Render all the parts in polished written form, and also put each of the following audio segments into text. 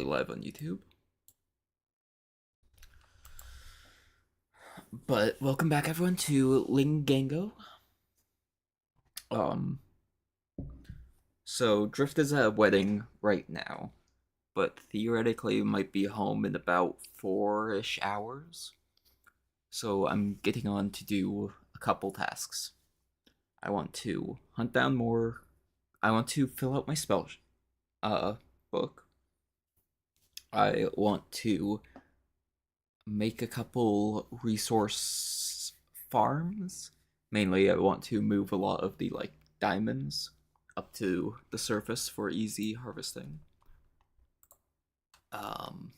live on YouTube. But welcome back, everyone, to LingGango. Um, so Drift is at a wedding right now, but theoretically might be home in about 4-ish hours. So I'm getting on to do a couple tasks. I want to hunt down more. I want to fill out my spell uh book. I want to make a couple resource farms. Mainly, I want to move a lot of the diamonds up to the surface for easy harvesting. Um,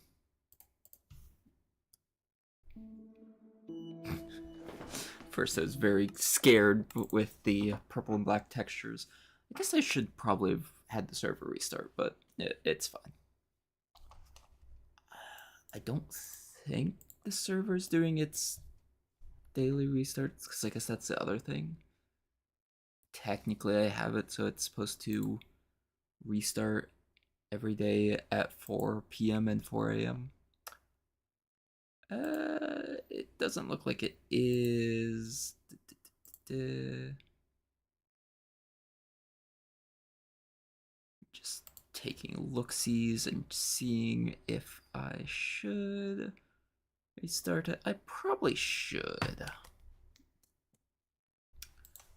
First, I was very scared with the purple and black textures. I guess I should probably have had the server restart, but it's fine. I don't think the server's doing its daily restarts, because I guess that's the other thing. Technically, I have it so it's supposed to restart every day at 4 p.m. and 4 a.m. It doesn't look like it is. Just taking look-sees and seeing if I should restart it. I probably should.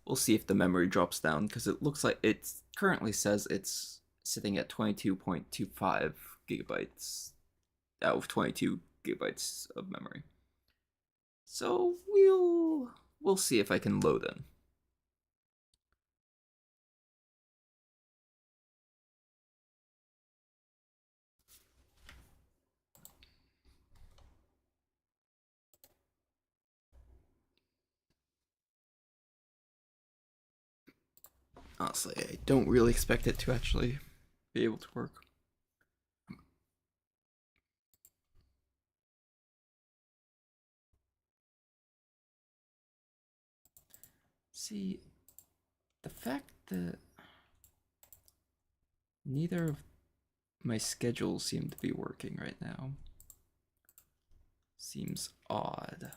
We'll see if the memory drops down, because it looks like it currently says it's sitting at 22.25 gigabytes out of 22 gigabytes of memory. So we'll see if I can load in. Honestly, I don't really expect it to actually be able to work. See, the fact that neither of my schedules seem to be working right now seems odd.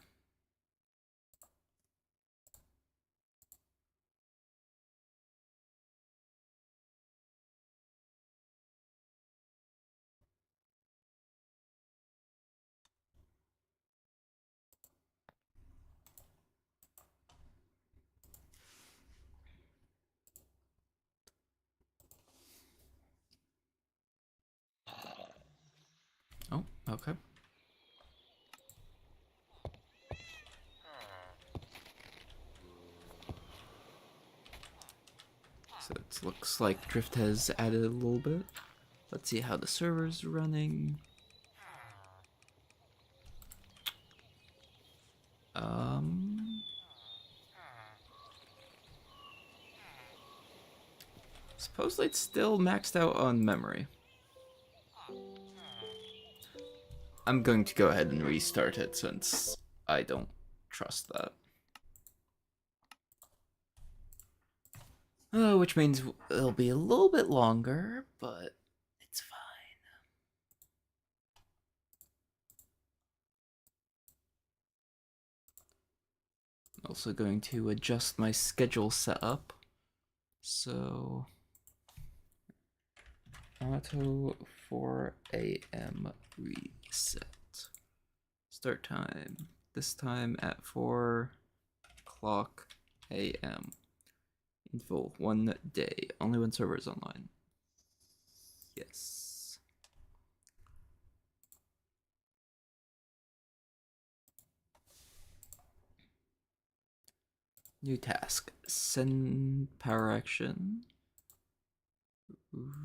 Oh, okay. So it looks like Drift has added a little bit. Let's see how the server's running. Supposedly it's still maxed out on memory. I'm going to go ahead and restart it since I don't trust that. Which means it'll be a little bit longer, but it's fine. I'm also going to adjust my schedule setup. So, auto 4 a.m. reset. Start time. This time at 4 o'clock a.m. Interval 1 day. Only when server is online. Yes. New task. Send power action.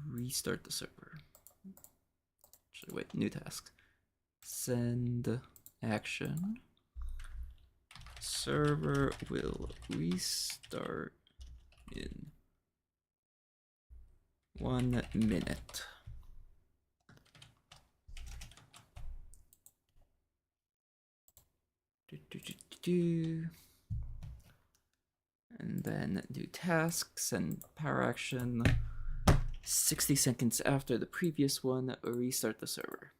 Restart the server. Actually, wait. New task. Send action. Server will restart in 1 minute. And then do tasks and power action. 60 seconds after the previous one, restart the server.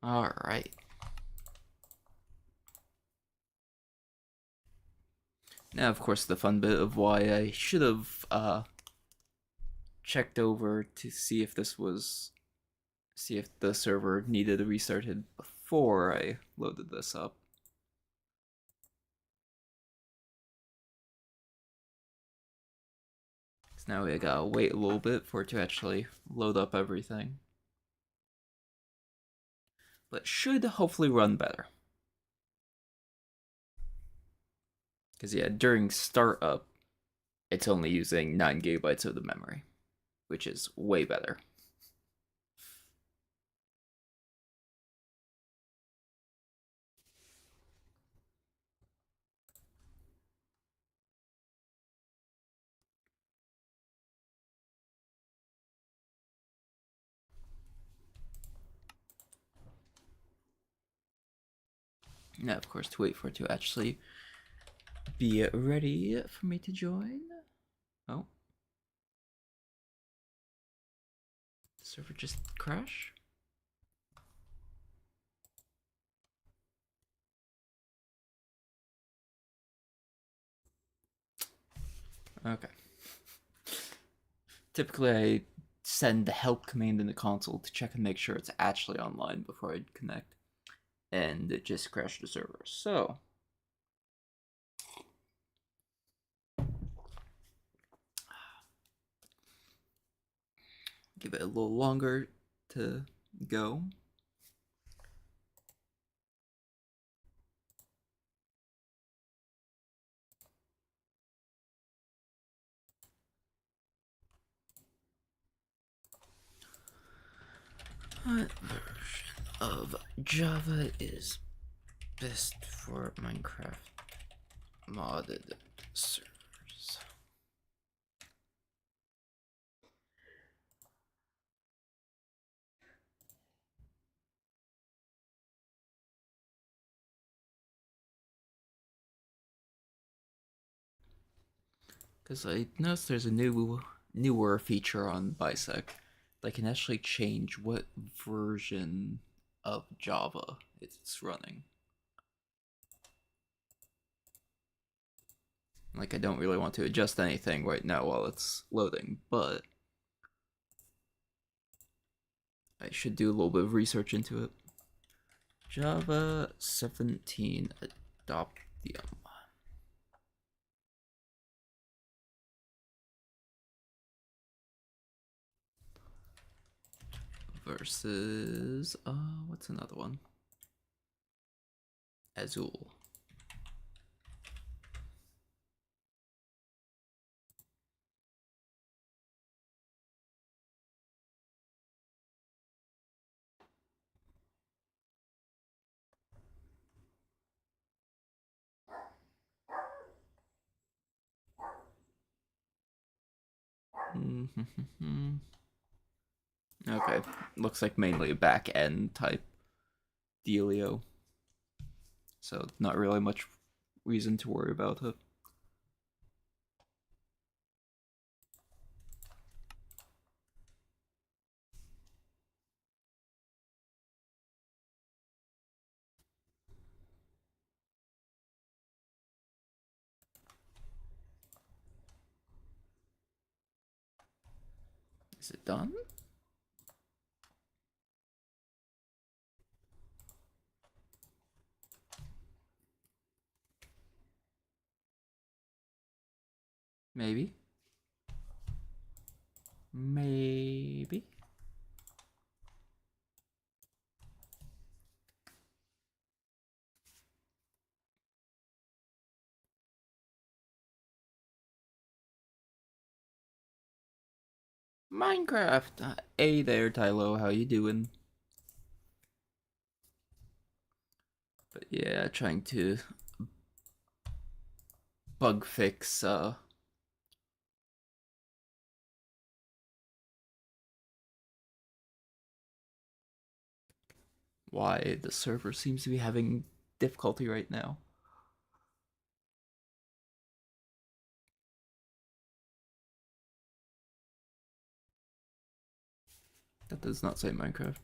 Alright. Now, of course, the fun bit of why I should have checked over to see if the server needed to be restarted before I loaded this up. So now we gotta wait a little bit for it to actually load up everything. But it should hopefully run better. Because yeah, during startup, it's only using 9 gigabytes of the memory, which is way better. Now, of course, to wait for it to actually be ready for me to join. Oh. Server just crash? Okay. Typically, I send the help command in the console to check and make sure it's actually online before I connect. And it just crashed the server. So, give it a little longer to go. What version of Java is best for Minecraft modded servers? Because I noticed there's a newer feature on Bisect that can actually change what version of Java it's running. Like, I don't really want to adjust anything right now while it's loading, but I should do a little bit of research into it. Java 17 Adoptium. Versus, what's another one? Azul. Okay, looks like mainly a back end type dealio. So not really much reason to worry about it. Is it done? Maybe. Maybe. Minecraft. Hey there, Tylo. How you doing? But yeah, trying to bug fix why the server seems to be having difficulty right now. That does not say Minecraft.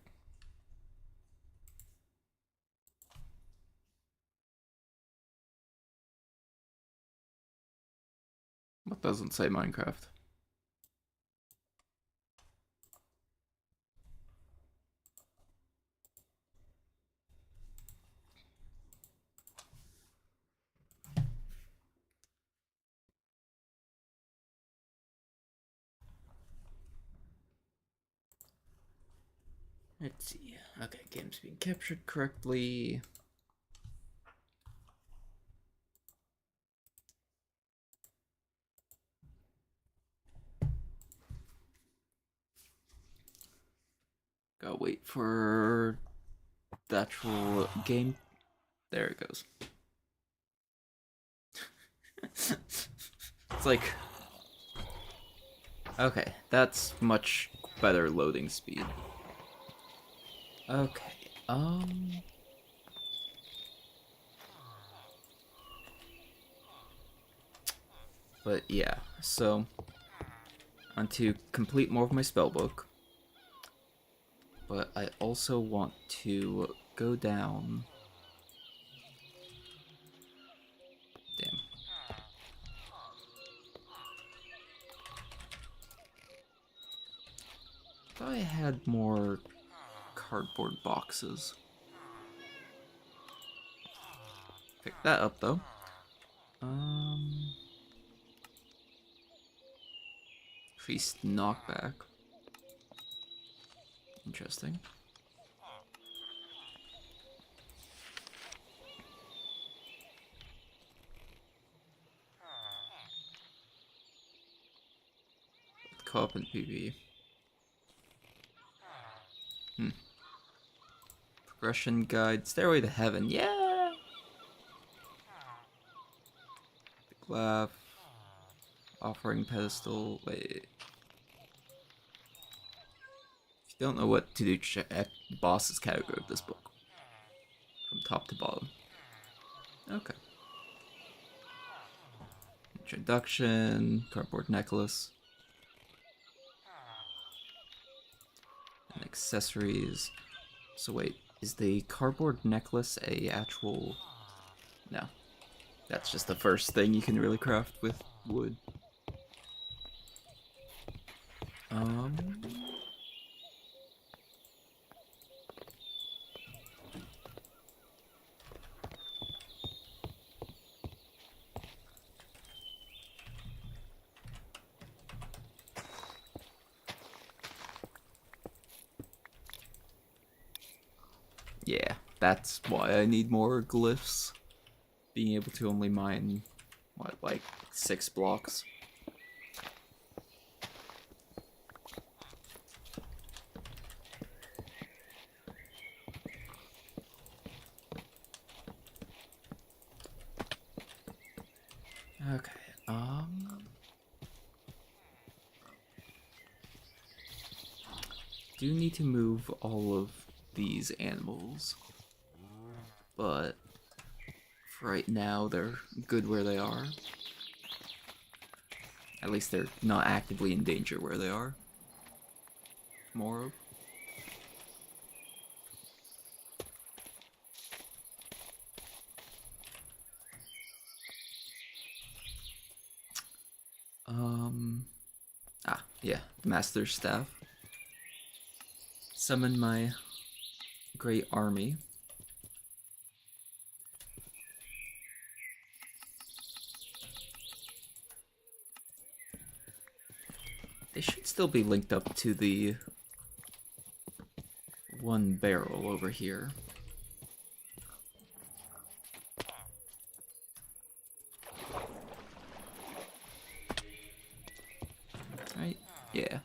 What doesn't say Minecraft? Let's see. Okay, game's being captured correctly. Gotta wait for the actual game. There it goes. It's like, okay, that's much better loading speed. Okay, but yeah, so I want to complete more of my spellbook, but I also want to go down. Damn. Thought I had more cardboard boxes. Pick that up though. Increased knockback. Interesting. Co-op and PvE. Progression guide. Stairway to Heaven. Yeah! The Glyph. Offering pedestal. Wait. If you don't know what to do, check the boss's category of this book. From top to bottom. Okay. Introduction. Cardboard necklace. And accessories. So wait, is the cardboard necklace a actual... No. That's just the first thing you can really craft with wood. Yeah, that's why I need more glyphs. Being able to only mine, what, like 6 blocks? Okay, do need to move all of these animals, but for right now they're good where they are. At least they're not actively in danger where they are. More of. Yeah, Master's Staff. Summon my great army. They should still be linked up to the one barrel over here. Right? Yeah.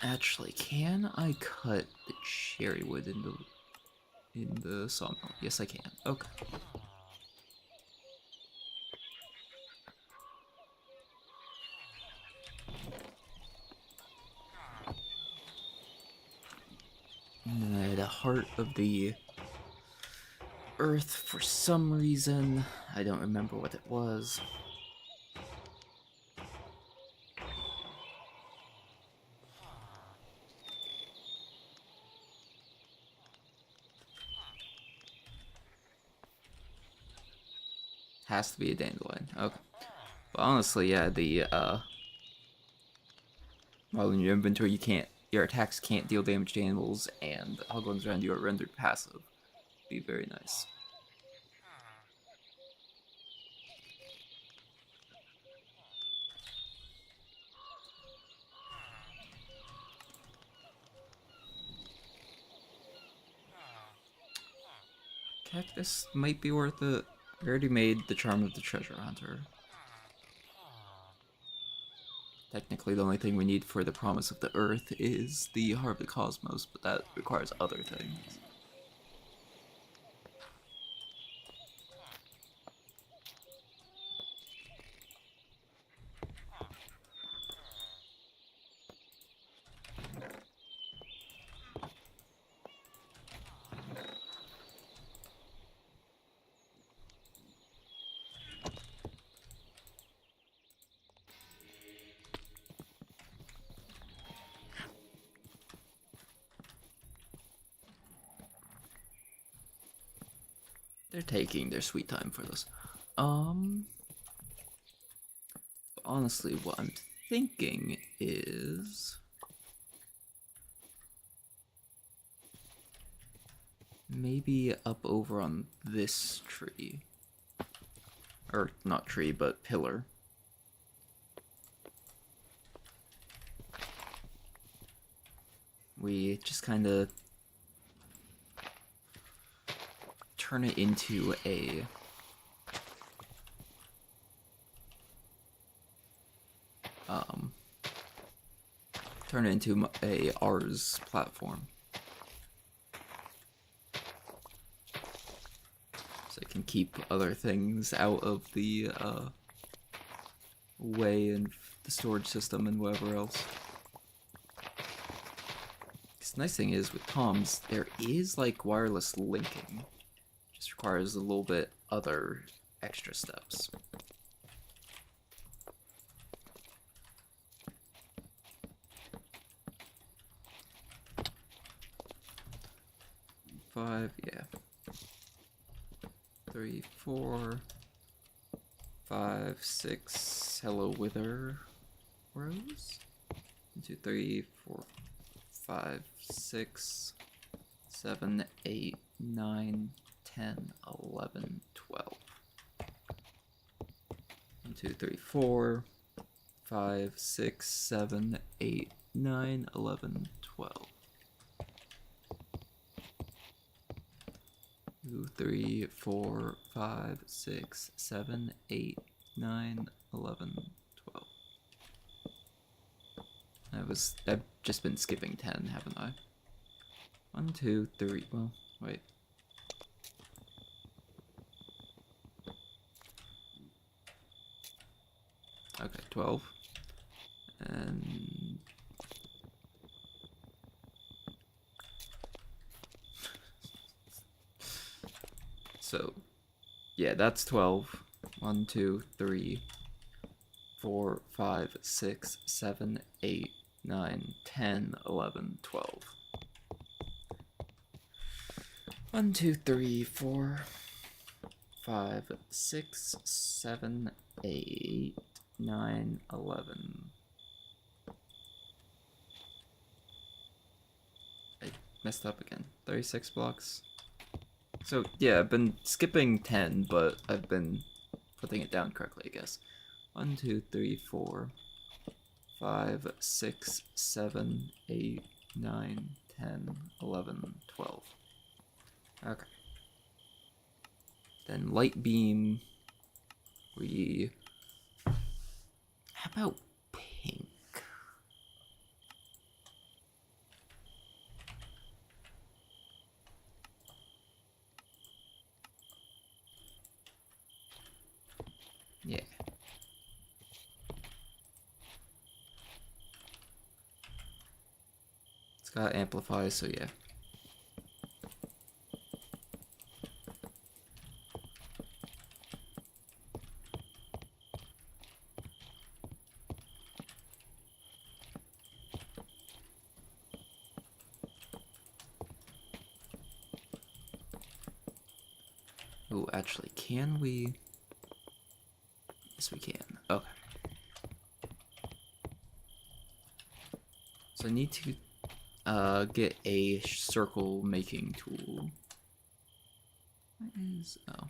Actually, can I cut the cherry wood in the sawmill? Yes, I can. Okay. And then I had a heart of the earth for some reason. I don't remember what it was. Has to be a dandelion. Okay. But honestly, yeah, while in your inventory your attacks can't deal damage to animals, and the hoglings around you are rendered passive. Be very nice. Cactus might be worth it. We already made the charm of the treasure hunter. Technically, the only thing we need for the promise of the earth is the heart of the cosmos, but that requires other things. They're taking their sweet time for this. Honestly, what I'm thinking is maybe up over on this tree. Or, not tree, but pillar. We just kind of turn it into a turn it into a Rs platform, so it can keep other things out of the way and the storage system and whatever else. The nice thing is with comms, there is like wireless linking. Just requires a little bit other extra steps. Five, yeah. 3, 4, 5, 6. Hello, Wither Rose. 1, 2, 3, 4, 5, 6, 7, 8, 9, 10, 11, 12. 1, 2, 3, 4, 5, 6, 7, 8, 9, 11, 12. 2, 3, 4, 5, 6, 7, 8, 9, 11, 12. I've just been skipping 10, haven't I? 1, 2, 3, well, wait. Okay, 12. And so, yeah, that's 12. 1, 2, 3, 4, 5, 6, 7, 8, 9, 10, 11, 12. 1, 2, 3, 4, 5, 6, 7, 8, 9, 11. I messed up again. 36 blocks. So, yeah, I've been skipping 10, but I've been putting it down correctly, I guess. 1, 2, 3, 4, 5, 6, 7, 8, 9, 10, 11, 12. Okay. Then light beam. How about pink? Yeah. It's got amplify, so yeah. Oh, actually, can we? Yes, we can. Okay. So I need to get a circle making tool. What is... oh.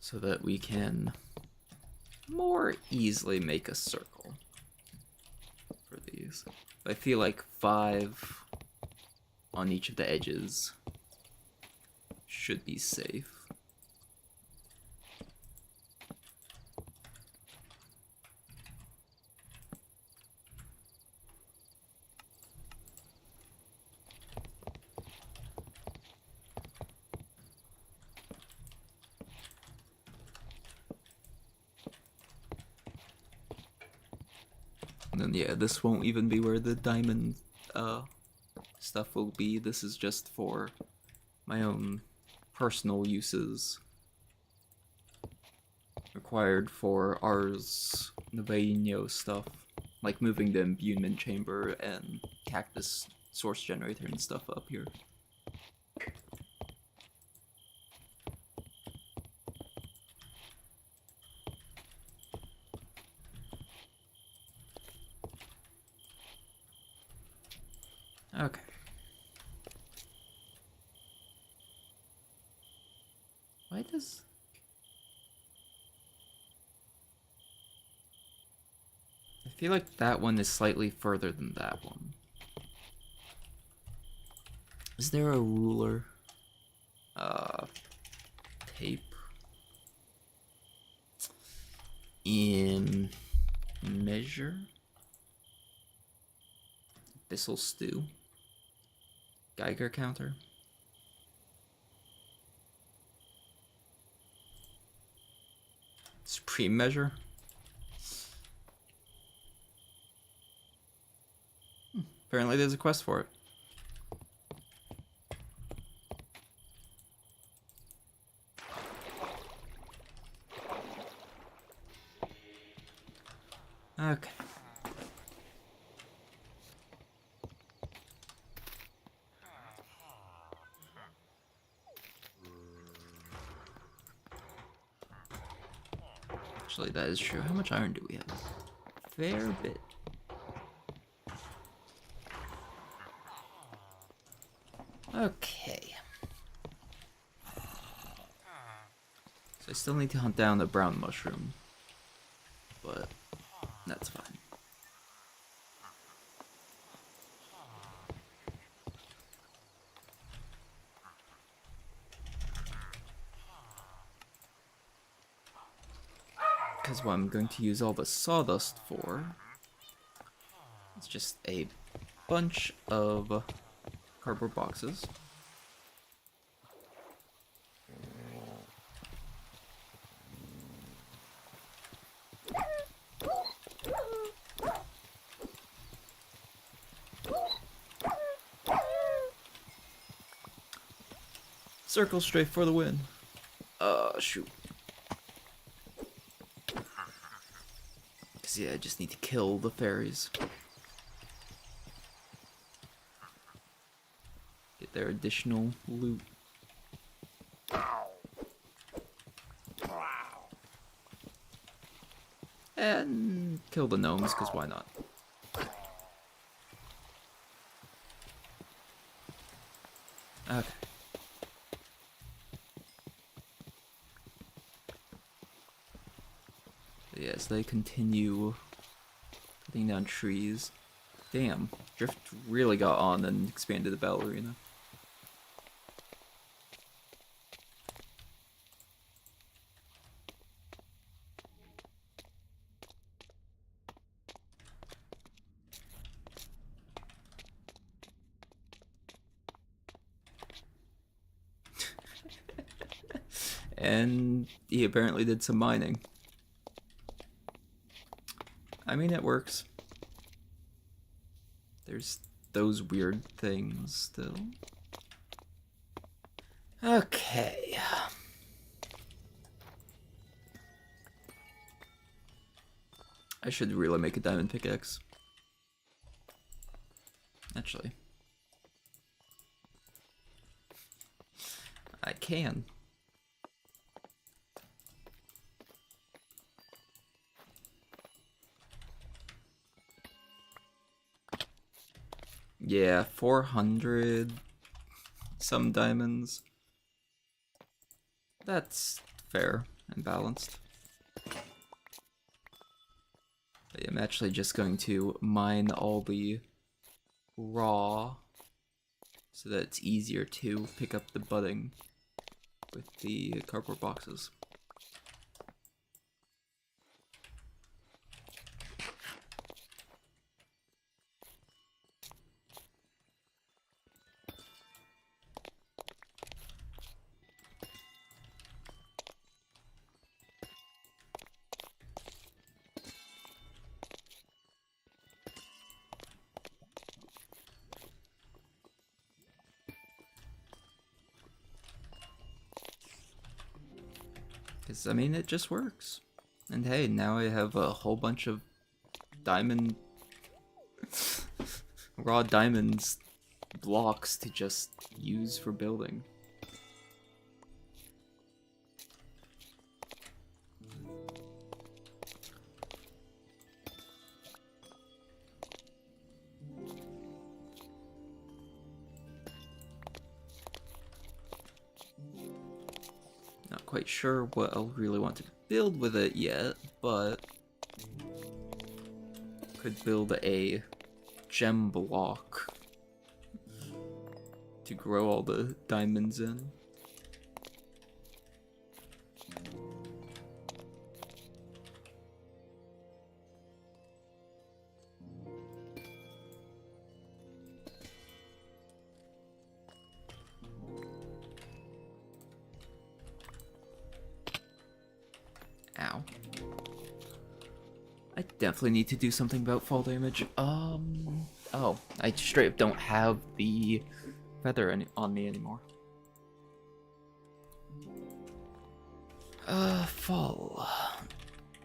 So that we can more easily make a circle for these. I feel like 5 on each of the edges should be safe. And then yeah, this won't even be where the diamond stuff will be. This is just for my own personal uses required for Ars Novaino stuff, like moving the imbuement chamber and cactus source generator and stuff up here. Okay. Why does... I feel like that one is slightly further than that one. Is there a ruler? Tape. In measure? This'll stew. Geiger counter. Supreme measure. Apparently there's a quest for it. Okay. Actually, that is true. How much iron do we have? Fair bit. Okay. So I still need to hunt down the brown mushroom, but that's fine. Because what I'm going to use all the sawdust for is just a bunch of cardboard boxes. Circle straight for the win. Shoot. Cause yeah, I just need to kill the fairies. Get their additional loot. And kill the gnomes, cause why not? Okay. Yes, they continue cutting down trees. Damn, Drift really got on and expanded the battle arena. And he apparently did some mining. I mean, it works. There's those weird things still. Okay. I should really make a diamond pickaxe. Actually. I can. Yeah, 400 some diamonds. That's fair and balanced. But I'm actually just going to mine all the raw so that it's easier to pick up the budding with the cardboard boxes. Because, I mean, it just works. And hey, now I have a whole bunch of diamond... raw diamonds blocks to just use for building. Not quite sure what I'll really want to build with it yet, but could build a gem block to grow all the diamonds in. Ow. I definitely need to do something about fall damage. Oh, I straight up don't have the feather on me anymore. Fall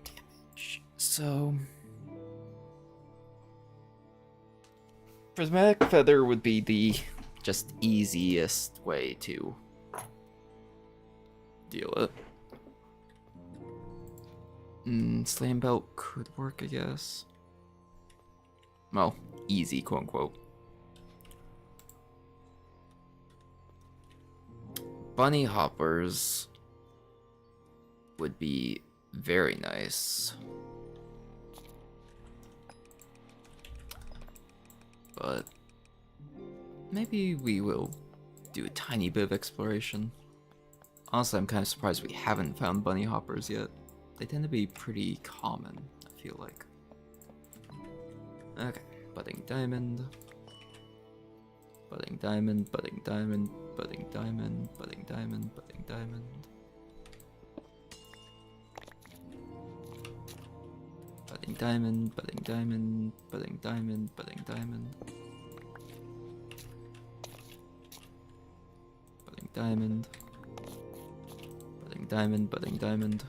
damage. So, prismatic feather would be the just easiest way to deal it. Slam belt could work, I guess. Well, easy, quote unquote. Bunny hoppers would be very nice. But maybe we will do a tiny bit of exploration. Honestly, I'm kind of surprised we haven't found bunny hoppers yet. They tend to be pretty common, I feel like. Okay, budding diamond. Budding diamond, budding diamond, budding diamond, budding diamond, budding diamond. Budding diamond, budding diamond, budding diamond, budding diamond. Budding diamond. Budding diamond, budding diamond.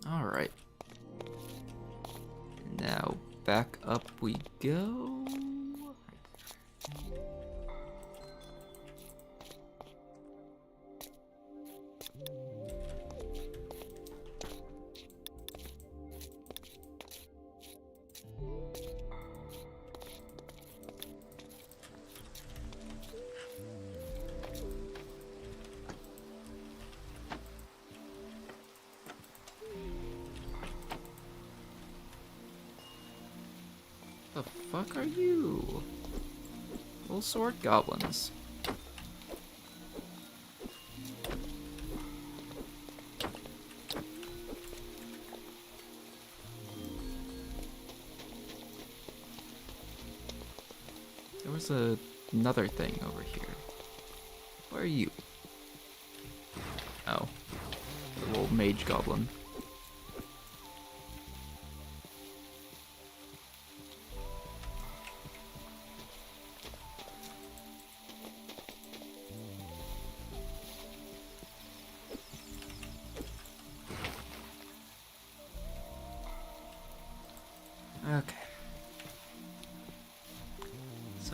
Alright. Now, back up we go. The fuck are you? Little sword goblins. There was another thing over here. Where are you? Oh. The little mage goblin.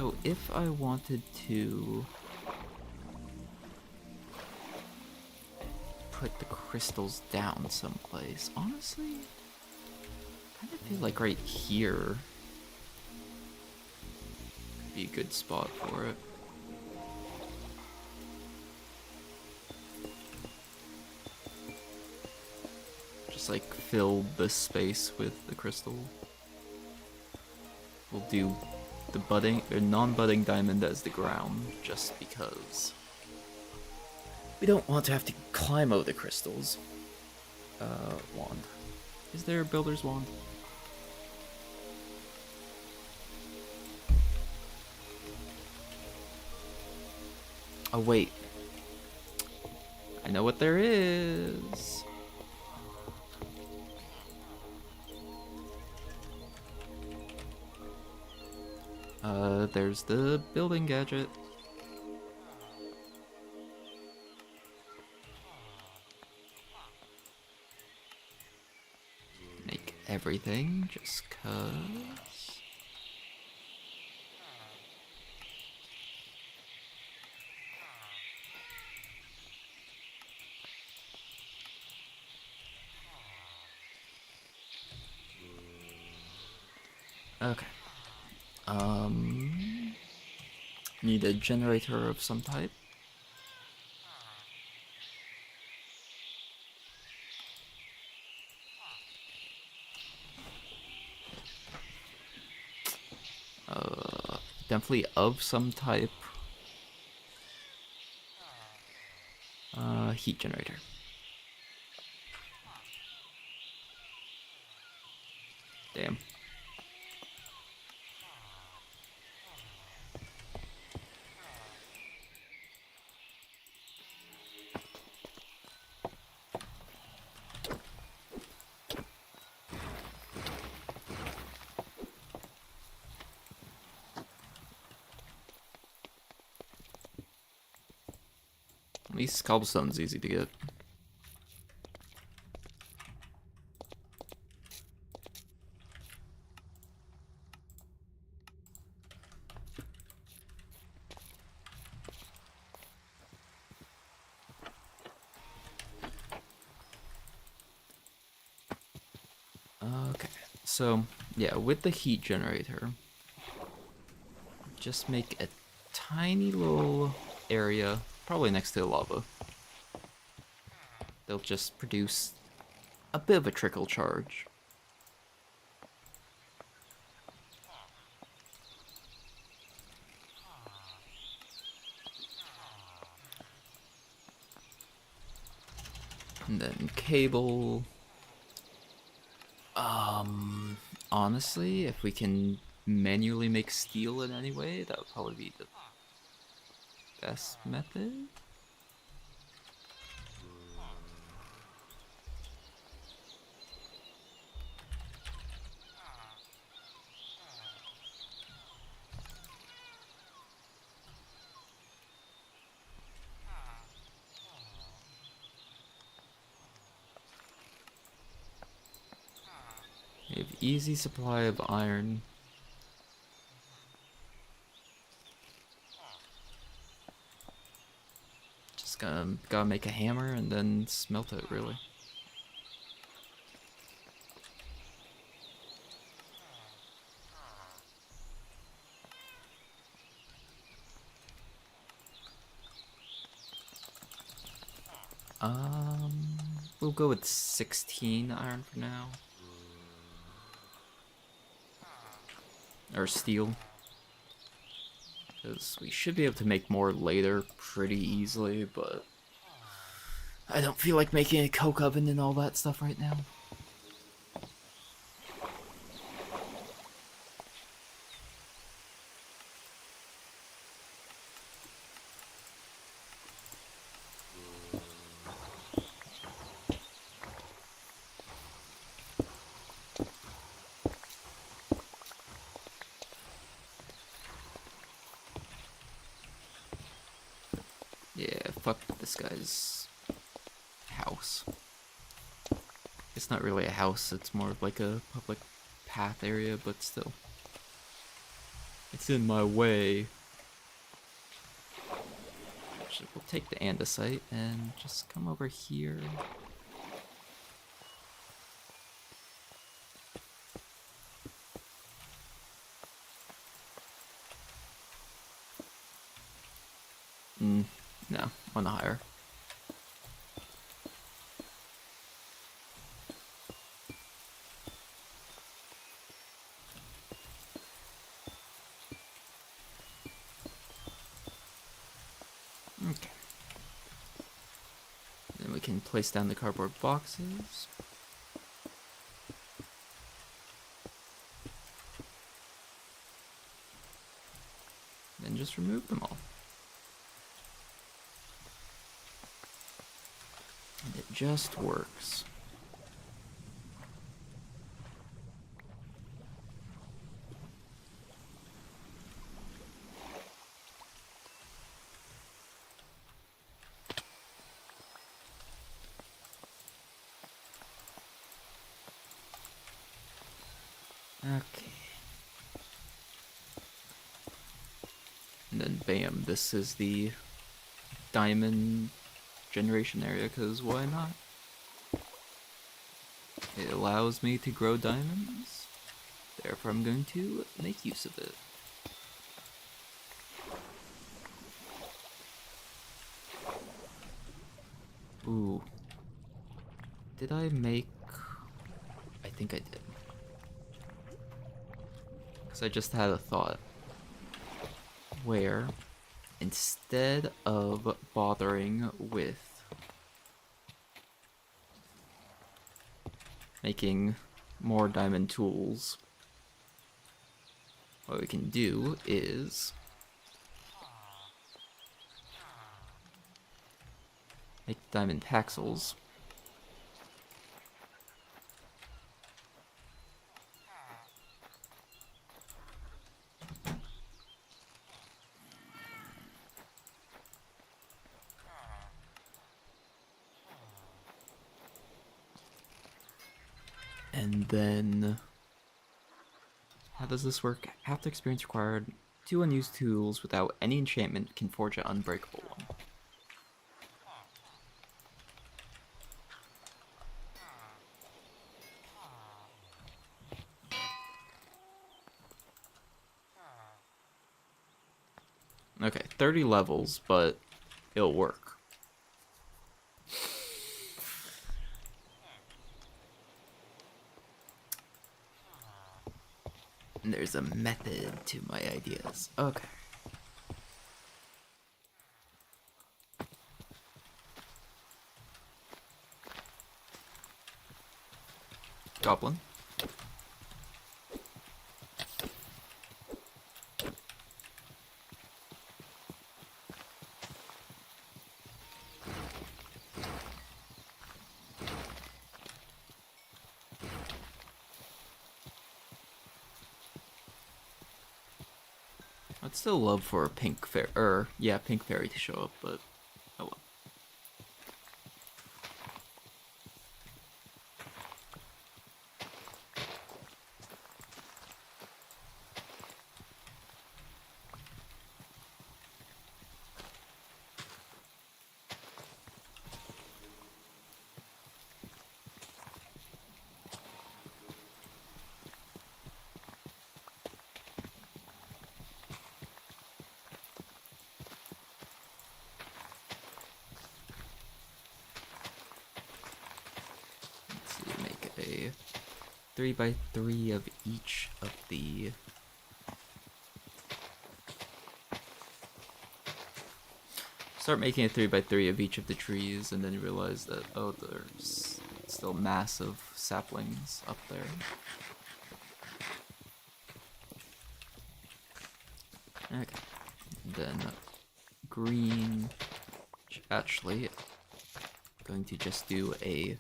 So if I wanted to put the crystals down someplace, honestly, I kind of feel like right here could be a good spot for it. Just like fill the space with the crystal. We'll do the budding or non-budding diamond as the ground, just because we don't want to have to climb out the crystals. Wand. Is there a builder's wand? Oh wait, I know what there is. There's the building gadget. Make everything just cause. Okay. Need a generator of some type. Definitely of some type. Heat generator. Damn. At least cobblestone's easy to get. Okay, so yeah, with the heat generator, just make a tiny little area, probably next to the lava. They'll just produce a bit of a trickle charge. And then cable. Honestly, if we can manually make steel in any way, that would probably be the best method. We have easy supply of iron. Just gotta make a hammer and then smelt it, really. We'll go with 16 iron for now. Or steel. Because we should be able to make more later pretty easily, but I don't feel like making a coke oven and all that stuff right now. Yeah, fuck this guy's house. It's not really a house, it's more of like a public path area, but still. I It's in my way. Actually, we'll take the andesite and just come over here. No, on the higher. Okay. Then we can place down the cardboard boxes. Then just remove them all. And it just works. Okay. And then bam, this is the diamond generation area, because why not? It allows me to grow diamonds, therefore I'm going to make use of it. Ooh. Did I make... I think I did. Because I just had a thought. Where, instead of bothering with making more diamond tools, what we can do is make diamond taxels. And then, how does this work? Half the experience required. 2 unused tools without any enchantment can forge an unbreakable one. Okay, 30 levels, but it'll work. And there's a method to my ideas. Okay. Goblin. I'd still love for a pink fairy, pink fairy to show up, but oh well. Let's see, make a 3x3 of each of the... Start making a 3x3 of each of the trees, and then you realize that, oh, there's still massive saplings up there. Okay, and then green, which actually, I'm going to just do a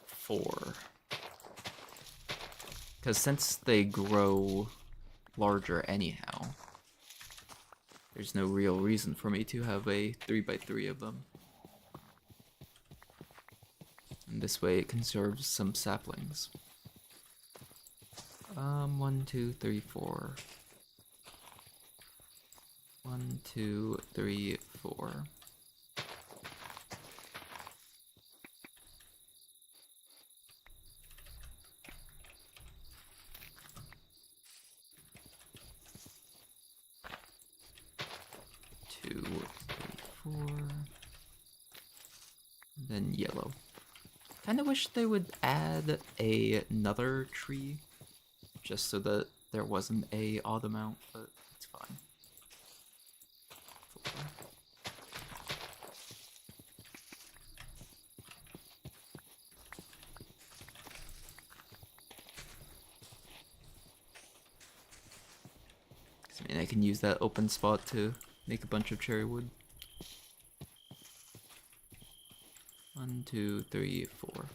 4. Because since they grow larger anyhow, there's no real reason for me to have a 3x3 of them. And this way it conserves some saplings. 1, 2, 3, 4. 1, 2, 3, 4. Two, three, four. Then yellow. Kinda wish they would add another tree, just so that there wasn't a odd amount, but it's fine. Four. I mean, I can use that open spot to make a bunch of cherry wood. 1, 2, 3, 4.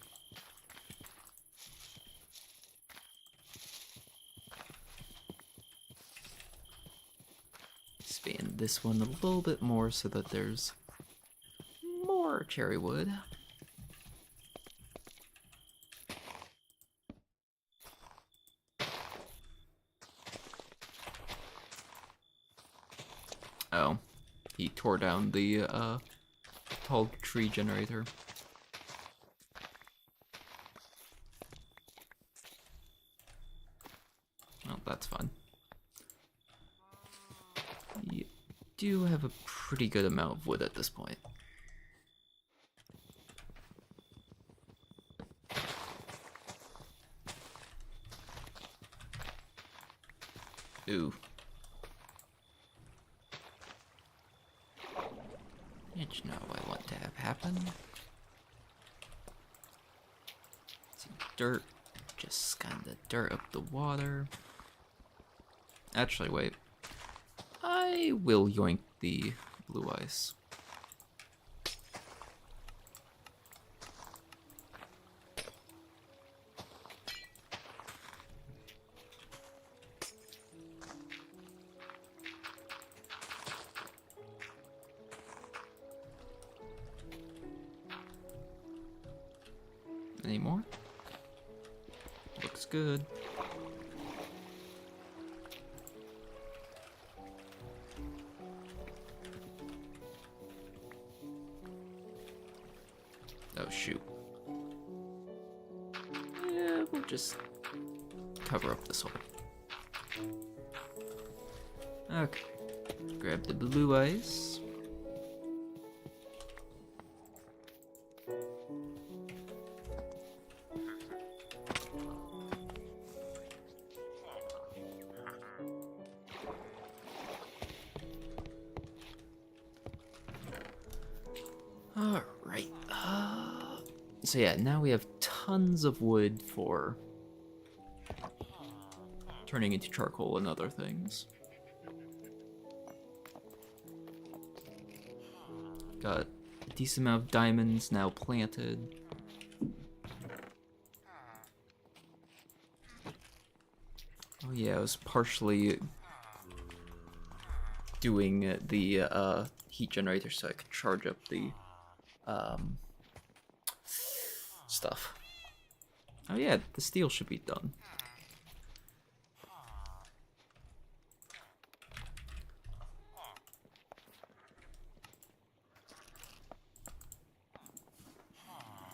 Expand this one a little bit more so that there's more cherry wood. Oh, he tore down the tall tree generator. Oh, that's fine. You do have a pretty good amount of wood at this point. Ooh. It's not what I want to have happen. Some dirt. Just kinda dirt up the water. Actually, wait. I will yoink the blue ice. Any more? Looks good. Oh shoot. Yeah, we'll just cover up this hole. Okay. Grab the blue ice. Alright. So yeah, now we have tons of wood for turning into charcoal and other things. Got a decent amount of diamonds now planted. Oh yeah, I was partially doing the heat generator so I could charge up the stuff. Oh yeah, the steel should be done.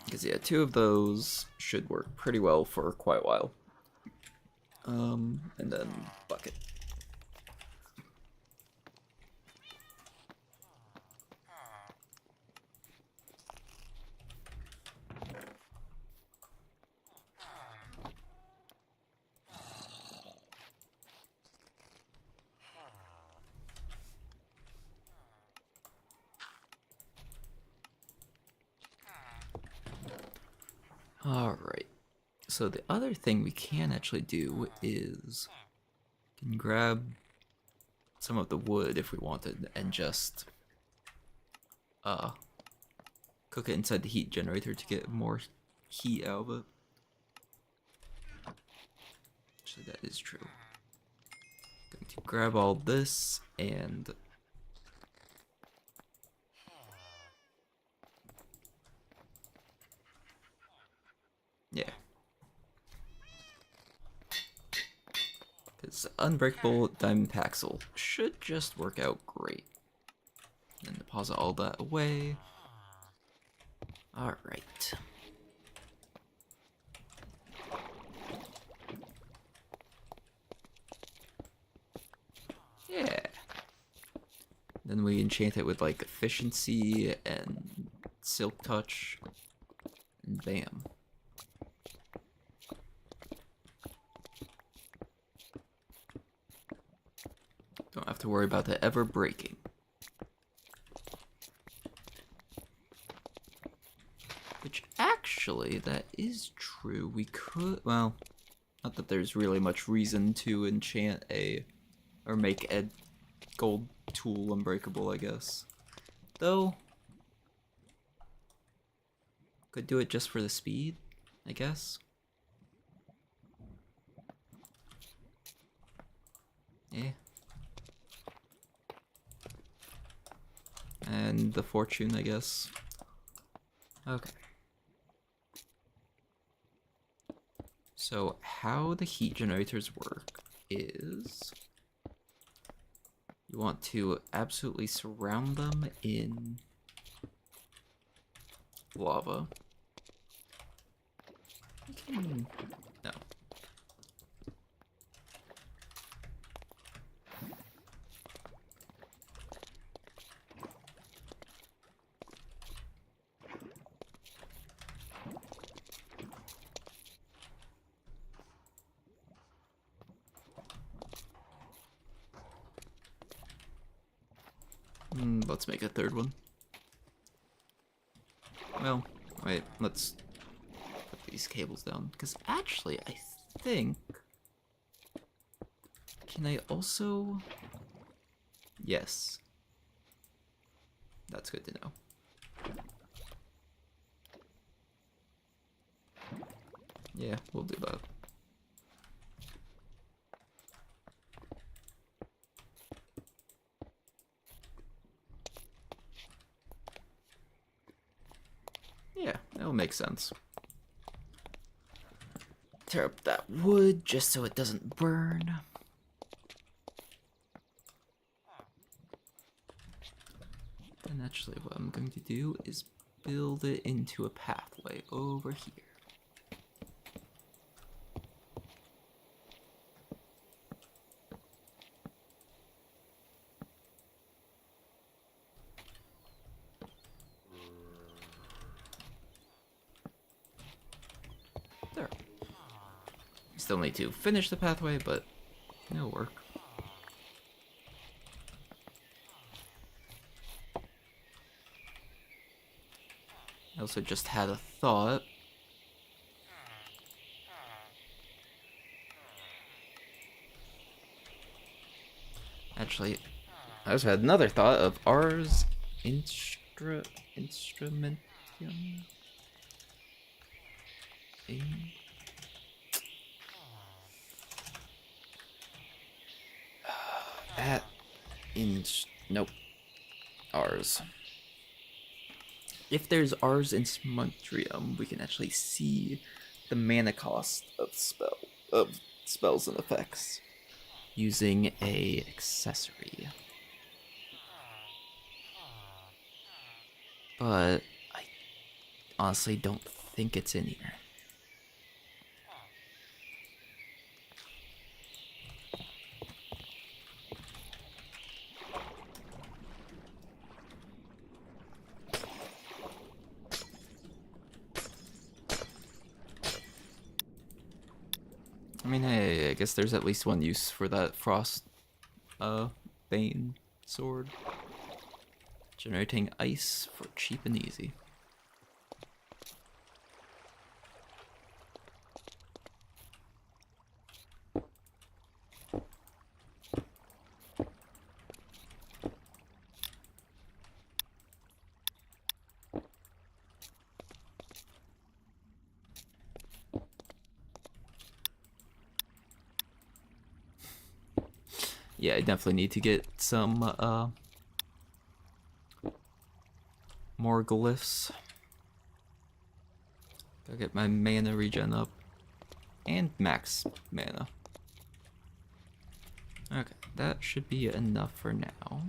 Because yeah, 2 of those should work pretty well for quite a while. And then bucket. Alright, so the other thing we can actually do is can grab some of the wood if we wanted and just cook it inside the heat generator to get more heat out of it. Actually, that is true. Going to grab all this and yeah. this unbreakable diamond paxel should just work out great. And deposit all that away. Alright. Yeah. Then we enchant it with like efficiency and silk touch. And bam. Don't have to worry about it ever breaking. Which actually, that is true. We could, well, not that there's really much reason to enchant or make a gold tool unbreakable, I guess. Though, could do it just for the speed, I guess. Yeah. And the fortune, I guess. Okay. So how the heat generators work is you want to absolutely surround them in lava. No. Let's make a third one. Well, wait, let's put these cables down. Because actually, I think... Can I also... Yes. That's good to know. Yeah, we'll do that. Yeah, that'll make sense. Tear up that wood just so it doesn't burn. And actually what I'm going to do is build it into a pathway over here. There. Still need to finish the pathway, but it'll work. I also just had a thought. Actually, I also had another thought of Ars Instrumentium. Nope. Ars. If there's Ars Instrumentrium, we can actually see the mana cost of spells and effects using a accessory. But I honestly don't think it's in here. I mean, hey, I guess there's at least one use for that frost bane sword. Generating ice for cheap and easy. Yeah, I definitely need to get some more glyphs. Gotta get my mana regen up. And max mana. Okay, that should be enough for now.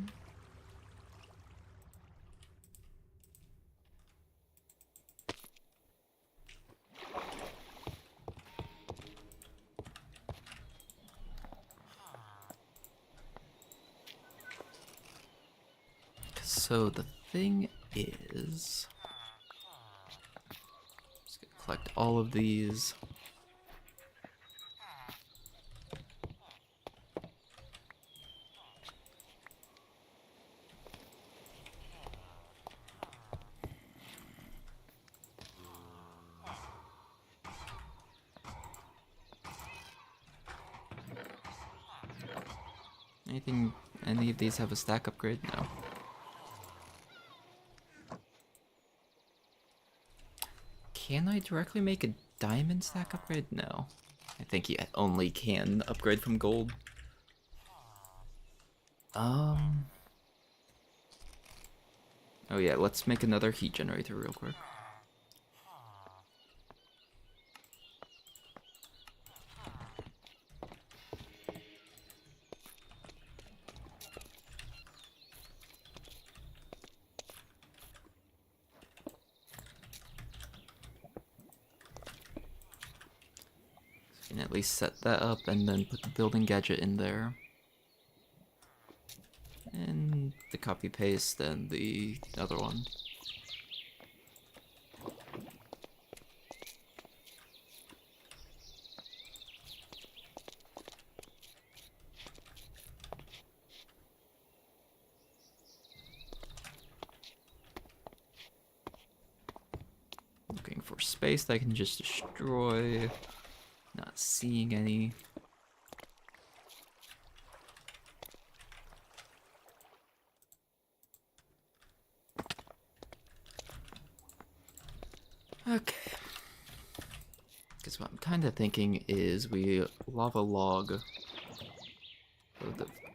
So the thing is, just gonna collect all of these. Any of these have a stack upgrade? No. Can I directly make a diamond stack upgrade? No. I think you only can upgrade from gold. Oh yeah, let's make another heat generator real quick. So you can at least set that up and then put the building gadget in there. And the copy paste and the other one. Looking for space that I can just destroy. Not seeing any. Okay. Because what I'm kind of thinking is we lava log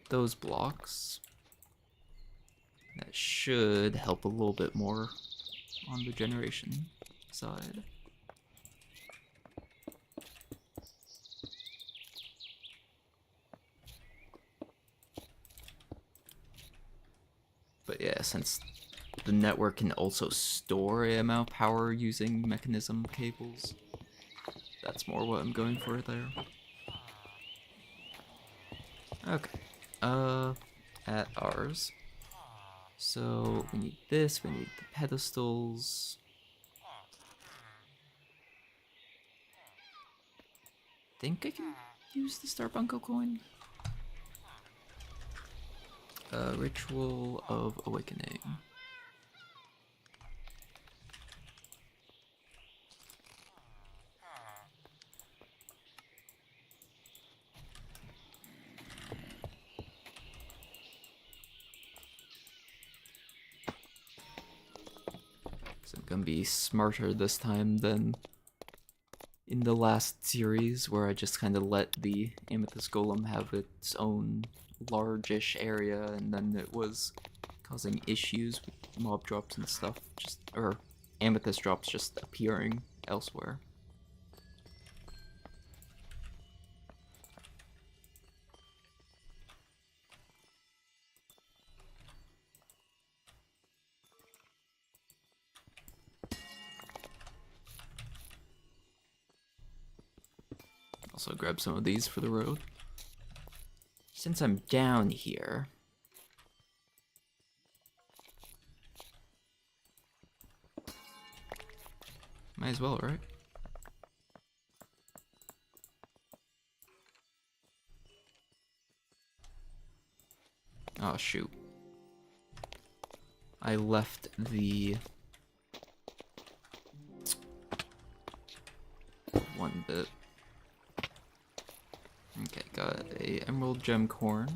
those blocks. That should help a little bit more on the generation side. But yeah, since the network can also store AML power using mechanism cables, that's more what I'm going for there. Okay. At ours. So we need this, we need the pedestals. Think I can use the Starbunko coin? Ritual of Awakening. So I'm gonna be smarter this time than in the last series, where I just kind of let the Amethyst Golem have its own largish area, and then it was causing issues with mob drops and stuff, or Amethyst drops just appearing elsewhere. Also grab some of these for the road. Since I'm down here, might as well, right? Oh shoot. I left the one bit. Okay, got a emerald gem corn.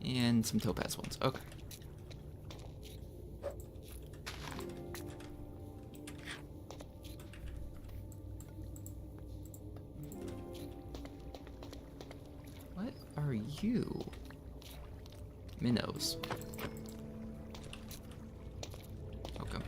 And some topaz ones. Okay. What are you? Minnows. Okay.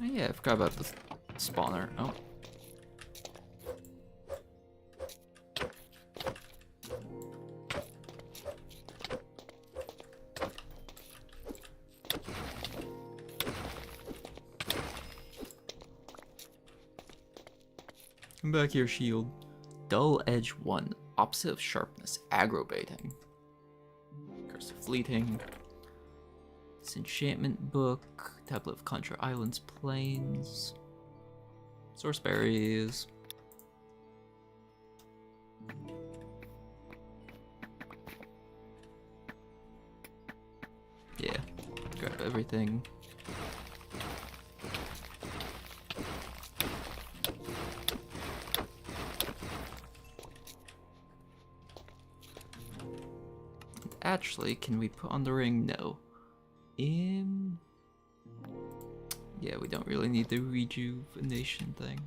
Oh yeah, I forgot about the spawner. Oh. Come back here, shield. Dull edge 1. Opposite of sharpness. Aggro-baiting. Curse of fleeting. Disenchantment book. Tablet of Contra Islands Plains. Source berries. Yeah. Grab everything. Actually, can we put on the ring? No. Yeah, we don't really need the rejuvenation thing.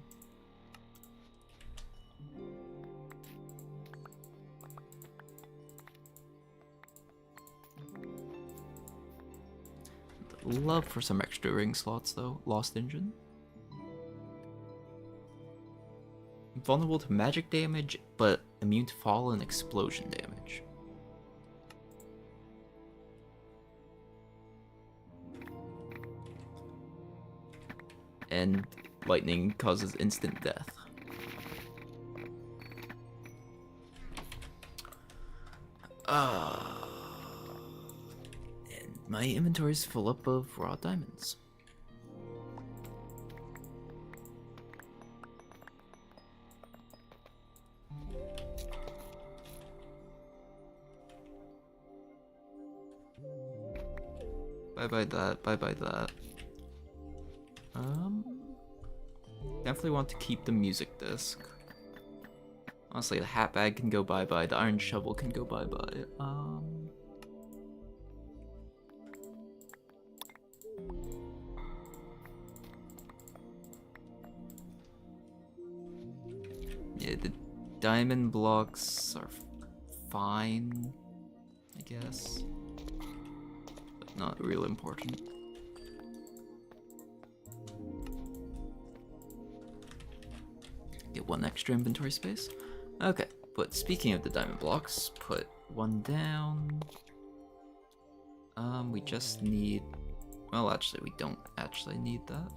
Love for some extra ring slots though. Lost Engine. Vulnerable to magic damage, but immune to fall and explosion damage. And lightning causes instant death. And my inventory is full up of raw diamonds. Bye-bye that, bye-bye that. Definitely want to keep the music disc. Honestly, the hat bag can go bye-bye, the iron shovel can go bye-bye. Yeah, the diamond blocks are fine, I guess. But not real important. Get one extra inventory space. Okay, but speaking of the diamond blocks, put one down. We just need... Well, actually, we don't actually need that.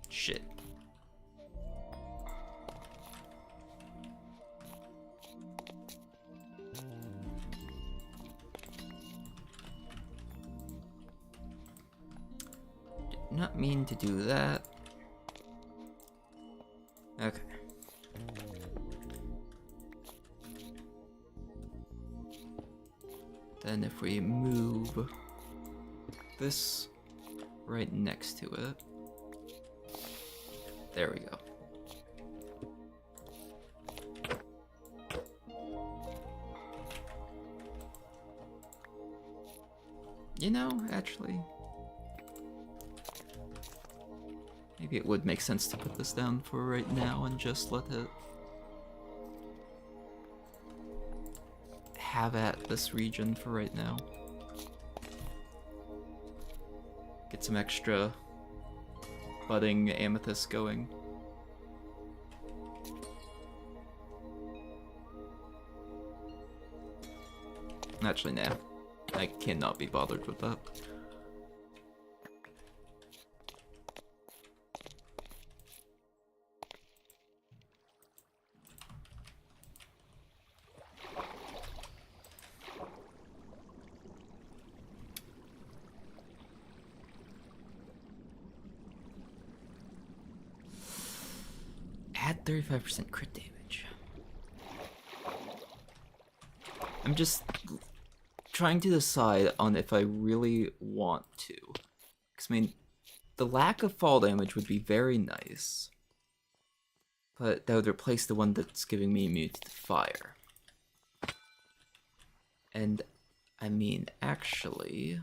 Shit. Did not mean to do that. Okay. Then if we move this right next to it. There we go. You know, actually, maybe it would make sense to put this down for right now and just let it have at this region for right now. Get some extra budding amethyst going. Actually, nah. I cannot be bothered with that. Add 35% crit damage. I'm just trying to decide on if I really want to. Because, I mean, the lack of fall damage would be very nice. But that would replace the one that's giving me immunity to fire. And, I mean, actually...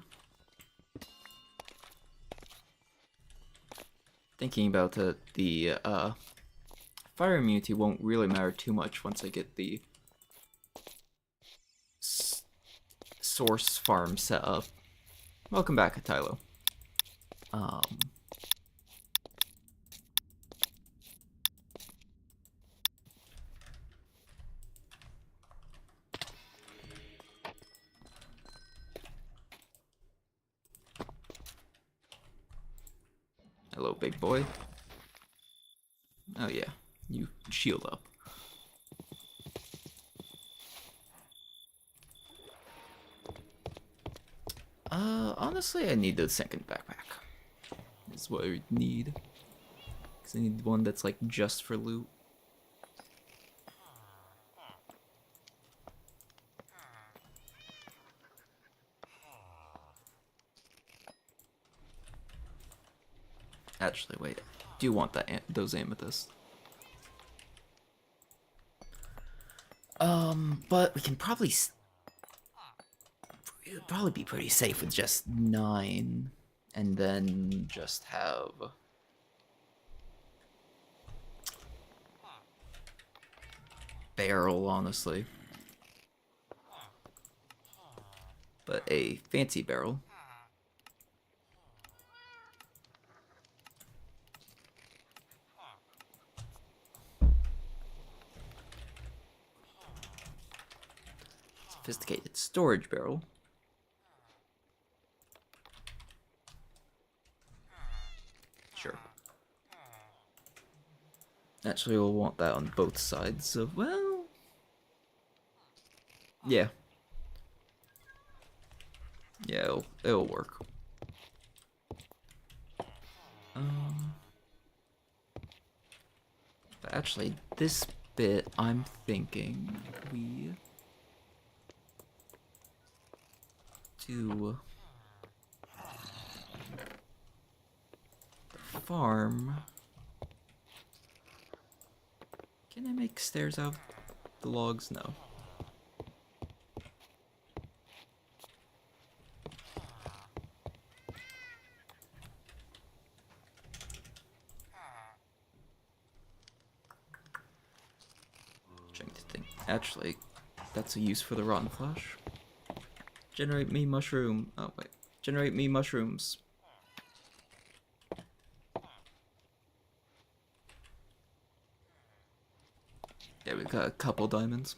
thinking about the fire immunity won't really matter too much once I get the source farm set up. Welcome back, Tylo. Hello, big boy. Oh yeah, you shield up. Honestly, I need the second backpack. Is what I need. Cause I need one that's like just for loot. Actually, wait. I do want that those amethysts. But we can probably it'd probably be pretty safe with just 9, and then just have barrel, honestly. But a fancy barrel. Sophisticated storage barrel. Sure. Actually, we'll want that on both sides of, well... Yeah. Yeah, it'll work. But actually, this bit, I'm thinking we do the farm. Can I make stairs out of the logs? No. Trying to think. Actually, that's a use for the rotten flesh. Generate me mushroom. Oh wait. Generate me mushrooms. Yeah, we've got a couple diamonds.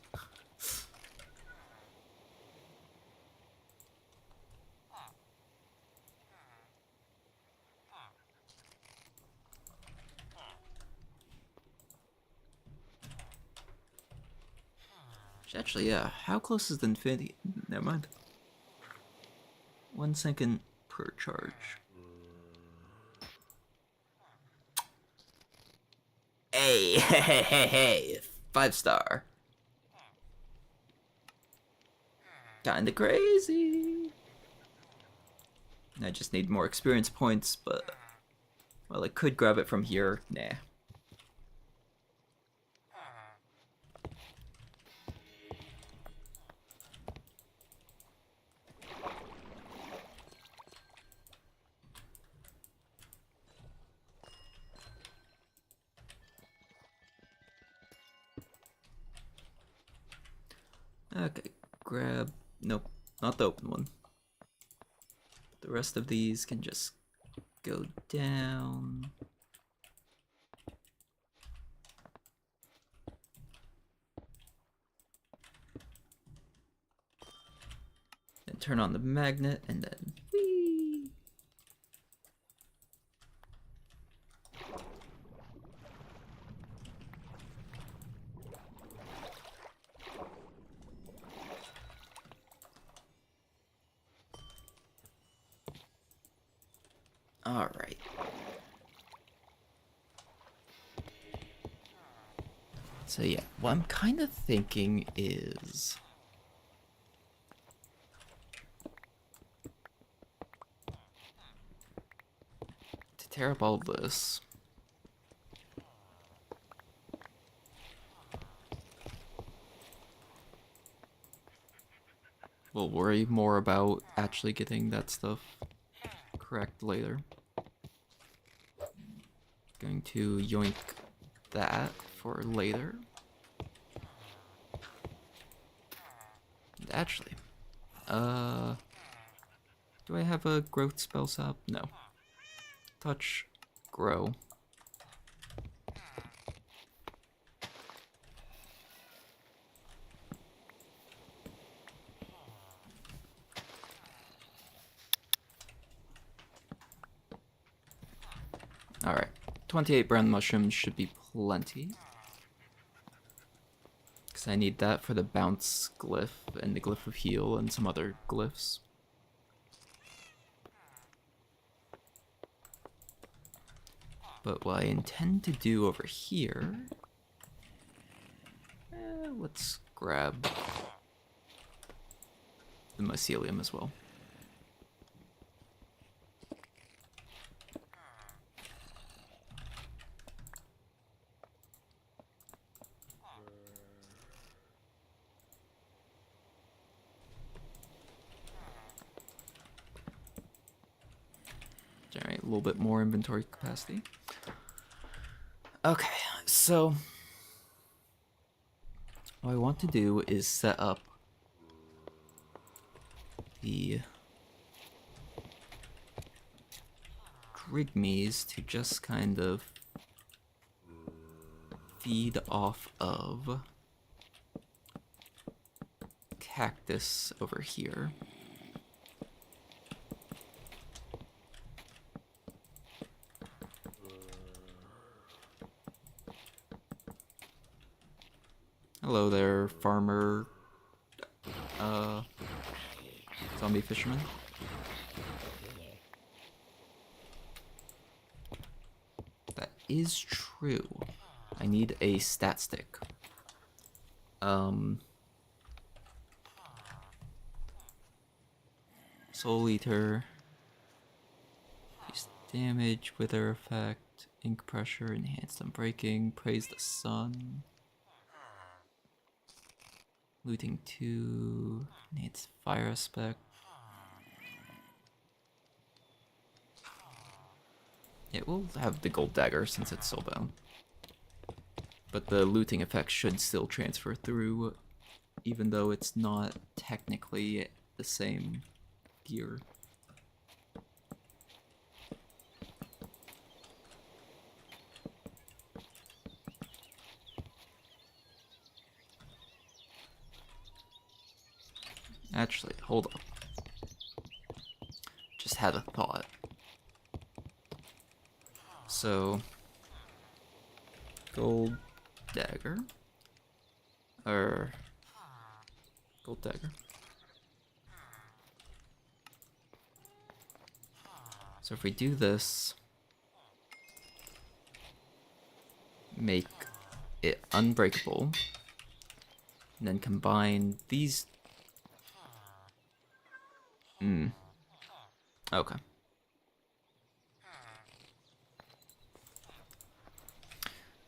Actually, yeah. How close is the infinity? Never mind. 1 second per charge. Hey, hey, hey, hey, 5-star. Kinda crazy. I just need more experience points, but... Well, I could grab it from here. Nah. Okay, grab... Nope, not the open one. The rest of these can just go down. Then turn on the magnet, and then... Whee! Alright. So yeah, what I'm kind of thinking is... to tear up all this... We'll worry more about actually getting that stuff correct later. Going to yoink that for later. And actually, do I have a growth spell up? No. Touch, grow. Alright, 28 brown mushrooms should be plenty. Because I need that for the bounce glyph and the glyph of heal and some other glyphs. But what I intend to do over here... let's grab the mycelium as well. Generate a little bit more inventory capacity. Okay, so what I want to do is set up the Drigmies to just kind of feed off of cactus over here. Hello there, farmer, zombie fisherman. That is true. I need a stat stick. Soul Eater. Increase damage, wither effect, ink pressure, enhanced unbreaking, praise the sun. Looting 2, enhanced fire aspect. It will have the gold dagger since it's soulbound. But the looting effect should still transfer through, even though it's not technically the same gear. Actually, hold up. Just had a thought. So, gold dagger. Gold dagger. So if we do this, make it unbreakable, and then combine these. Okay.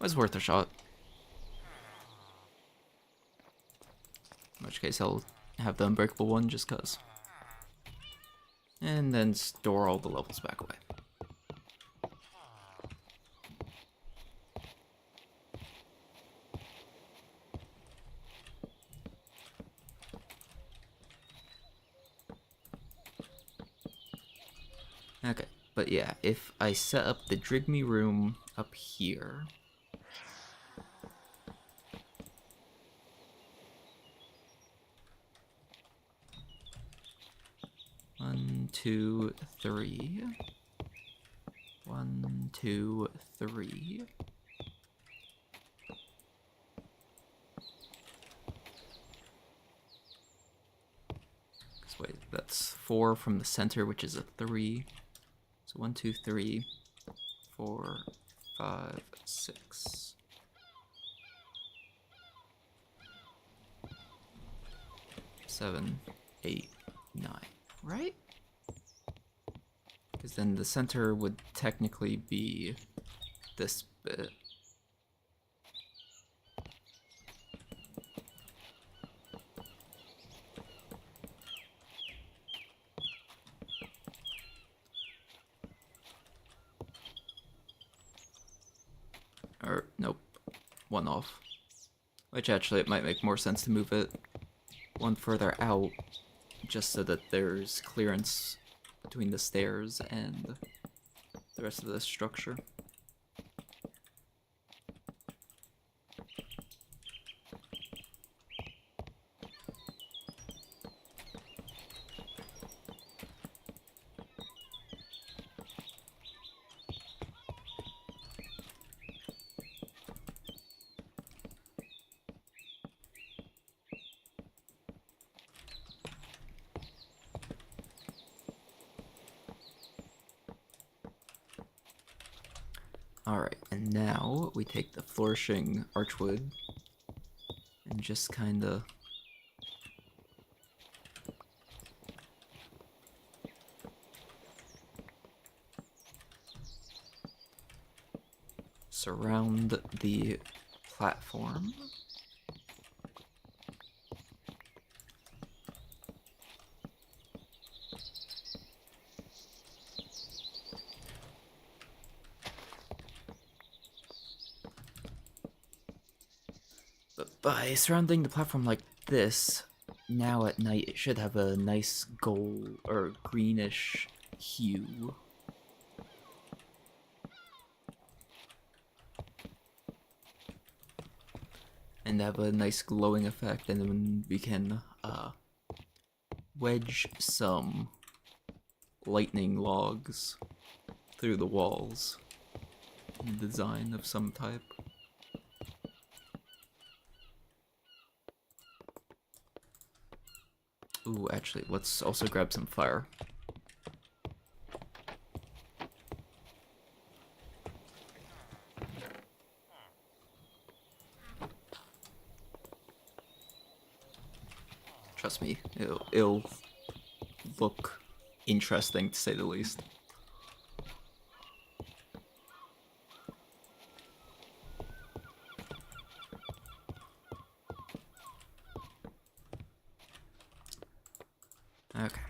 Was worth a shot. In which case I'll have the unbreakable one just cause. And then store all the levels back away. Okay, but yeah, if I set up the Drigmy room up here, one, two, three, 1, 2, 3. Wait, that's 4 from the center, which is a 3. So 1, 2, 3, 4, 5, 6. Seven, 8, 9, right? Because then the center would technically be this bit. Or, nope. one off. Which actually, it might make more sense to move it one further out, just so that there's clearance between the stairs and the rest of the structure. Alright, and now we take the flourishing archwood and just kinda surround the platform. But by surrounding the platform like this, now at night it should have a nice gold or greenish hue. And have a nice glowing effect, and then we can wedge some lightning logs through the walls in design of some type. Ooh, actually, let's also grab some fire. Trust me, it'll look interesting, to say the least. Okay.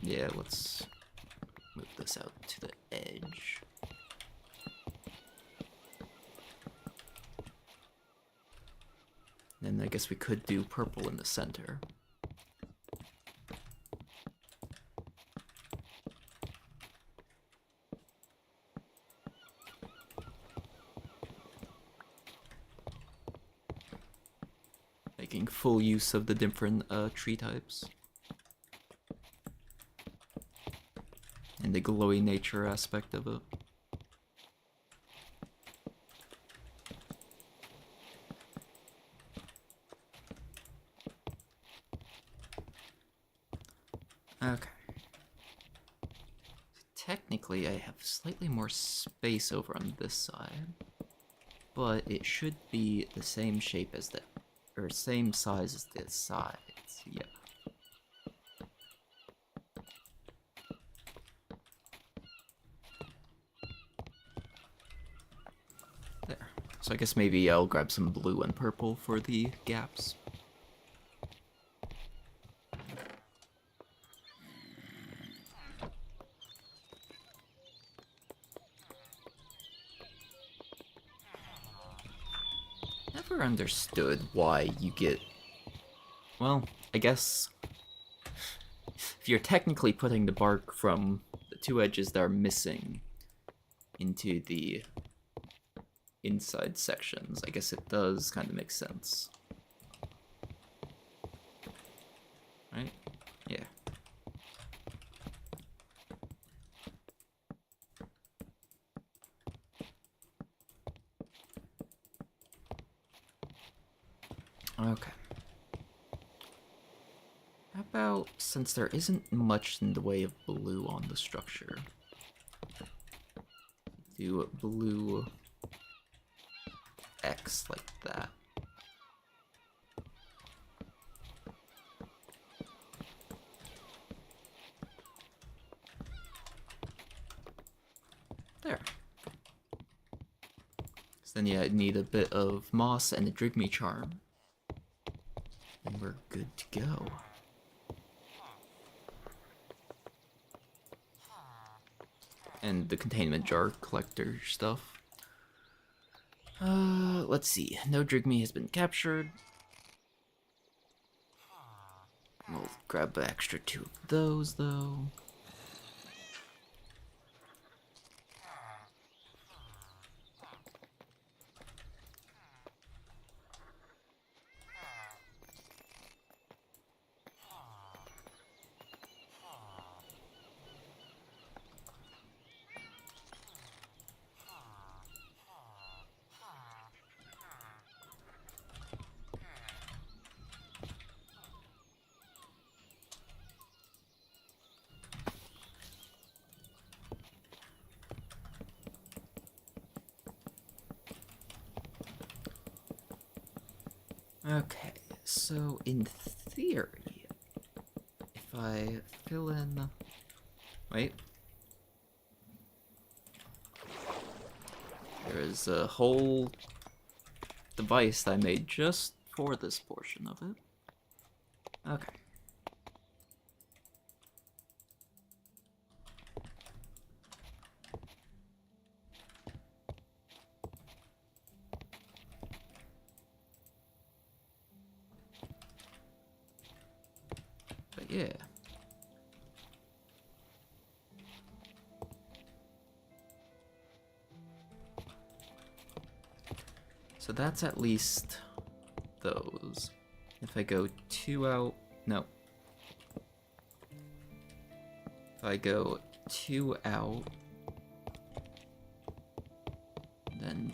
Yeah, let's move this out to the edge. Then I guess we could do purple in the center. Making full use of the different tree types. And the glowy nature aspect of it. Okay. Technically, I have slightly more space over on this side, but it should be the same shape as the, or same size as the sides. Yeah. There. So I guess maybe I'll grab some blue and purple for the gaps. Never understood why you get... Well, I guess... if you're technically putting the bark from the two edges that are missing into the inside sections, I guess it does kind of make sense. Right? Yeah. Okay. How about, since there isn't much in the way of blue on the structure, do blue X like that. There. So then yeah, I need a bit of moss and a Drigme charm. And we're good to go. And the containment jar collector stuff. Let's see. No Drigme has been captured. We'll grab an extra 2 of those, though. Okay, so in theory, if I fill in... Wait. There is a whole device that I made just for this portion of it. Okay. But yeah. So that's at least those. If I go 2 out, no. If I go 2 out, then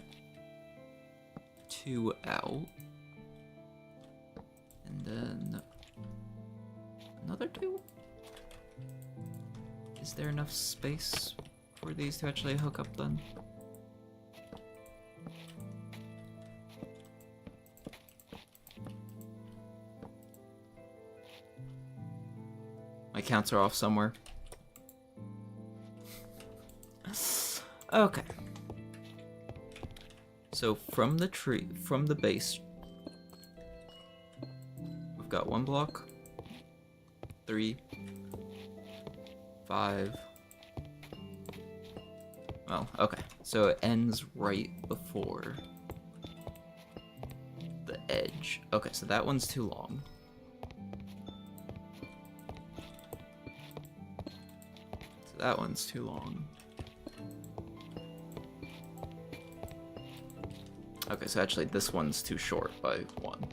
2 out, and then another 2? Is there enough space for these to actually hook up then? My counts are off somewhere. Okay. So from the tree, from the base, we've got 1 block, 3, 5. Well, okay. So it ends right before the edge. Okay, so that one's too long. That one's too long. Okay, so actually this one's too short by 1.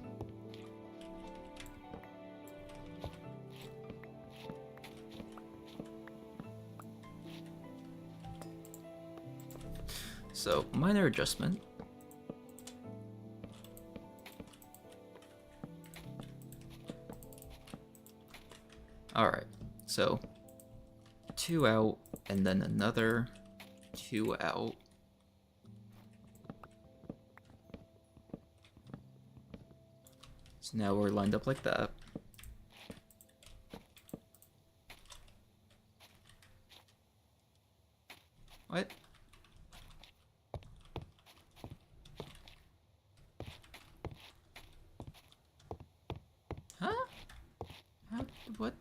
So, minor adjustment. Alright, so 2 out, and then another 2 out. So now we're lined up like that. What? Huh? How? What?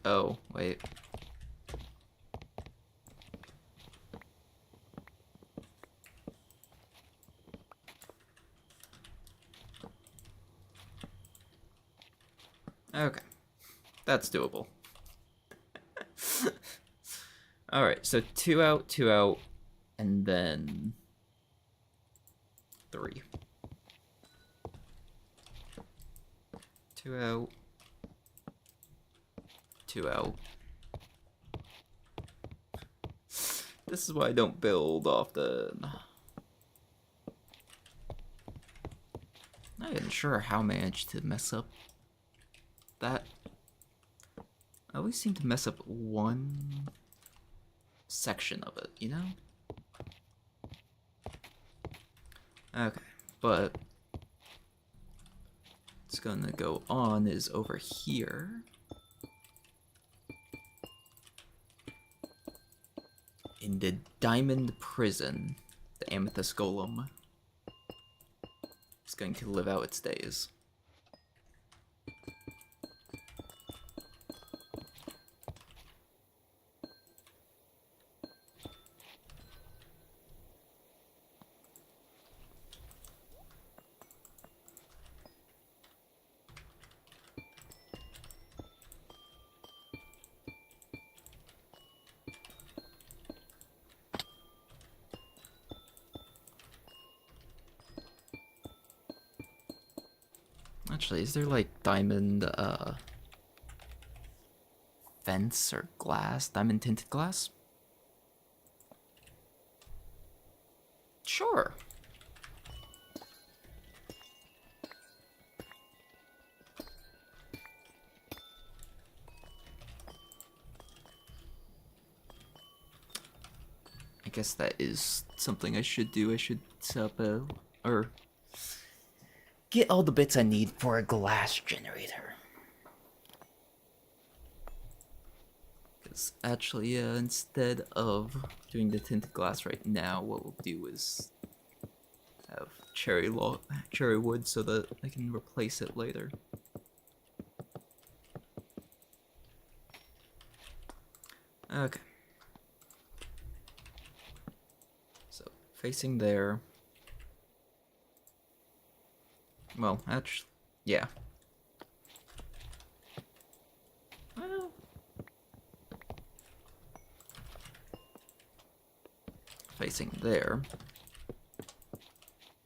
Oh, wait. Okay, that's doable. Alright, so 2 out, and then 3. 2 out, 2 out. This is why I don't build often. Not even sure how I managed to mess up that. I always seem to mess up one section of it, you know? Okay, but what's gonna go on is over here. In the diamond prison, the amethyst golem. is going to live out its days. Actually, is there like diamond fence or glass? Diamond tinted glass? Sure. I guess that is something I should do. I should set up a, or get all the bits I need for a glass generator. Because actually, instead of doing the tinted glass right now, what we'll do is have cherry wood so that I can replace it later. Okay. So, facing there. Well, actually, yeah. Well, facing there.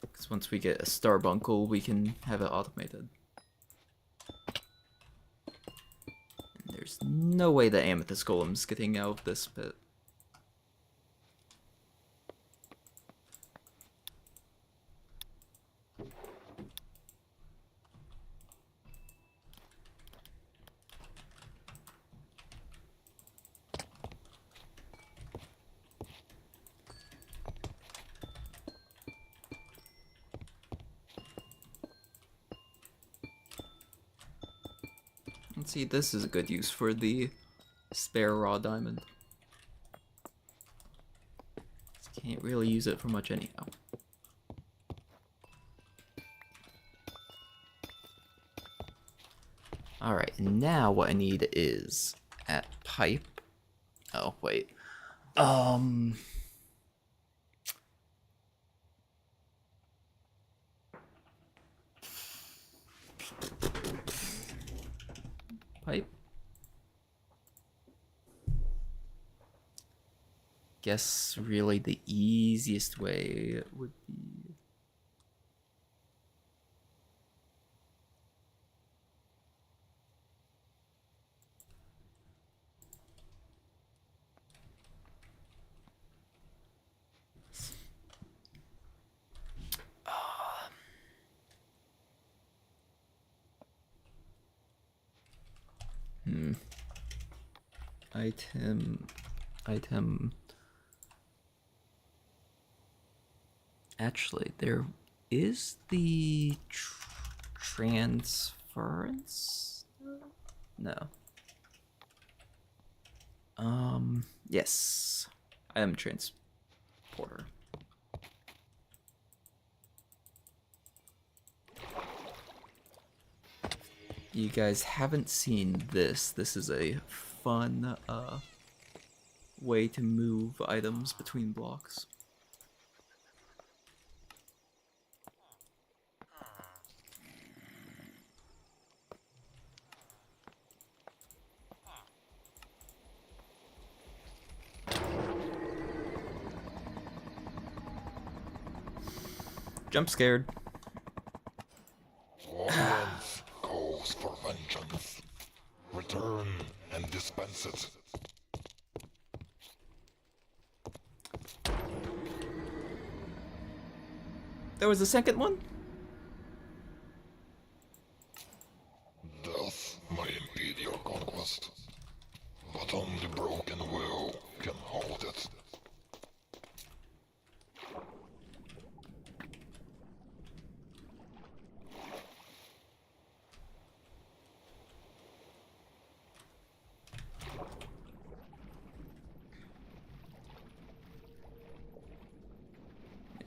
Because once we get a starbuncle, we can have it automated. And there's no way the amethyst golem's getting out of this pit. Let's see, this is a good use for the spare raw diamond. Can't really use it for much anyhow. Alright, now what I need is at pipe. Oh, wait. Pipe. Guess really the easiest way would be item. Actually, there is the transference. No. Yes. Item transporter. You guys haven't seen this. This is a fun way to move items between blocks. Jump scared. Violence calls for vengeance. Return and dispense it. There was a second one? Death may impede your conquest, but only broken will can halt it.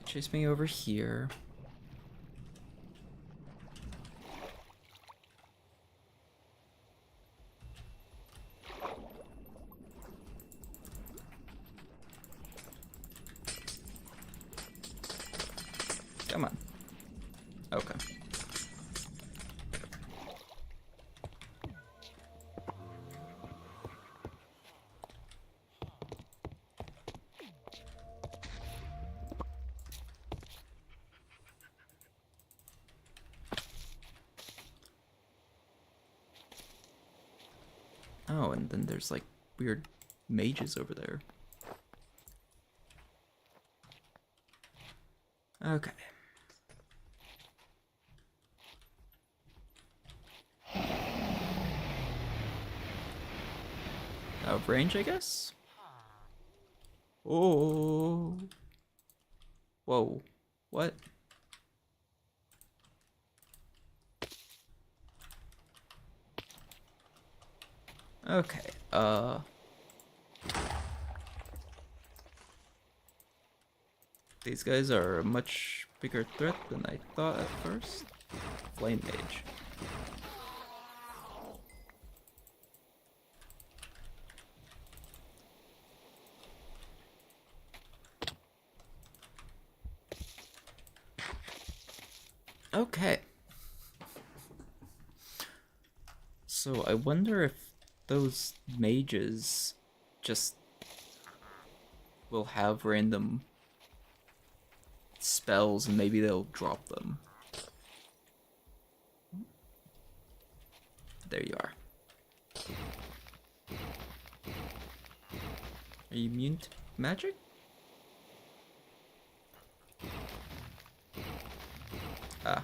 Chase me over here. Come on. Okay. Oh, and then there's like weird mages over there. Okay. Out of range, I guess? Oh. Whoa. What? Okay. These guys are a much bigger threat than I thought at first. Flame Mage. Okay. So I wonder if those mages just will have random spells and maybe they'll drop them. There you are. Are you immune to magic? Ah.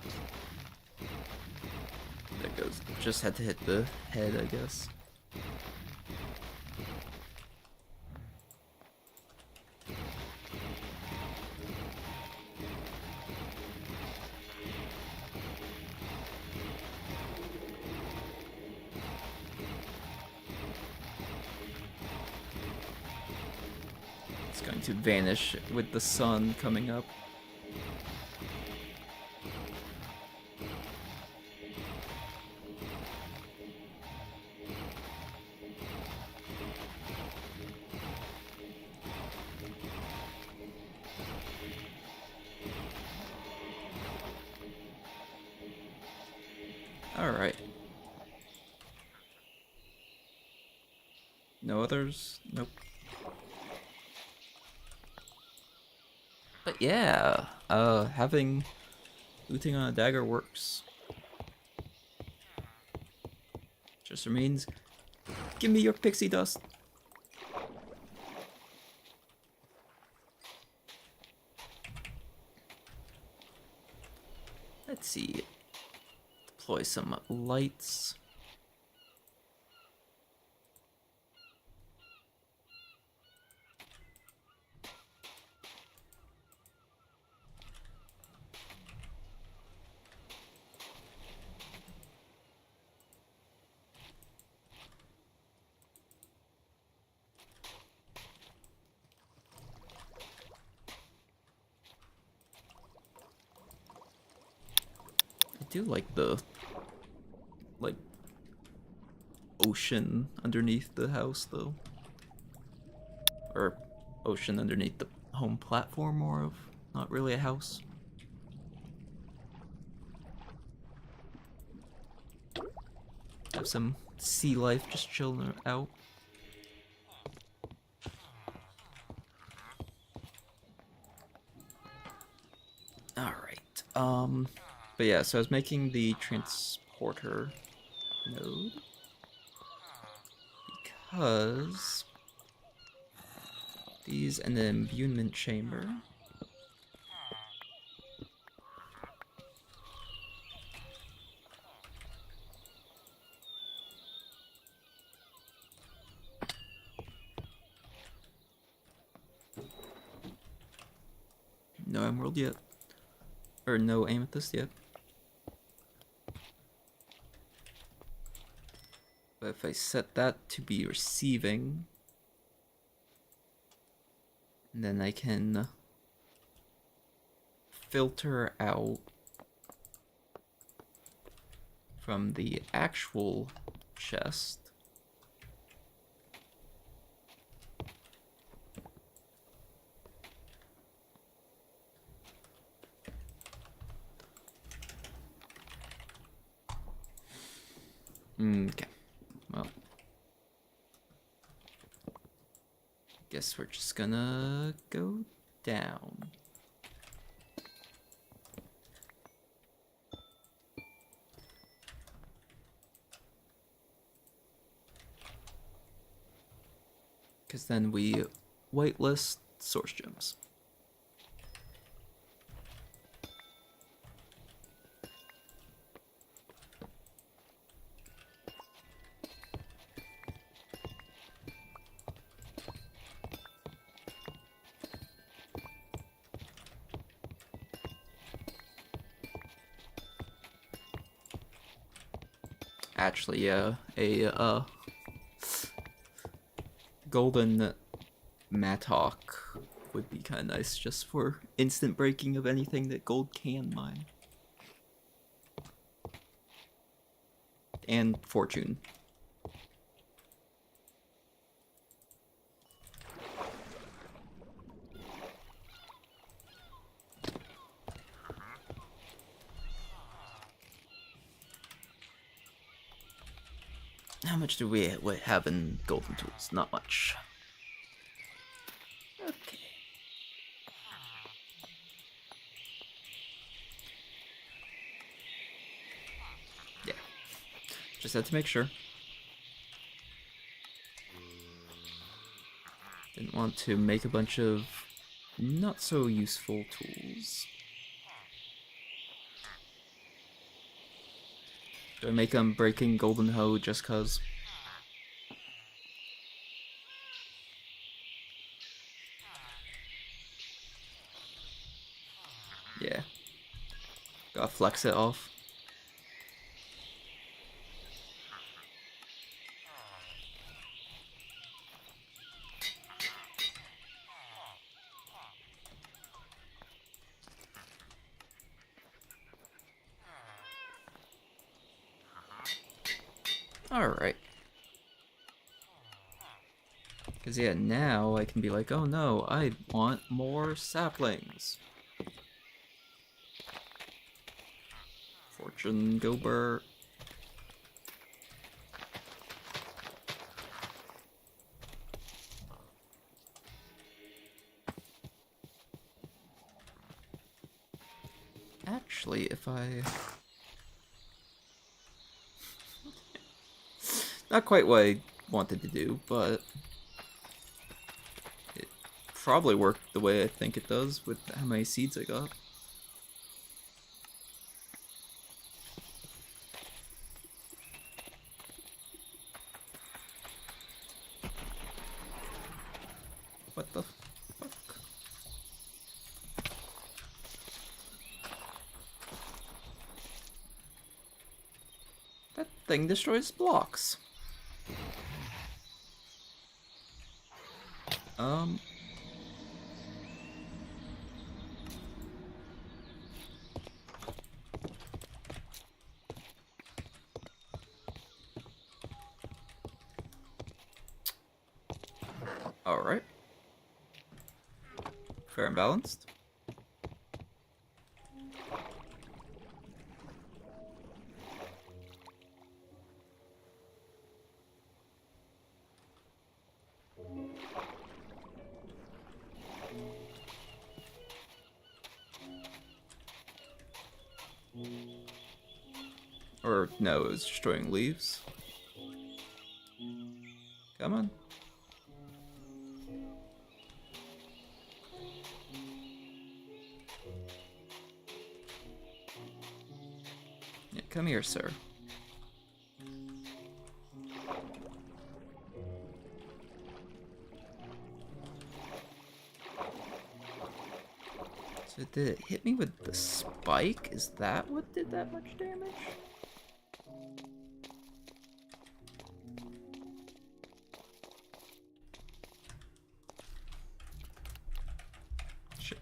There goes. Just had to hit the head, I guess. It's going to vanish with the sun coming up. Alright. No others? Nope. But yeah, having looting on a dagger works. Just remains, give me your pixie dust. Let's see. Deploy some lights. I do like the ocean underneath the house though. Or ocean underneath the home platform, more of, not really a house. Have some sea life just chilling out. Alright, but yeah, so I was making the transporter node because these and the imbuement chamber. No emerald yet. Or no amethyst yet. But if I set that to be receiving, then I can filter out from the actual chest Okay. Well, guess we're just gonna go down. Because then we whitelist source gems. Actually, yeah, a golden mattock would be kind of nice just for instant breaking of anything that gold can mine. And fortune. How much do we have in golden tools? Not much. Okay. Yeah. Just had to make sure. Didn't want to make a bunch of not so useful tools. Do I make them breaking golden hoe just cause? Yeah. Gotta flex it off. Alright. Because, yeah, now I can be like, oh no, I want more saplings. Fortune Gilbert. Actually, if I... Not quite what I wanted to do, but... It probably worked the way I think it does with how many seeds I got. What the fuck? That thing destroys blocks. Alright. Fair and balanced. Or, no, it was destroying leaves. Come on. Yeah, come here, sir. So did it hit me with the spike? Is that what did that much damage? Shit.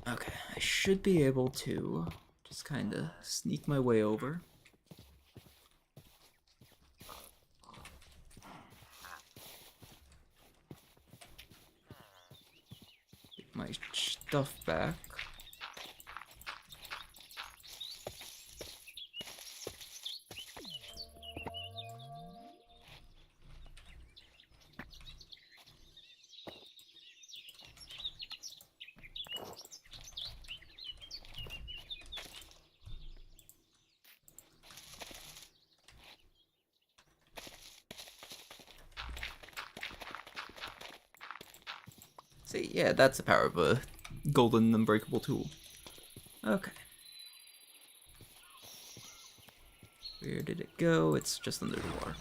Okay, I should be able to just kind of sneak my way over. Get my stuff back. See, yeah, that's the power of a golden unbreakable tool. Okay. Where did it go? It's just under the water.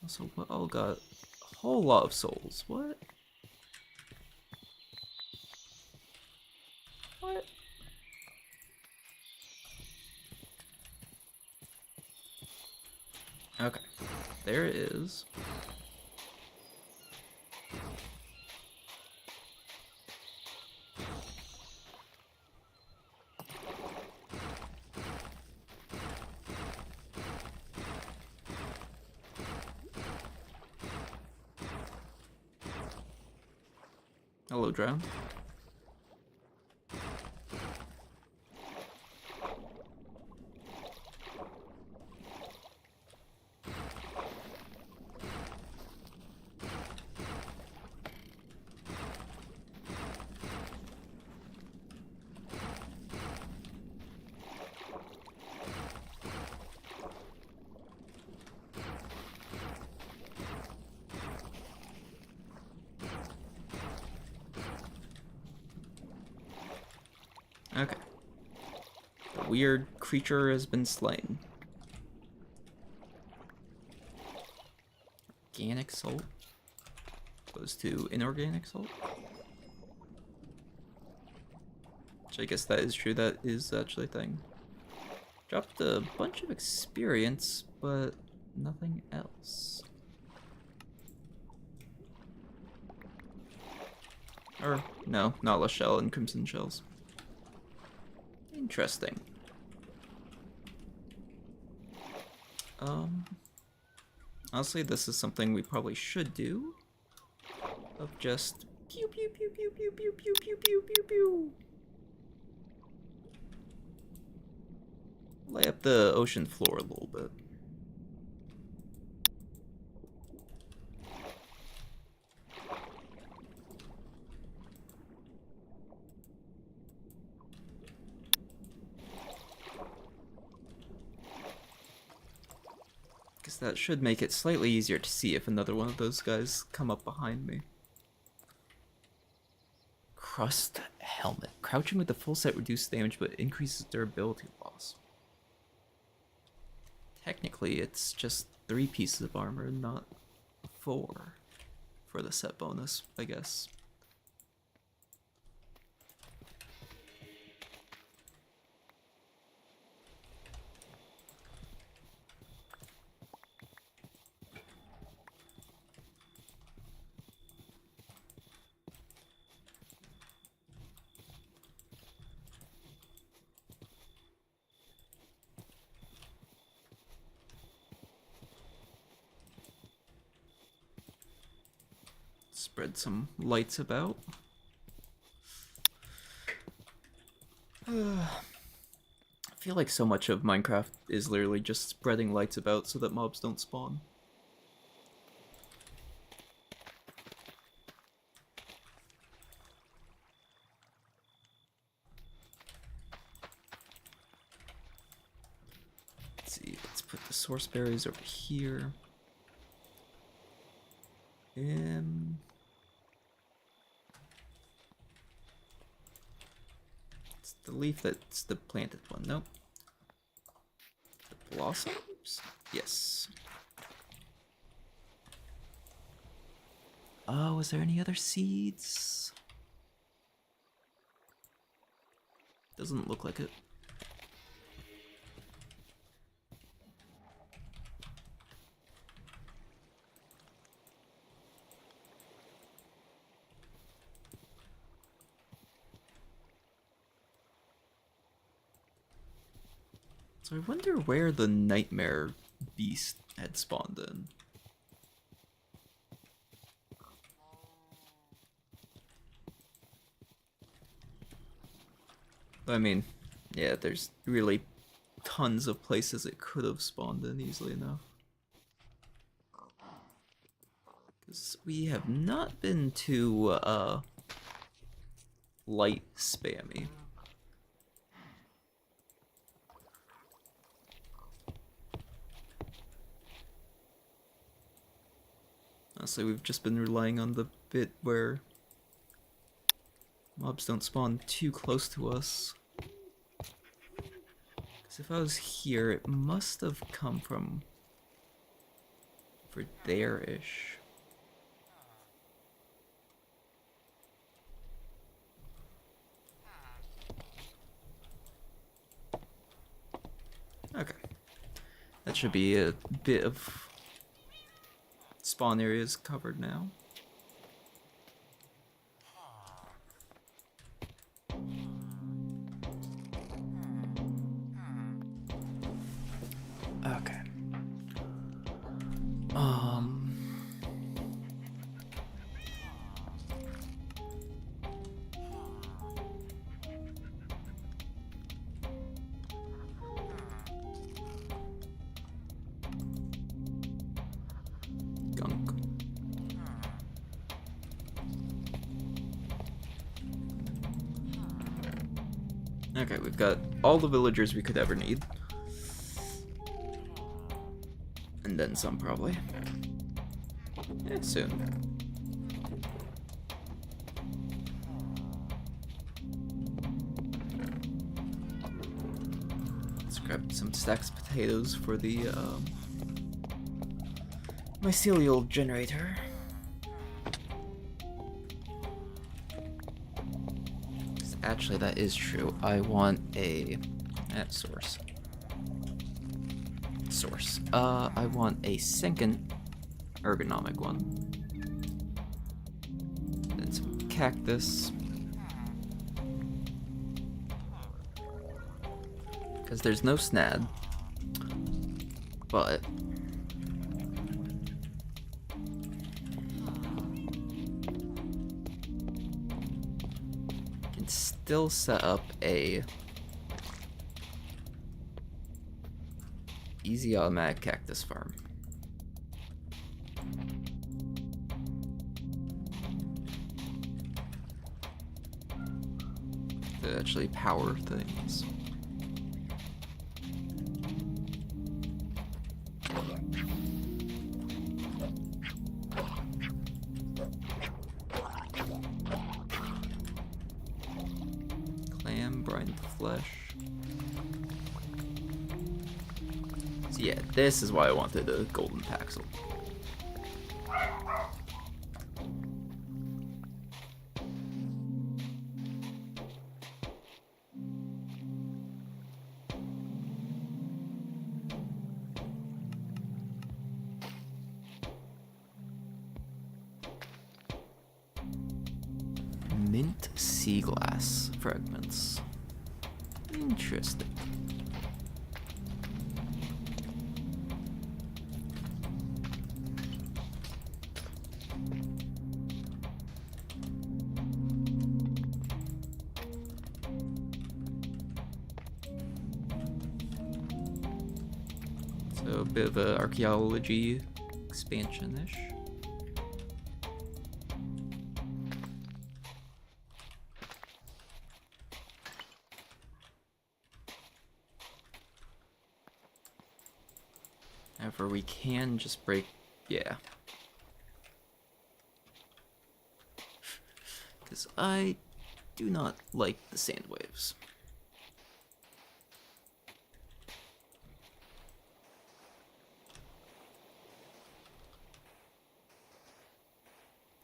Also, what all got a whole lot of souls. What? What? Okay. There it is. Hello, drowned. Okay. The weird creature has been slain. Organic salt opposed to inorganic salt. Which I guess that is true, that is actually a thing. Dropped a bunch of experience, but nothing else. Or, no, not La Shell and Crimson Shells. Interesting. Honestly, this is something we probably should do. Of just pew pew pew pew pew pew pew pew pew pew pew. Lay up the ocean floor a little bit. Because that should make it slightly easier to see if another one of those guys come up behind me. Crust helmet. Crouching with the full set reduces damage but increases durability loss. Technically, it's just 3 pieces of armor, not 4 for the set bonus, I guess. Spread some lights about. I feel like so much of Minecraft is literally just spreading lights about so that mobs don't spawn. Let's see, let's put the source berries over here. It's the leaf that's the planted one. Nope. The blossoms? Yes. Oh, is there any other seeds? Doesn't look like it. So I wonder where the nightmare beast had spawned in. I mean, yeah, there's really tons of places it could have spawned in easily enough. Because we have not been too, light spammy. Honestly, we've just been relying on the bit where mobs don't spawn too close to us. Because if I was here, it must have come from over there-ish. Okay. That should be a bit of spawn areas covered now. Okay. Gunk. Okay, we've got all the villagers we could ever need. And then some, probably. Yeah, soon. Let's grab some stacks of potatoes for the mycelial generator. Actually, that is true. I want a source. I want a second ergonomic one. Then some cactus. Because there's no snad. But can still set up a easy automatic cactus farm. To actually power things. Clam, brine flesh. So yeah, this is why I wanted a golden paxel. Mint sea glass fragments. Interesting. So a bit of an archaeology expansion-ish. However, we can just break, yeah. Because I do not like the sand waves.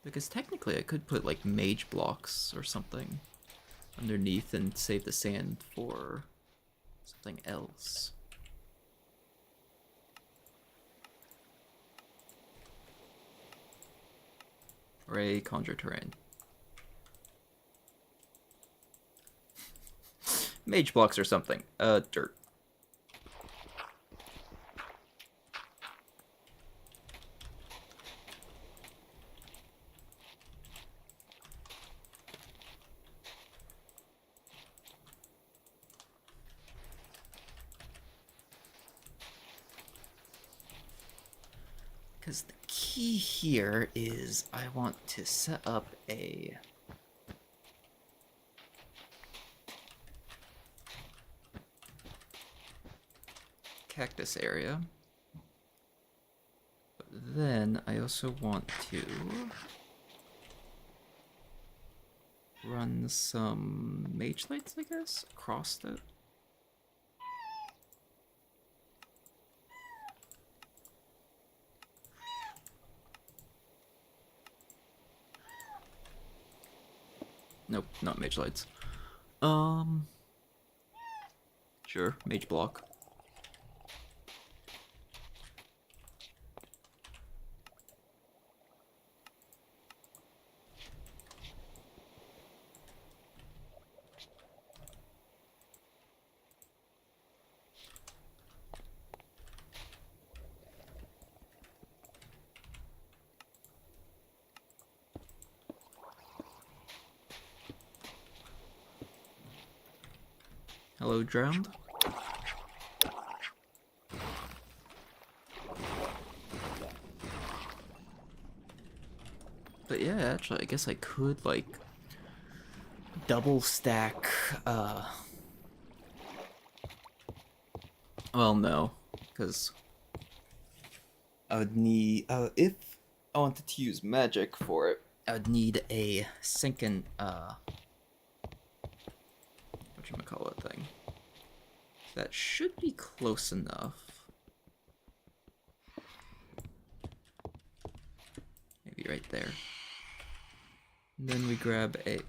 Because technically I could put like mage blocks or something underneath and save the sand for something else. Or a conjure terrain. Mage blocks or something. Dirt. Because the key here is I want to set up a cactus area, but then I also want to run some mage lights, I guess, across it. Nope, not mage lights. Sure, mage block. Hello, drowned. But yeah, actually, I guess I could, like, double stack, well, no, because I would need, if I wanted to use magic for it, I would need a sinking, whatchamacallit thing. That should be close enough. Maybe right there. And then we grab a...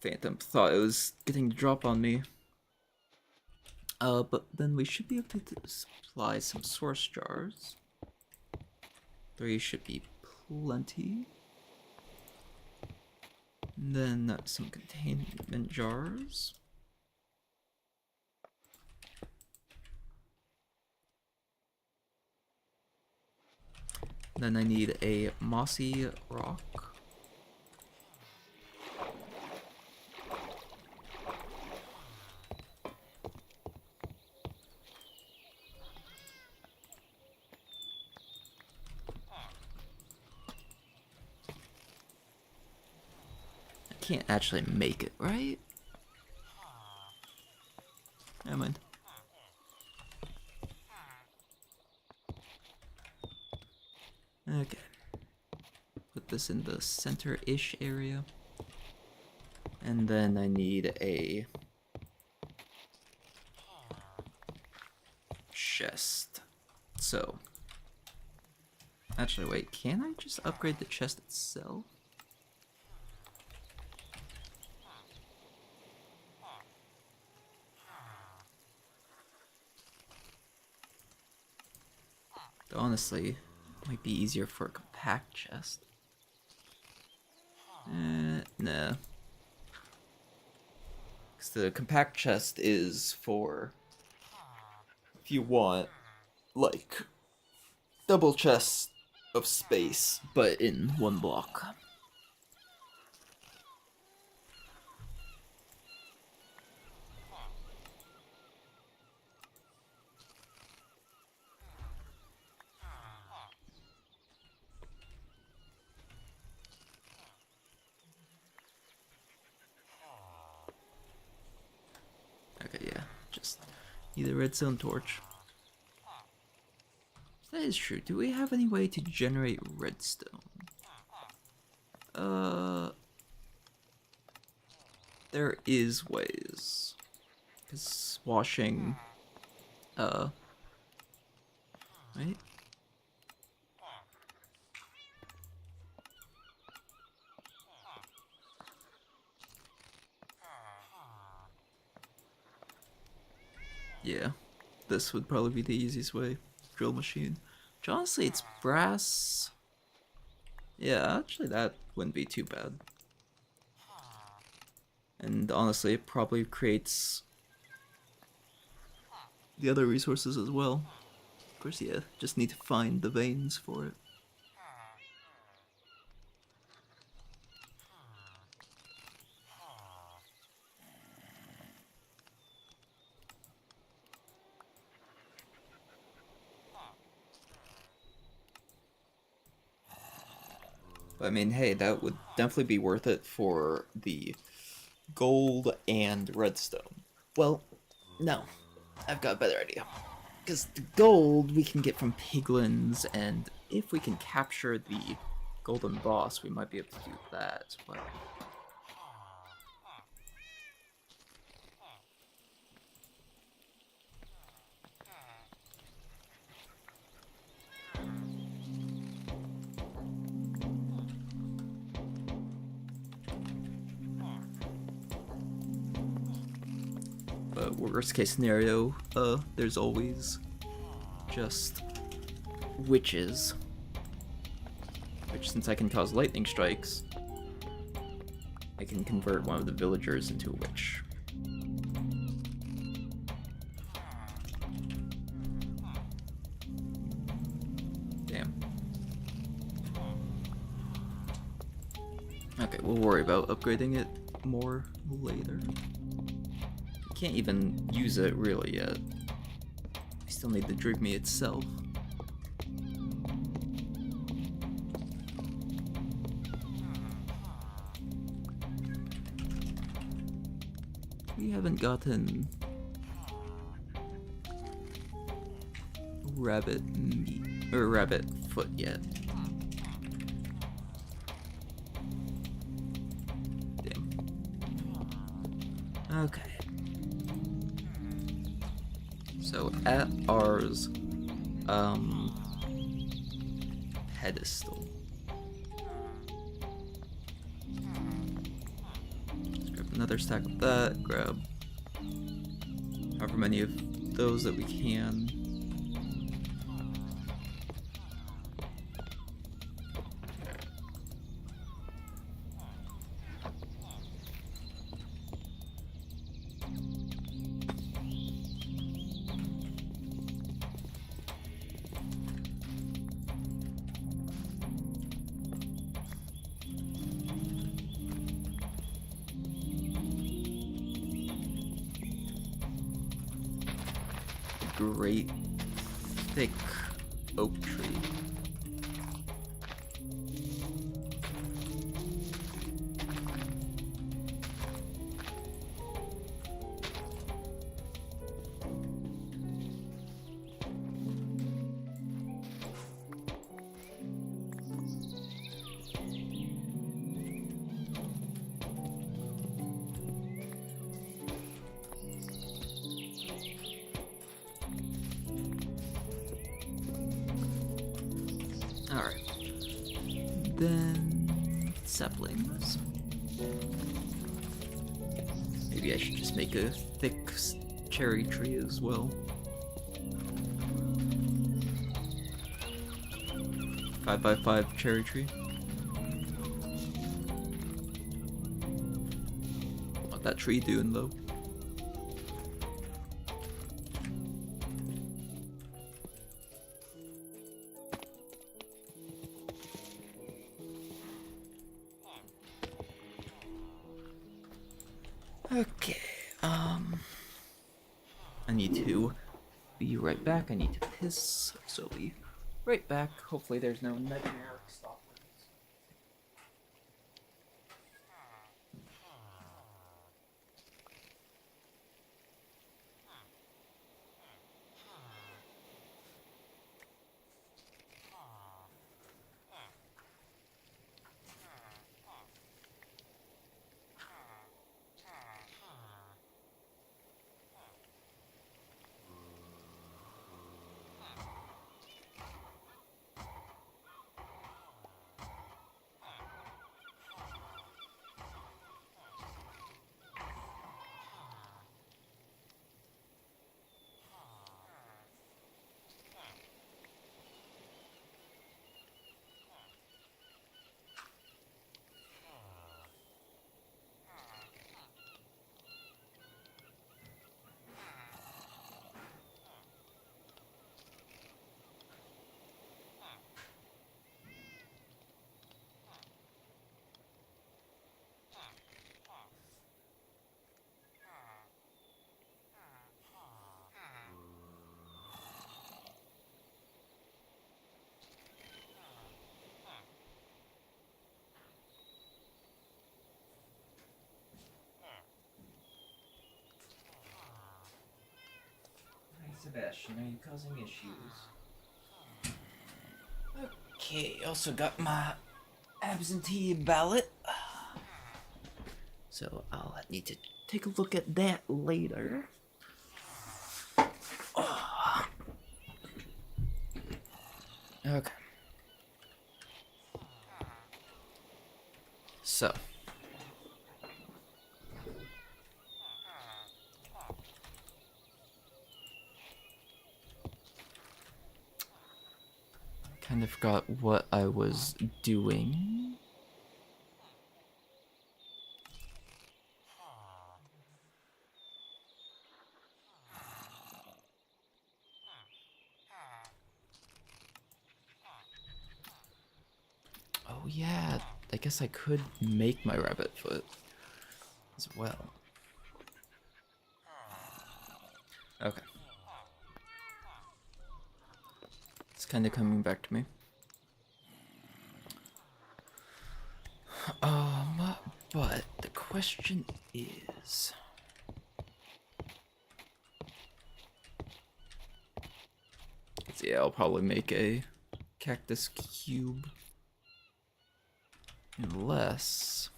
Phantom thought it was getting to drop on me. But then we should be able to supply some source jars. 3 should be plenty. And then some containment jars. Then I need a mossy rock. I can't actually make it, right? Never mind. Okay. Put this in the center-ish area. And then I need a chest. So, actually, wait, can I just upgrade the chest itself? Honestly, it might be easier for a compact chest. Nah. Because the compact chest is for if you want, like, double chests of space, but in one block. Okay, yeah, just need a redstone torch. That is true. Do we have any way to generate redstone? There is ways. Because washing, right? Yeah, this would probably be the easiest way. Drill machine. Which honestly, it's brass. Yeah, actually, that wouldn't be too bad. And honestly, it probably creates the other resources as well. Of course, yeah, just need to find the veins for it. But I mean, hey, that would definitely be worth it for the gold and redstone. Well, no, I've got a better idea. Because the gold we can get from piglins, and if we can capture the golden boss, we might be able to do that as well. But worst case scenario, there's always just witches. Which, since I can cause lightning strikes, I can convert one of the villagers into a witch. Damn. Okay, we'll worry about upgrading it more later. Can't even use it really yet. I still need the Drigme itself. We haven't gotten rabbit meat or rabbit foot yet. Damn. Okay. So at ours, pedestal. Let's grab another stack of that, grab however many of those that we can. Great thick oak tree. Alright. Then saplings. Maybe I should just make a thick cherry tree as well. 5x5 cherry tree. What that tree doing though? Okay, I need to be right back. I need to piss, so I'll be right back. Hopefully there's no nightmare stop. Sebastian, are you causing issues? Okay, also got my absentee ballot. So I'll need to take a look at that later. Okay. So. Kind of forgot what I was doing. Oh yeah, I guess I could make my rabbit foot as well. Okay. It's kind of coming back to me. But the question is... yeah, I'll probably make a cactus cube. Unless...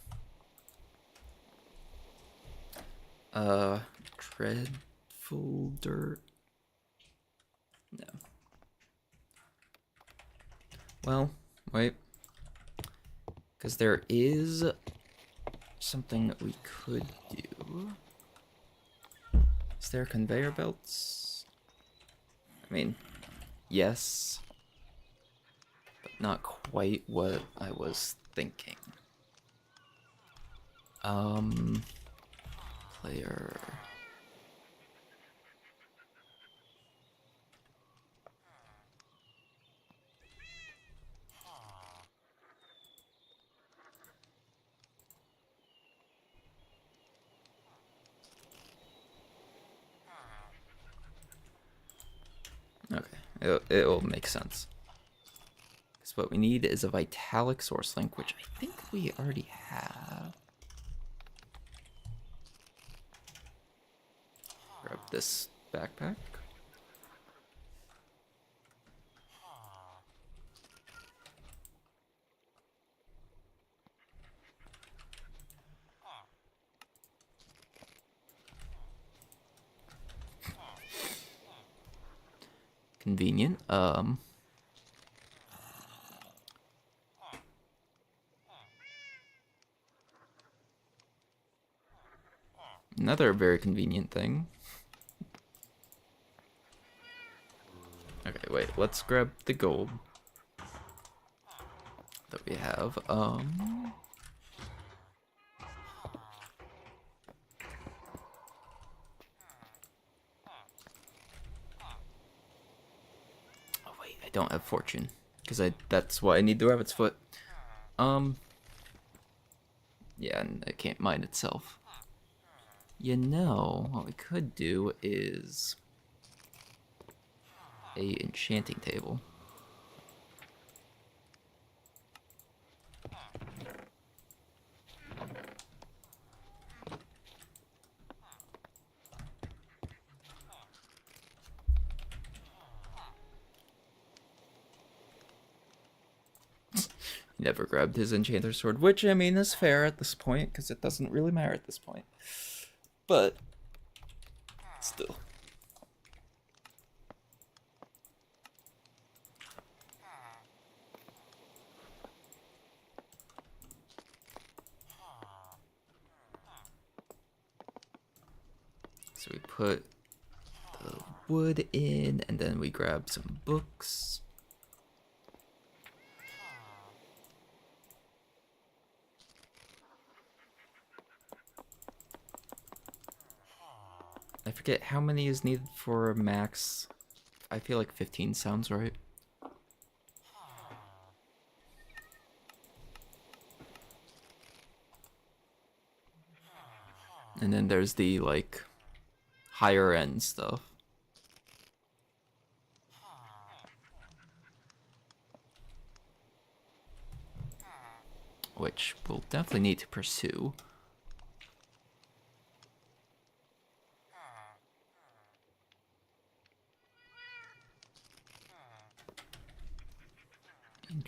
dreadful dirt? No. Well, wait. Because there is something that we could do. Is there conveyor belts? I mean, yes. But not quite what I was thinking. Player... Okay, it'll make sense. Because what we need is a Vitalic Source Link, which I think we already have. Grab this backpack. Convenient. Another very convenient thing. Okay, wait, let's grab the gold that we have. Oh wait, I don't have fortune. Because that's why I need the rabbit's foot. Yeah, and it can't mine itself. You know, what we could do is a enchanting table. Never grabbed his enchanter sword, which I mean is fair at this point because it doesn't really matter at this point. But still. So we put the wood in, and then we grab some books. I forget how many is needed for max. I feel like 15 sounds right. And then there's the, like, higher end stuff. Which we'll definitely need to pursue.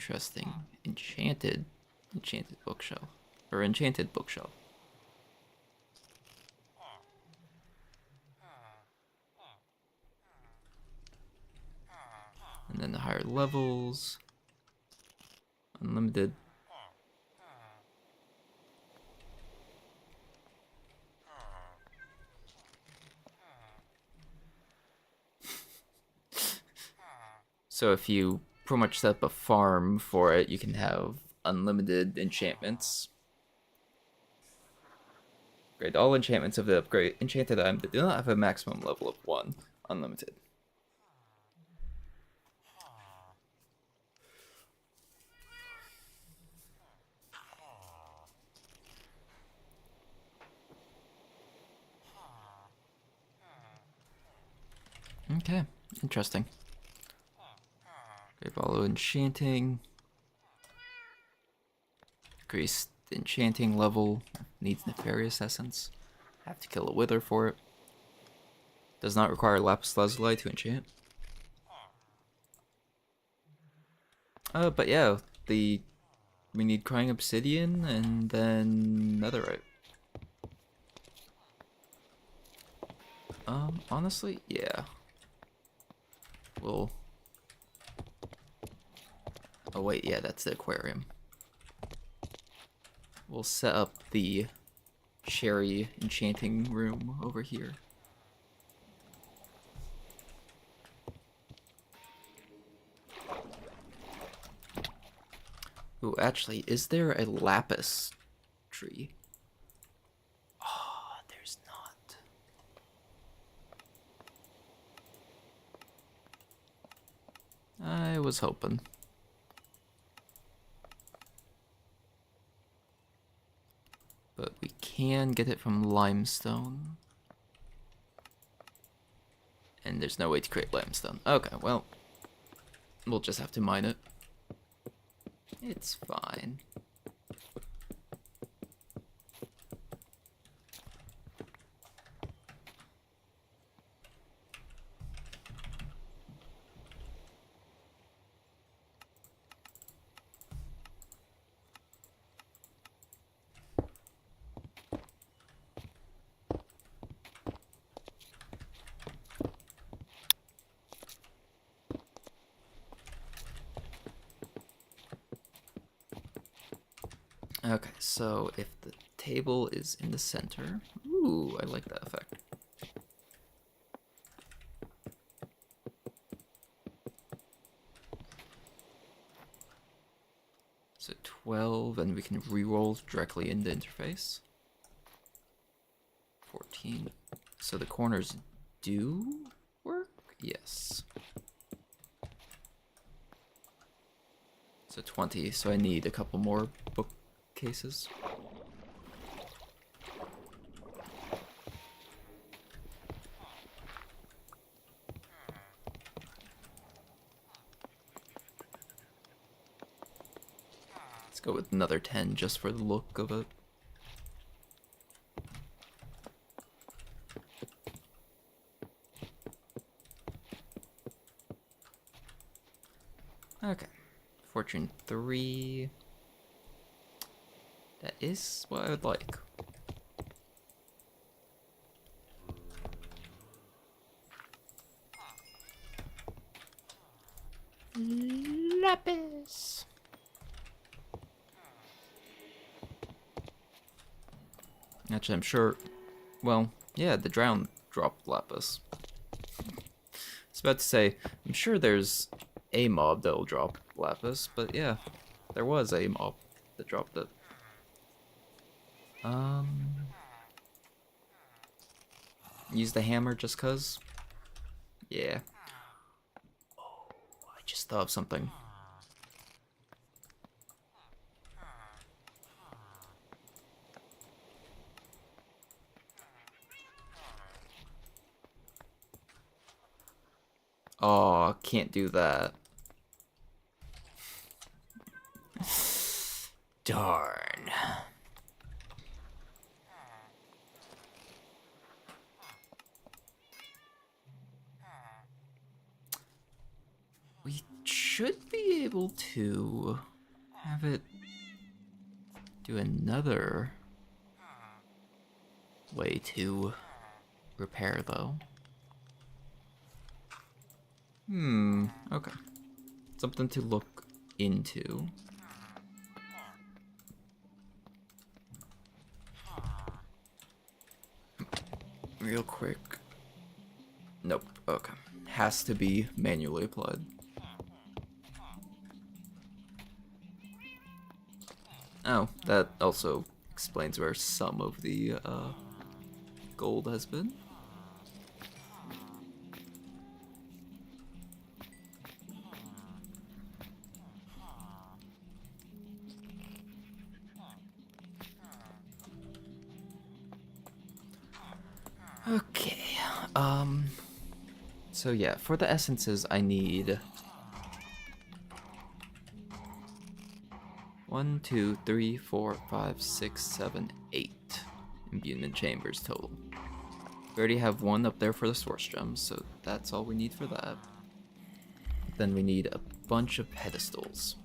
Interesting. Enchanted bookshelf. Or enchanted bookshelf. And then the higher levels. Unlimited. So if you pretty much set up a farm for it, you can have unlimited enchantments. Upgrade all enchantments of the upgrade enchanted item that do not have a maximum level of 1. Unlimited. Okay, interesting. Great follow enchanting. Increased enchanting level. Needs nefarious essence. Have to kill a wither for it. Does not require lapis lazuli to enchant. But yeah, we need crying obsidian and then netherite. Honestly, yeah. We'll. Oh wait, yeah, that's the aquarium. We'll set up the cherry enchanting room over here. Ooh, actually, is there a lapis tree? Oh, there's not. I was hoping. But we can get it from limestone. And there's no way to create limestone. Okay, well, we'll just have to mine it. It's fine. Okay, so if the table is in the center... Ooh, I like that effect. So 12, and we can re-roll directly in the interface. 14. So the corners do work? Yes. So 20, so I need a couple more bookcases. Let's go with another 10 just for the look of it. Okay. Fortune 3. That is what I would like. Lapis. Actually, I'm sure. Well, yeah, the drown dropped lapis. I was about to say, I'm sure there's a mob that'll drop lapis, but yeah, there was a mob that dropped it. Use the hammer just cause? Yeah. Oh, I just thought of something. Oh, can't do that. Darn. We should be able to have it do another way to repair, though. Okay. Something to look into. Real quick. Nope, okay. Has to be manually applied. Oh, that also explains where some of the gold has been. Okay, so yeah, for the essences I need 1, 2, 3, 4, 5, 6, 7, 8 imbuement chambers total. We already have one up there for the source gems, so that's all we need for that. Then we need a bunch of pedestals.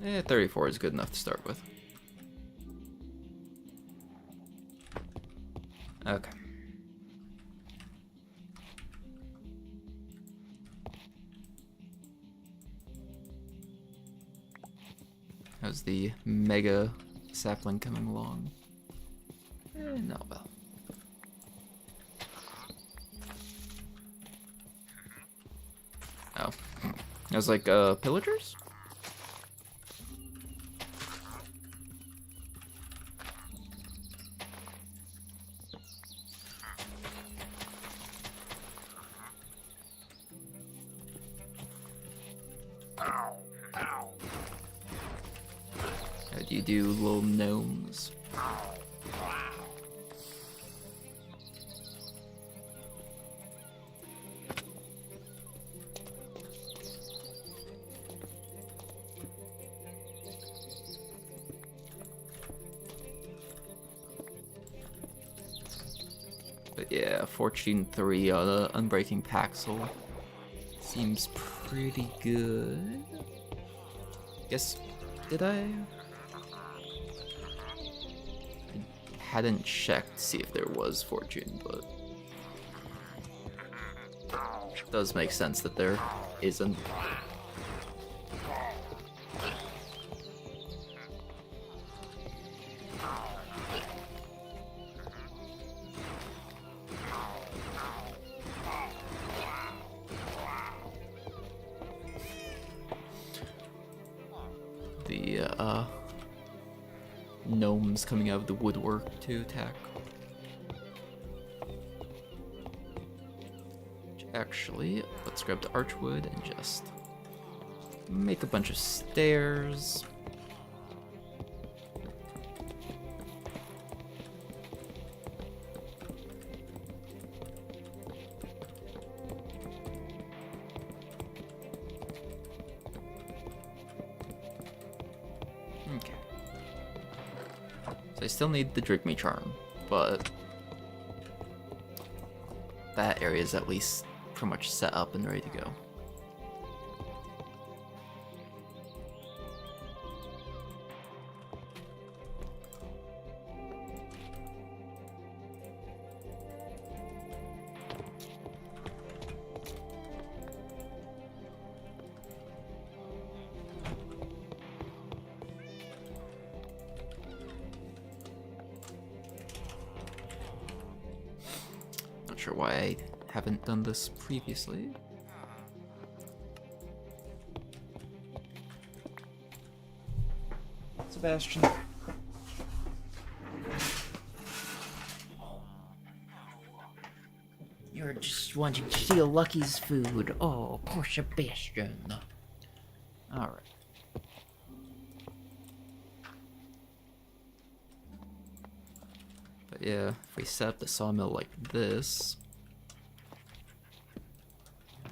Eh, 34 is good enough to start with. Okay. How's the mega sapling coming along? No, well. Oh. I was like, pillagers? How do you do, little gnomes? But yeah, Fortune 3 on a Unbreaking Paxel seems pretty good. Guess, did I hadn't checked to see if there was Fortune, but it does make sense that there isn't. The gnomes coming out of the woodwork to attack. Actually, let's grab the archwood and just make a bunch of stairs. Okay. So I still need the Drink Me Charm, but that area is at least pretty much set up and ready to go. Not sure why I haven't done this previously. Sebastian. You're just wanting to steal Lucky's food. Oh, poor Sebastian. Alright. But yeah, if we set up the sawmill like this,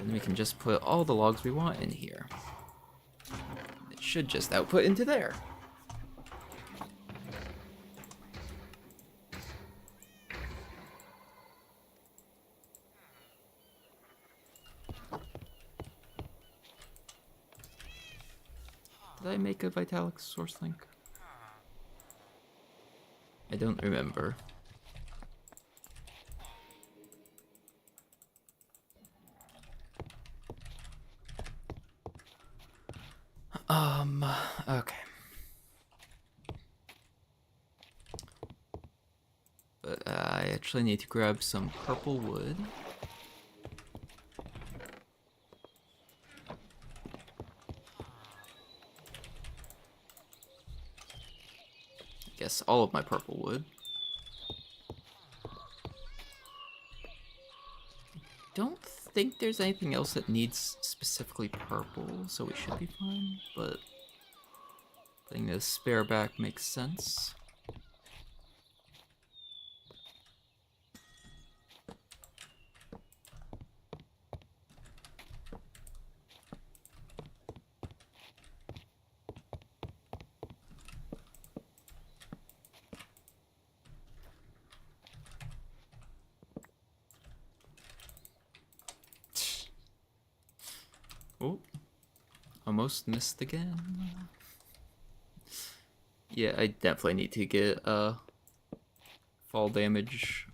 And we can just put all the logs we want in here. It should just output into there. Did I make a Vitalik source link? I don't remember. Okay. But I actually need to grab some purple wood. I guess all of my purple wood. Don't think there's anything else that needs specifically purple, so we should be fine, but putting a spare back makes sense. Oh, almost missed again. Yeah, I definitely need to get fall damage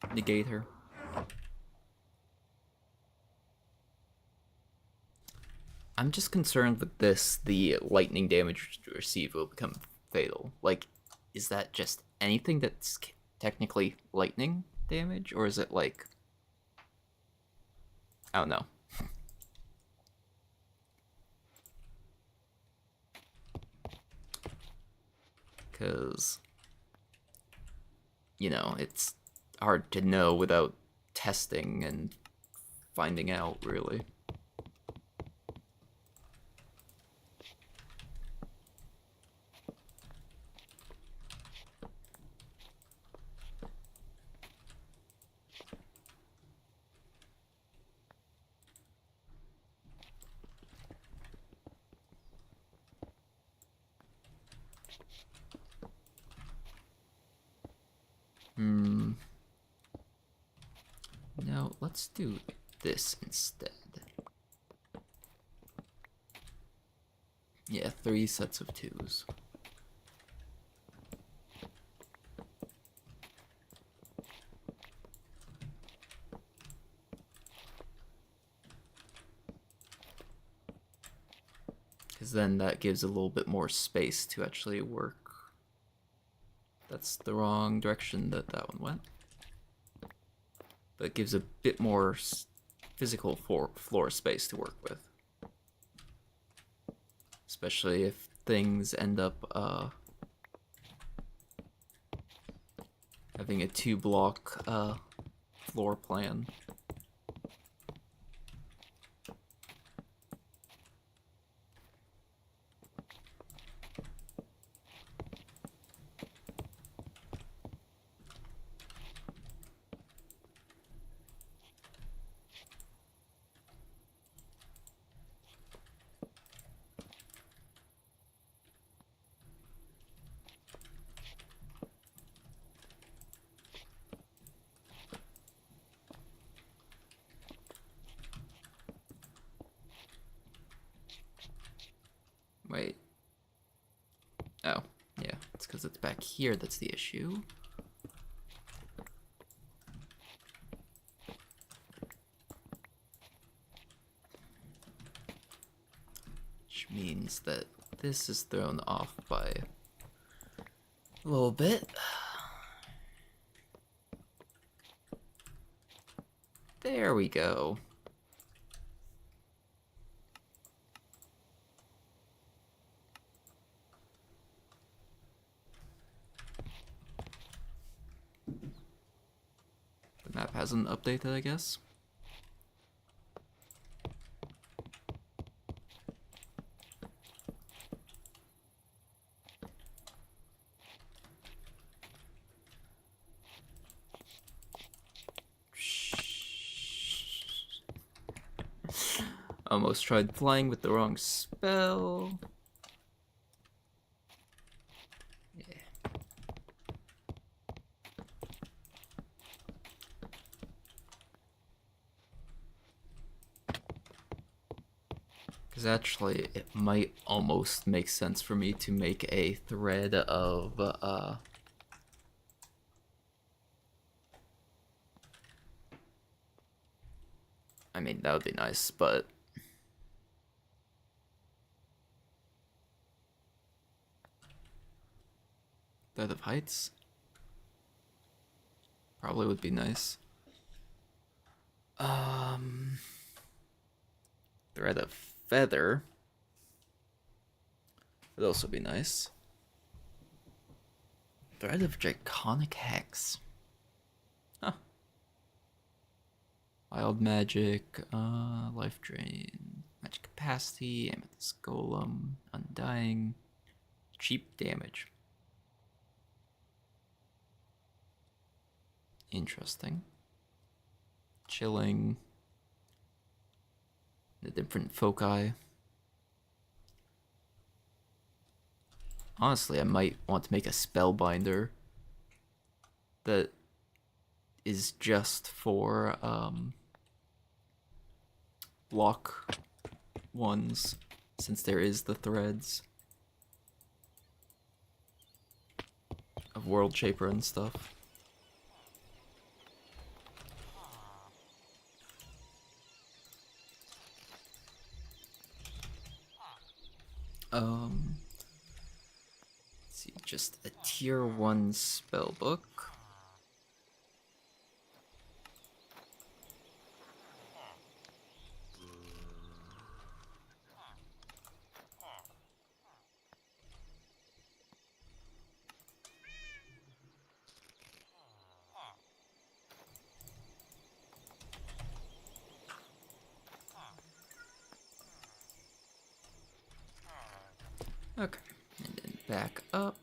negator. I'm just concerned with this. The lightning damage received will become fatal. Like, is that just anything that's technically lightning damage, or is it like, I don't know. Because, you know, it's hard to know without testing and finding out, really. No, let's do this instead. Yeah, 3 sets of 2s. Because then that gives a little bit more space to actually work. That's the wrong direction that one went. But it gives a bit more physical floor space to work with. Especially if things end up having a 2-block floor plan. Wait. Oh, yeah. It's because it's back here that's the issue. Which means that this is thrown off by a little bit. There we go. The map hasn't updated, I guess. Almost tried flying with the wrong spell. Yeah. Because actually, it might almost make sense for me to make a thread of, I mean, that would be nice, but thread of heights probably would be nice. Thread of feather would also be nice. Thread of draconic hex. Huh. Wild magic, life drain, magic capacity, amethyst golem, undying, cheap damage. Interesting. Chilling. The different foci. Honestly, I might want to make a spellbinder that is just for block ones, since there is the threads of World Shaper and stuff. Let's see, just a tier 1 spell book. Okay, and then back up.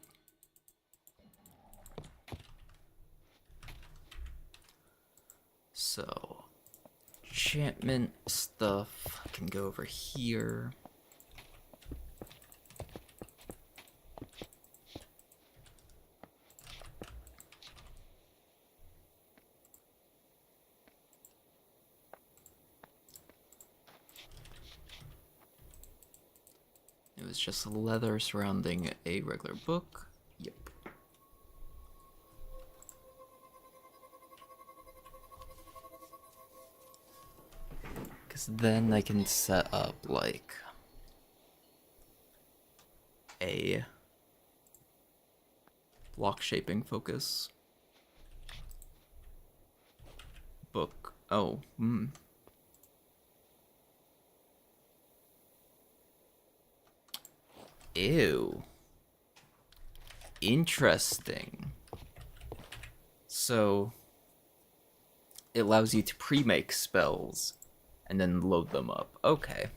So, enchantment stuff can go over here. It was just leather surrounding a regular book. Yep. Because then I can set up, like, a block shaping focus book. Oh, Ew. Interesting. So, it allows you to pre-make spells and then load them up. Okay.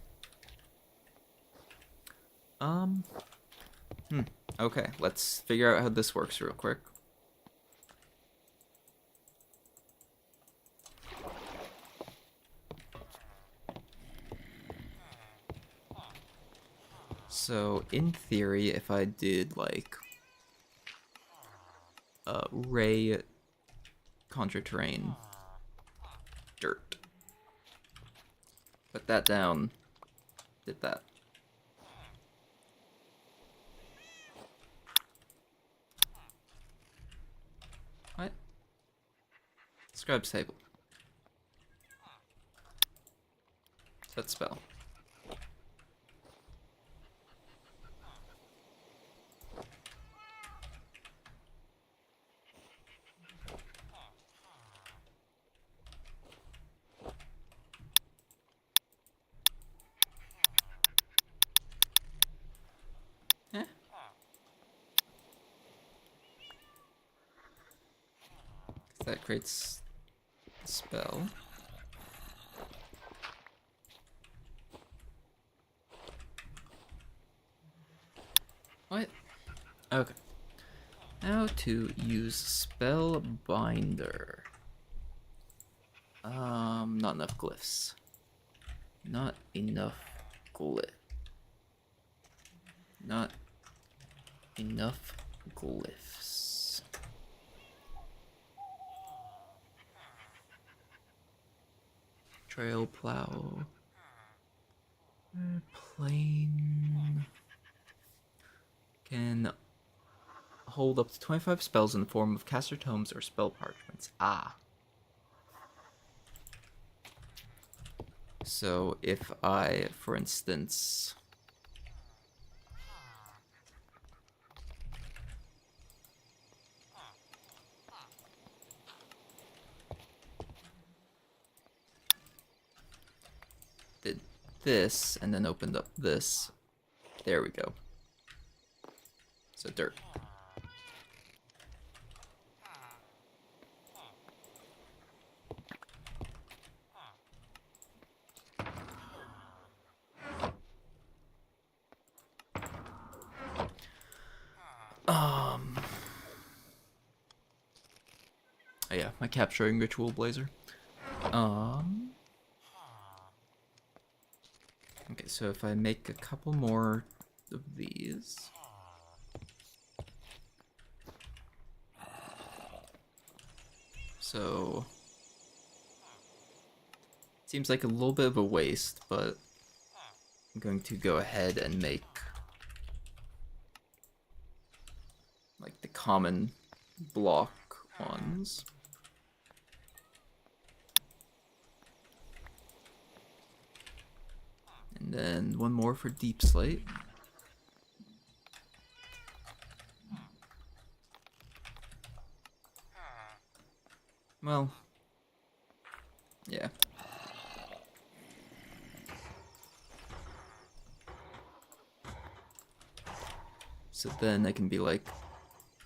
Okay, let's figure out how this works real quick. So, in theory, if I did, like, ray, conjure terrain, dirt, put that down, did that. What? Scribe's table. Set spell. Eh. That creates a spell. What? Okay. How to use Spellbinder. Not enough glyphs. Not enough glyph. Not enough glyphs. Trail plow. Plane. Can hold up to 25 spells in the form of caster tomes or spell parchments. Ah. So if I, for instance, did this and then opened up this, there we go. So dirt. Oh yeah, my capturing ritual blazer. Okay, so if I make a couple more of these. So seems like a little bit of a waste, but I'm going to go ahead and make like the common block ones. And then one more for deep slate. Well, yeah. So then I can be like,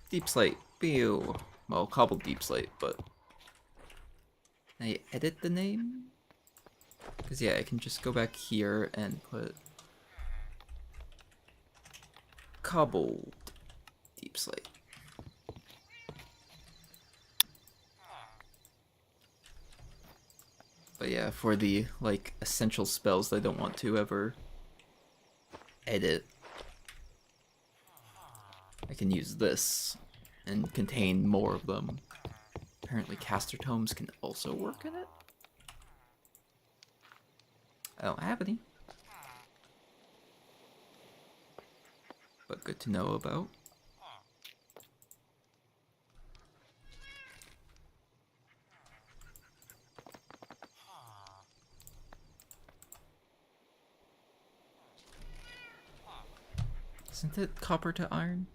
deep slate, pew. Well, cobbled deep slate, but can I edit the name? Because yeah, I can just go back here and put cobbled deep slate. But yeah, for the like essential spells that I don't want to ever edit, I can use this and contain more of them. Apparently caster tomes can also work in it. I don't have any, but good to know about. Isn't it copper to iron?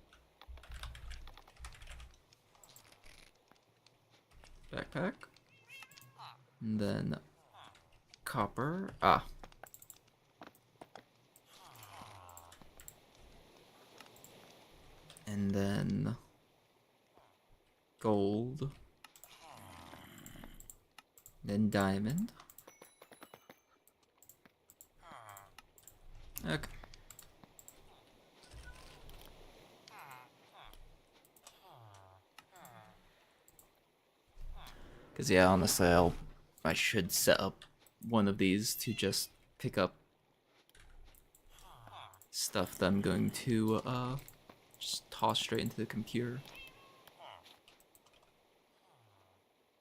Backpack. And then copper. Ah. And then gold. Then diamond. Okay. Because yeah, honestly, I should set up one of these to just pick up stuff that I'm going to just toss straight into the computer.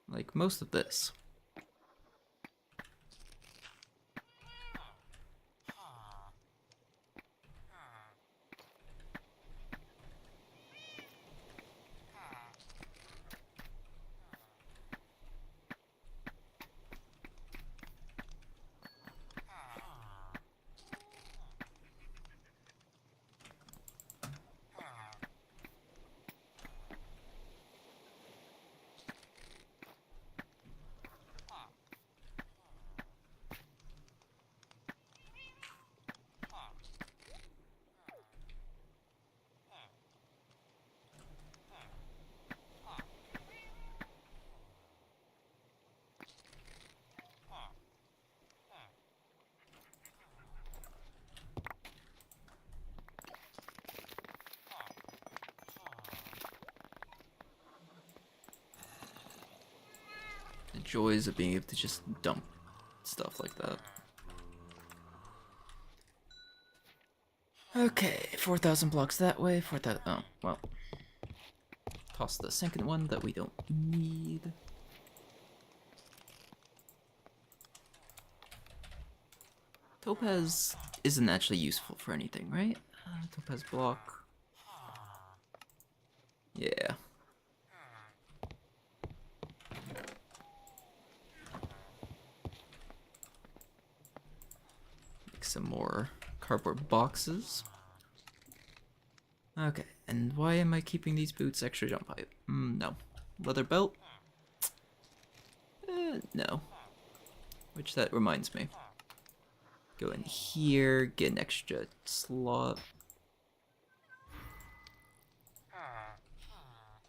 Like most of this. The joys of being able to just dump stuff like that. Okay, 4,000 blocks that way, 4,000. Oh, well. Toss the second one that we don't need. Topaz isn't actually useful for anything, right? Topaz block. Yeah. Make some more cardboard boxes. Okay, and why am I keeping these boots? Extra jump height. No. Leather belt? No. Which that reminds me. Go in here, get an extra slot.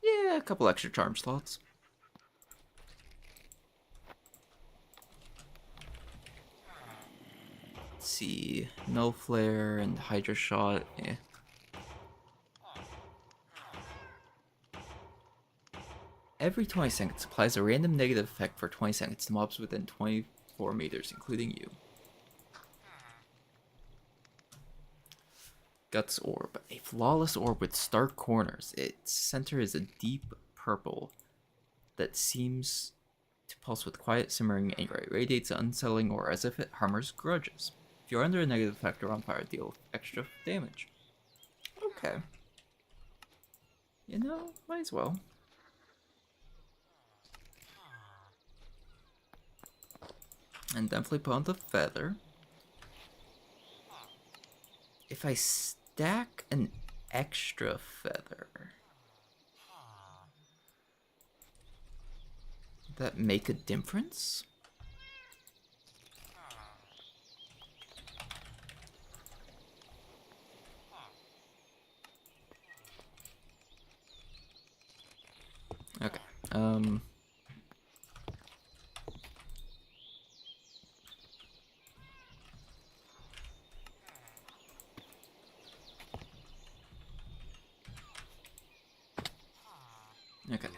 Yeah, a couple extra charm slots. Let's see. Null Flare and Hydra Shot. Yeah. Every 20 seconds applies a random negative effect for 20 seconds to mobs within 24 meters, including you. Guts Orb. A flawless orb with stark corners. Its center is a deep purple that seems to pulse with quiet, simmering anger. It radiates an unsettling aura as if it harbors grudges. If you're under a negative effect or on fire, deal extra damage. Okay. You know, might as well. And definitely put on the feather. If I stack an extra feather, would that make a difference? Okay. Okay.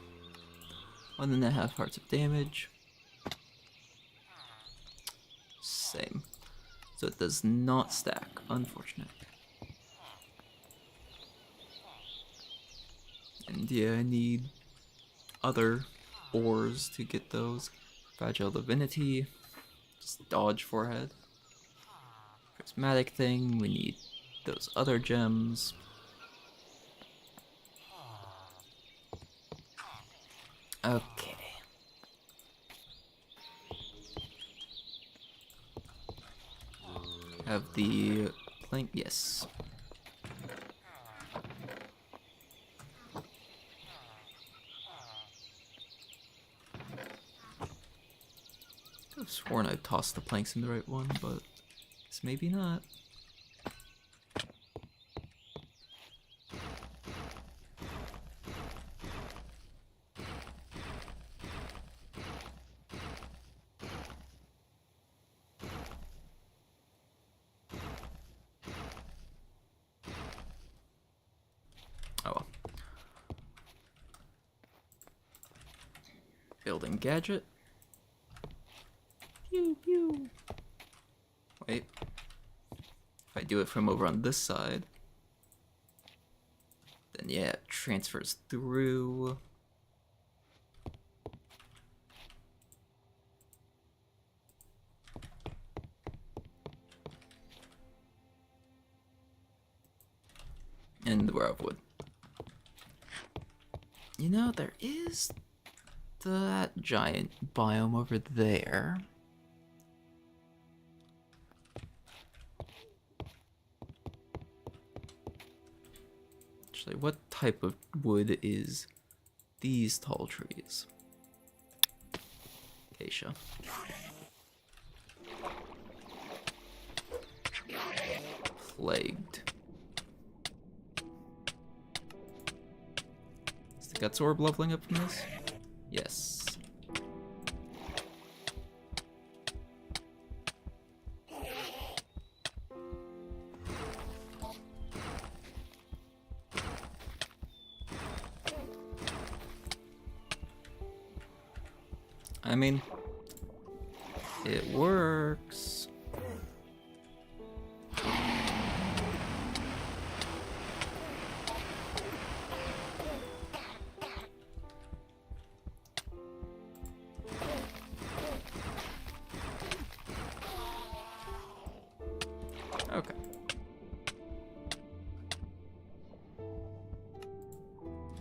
1.5 hearts of damage. Same. So it does not stack. Unfortunate. And yeah, I need other ores to get those. Fragile Divinity. Just dodge forehead. Prismatic thing. We need those other gems. Okay. Have the plank. Yes. I've sworn I tossed the planks in the right one, but guess maybe not. Oh well. Building gadget. Pew pew. Wait. If I do it from over on this side, then yeah, it transfers through. And the Row of Wood. You know, there is that giant biome over there. Actually, what type of wood is these tall trees? Acacia. Plagued. Is the Guts Orb leveling up from this? Yes. I mean, it works.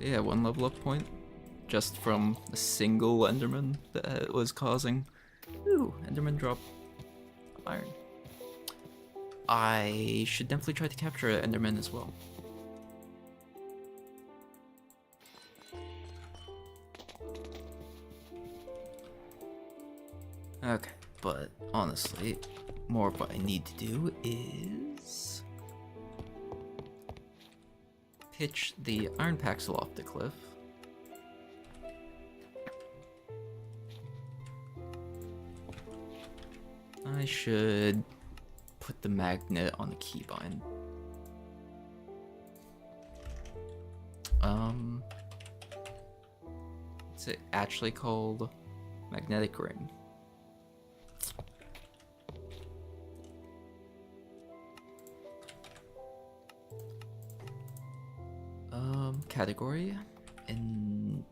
Yeah, one level up point. Just from a single Enderman that it was causing. Ooh, Enderman drop iron. I should definitely try to capture Enderman as well. Okay, but honestly, more of what I need to do is pitch the iron paxel off the cliff. I should put the magnet on the keybind. What's it actually called? Magnetic ring. Category and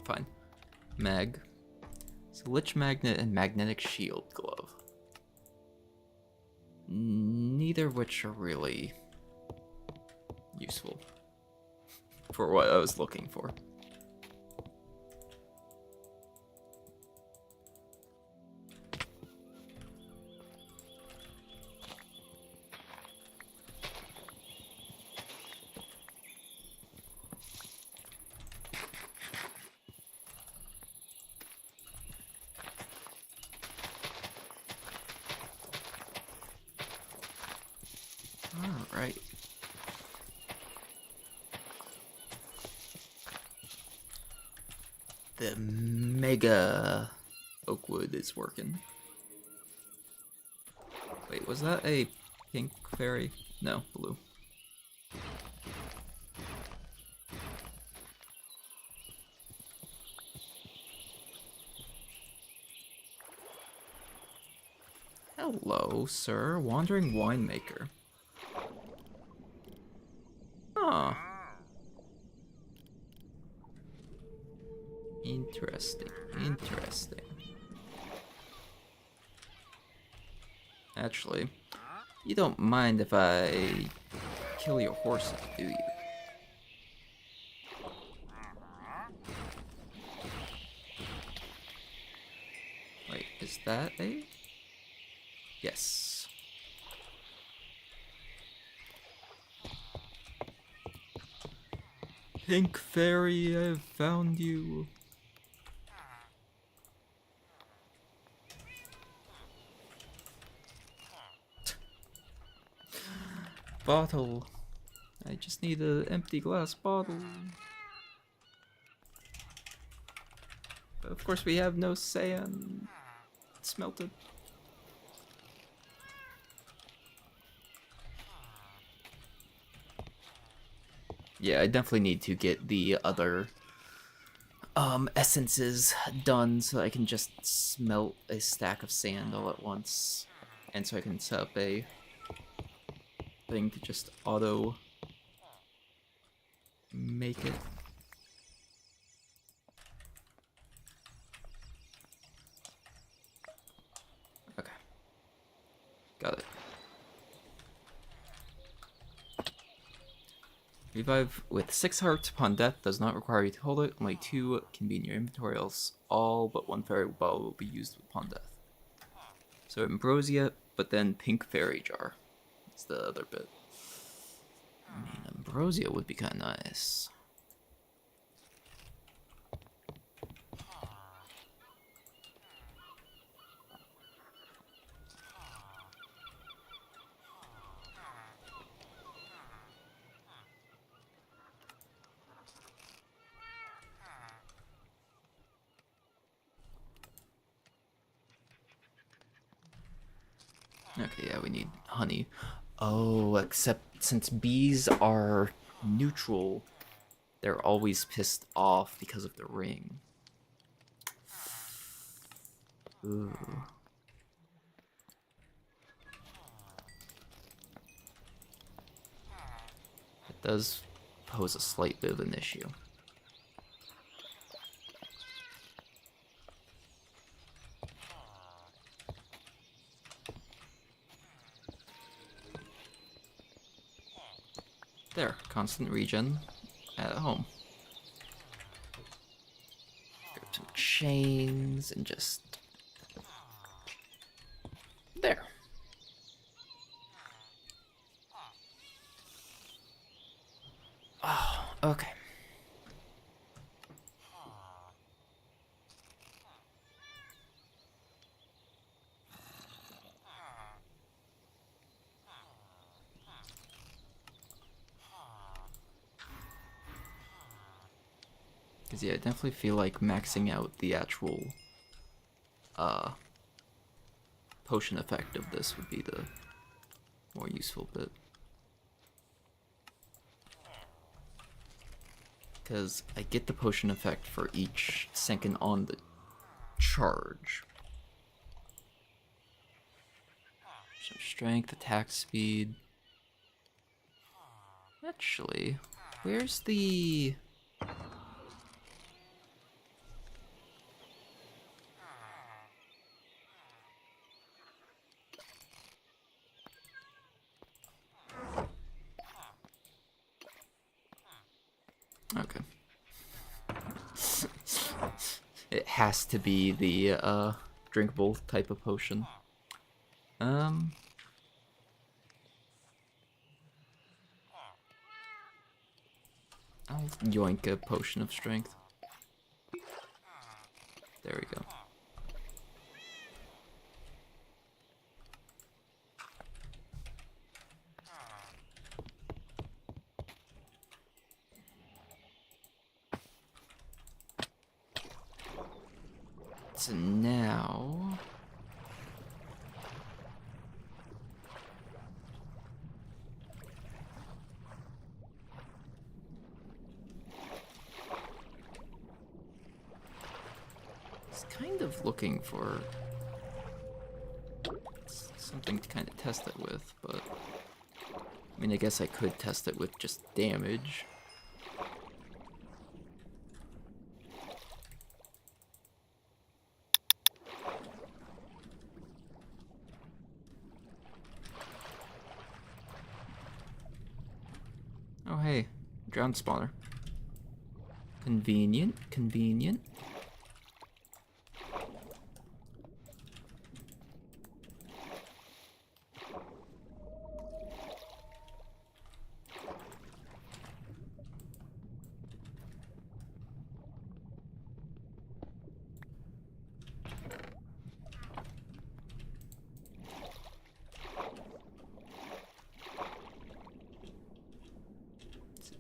fine. Mag. So lich magnet and magnetic shield glove. Neither of which are really useful for what I was looking for. Alright. The mega oakwood is working. Wait, was that a pink fairy? No, blue. Hello, sir. Wandering winemaker. Huh. Interesting. Interesting. Actually, you don't mind if I kill your horses, do you? Wait, is that a... Yes. Pink fairy, I've found you. Bottle. I just need an empty glass bottle. But of course we have no sand. It's melted. Yeah, I definitely need to get the other essences done so I can just smelt a stack of sand all at once. And so I can set up a thing to just auto make it. Okay. Got it. Revive with 6 hearts upon death does not require you to hold it. Only 2 can be in your inventory, else all but 1 fairy ball will be used upon death. So ambrosia, but then pink fairy jar. That's the other bit. I mean, ambrosia would be kind of nice. Okay, yeah, we need honey. Oh, except since bees are neutral, they're always pissed off because of the ring. Ooh. It does pose a slight bit of an issue. There, constant regen. at home. Grab some chains and just there. Oh, okay. Because, yeah, I definitely feel like maxing out the actual potion effect of this would be the more useful bit. Because I get the potion effect for each second on the charge. So strength, attack speed. Actually, where's the... Okay. It has to be the drinkable type of potion. I'll yoink a potion of strength. There we go. So now... kind of looking for something to kind of test it with, but I mean, I guess I could test it with just damage. Oh hey, ground spawner. Convenient, convenient.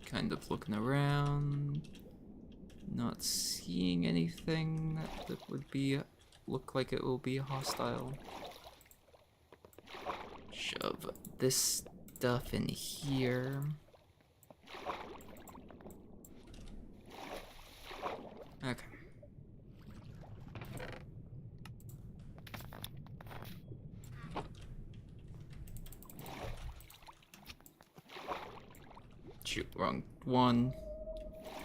Kind of looking around, not seeing anything that would be look like it will be hostile. Shove this stuff in here. Okay. Shoot, wrong one.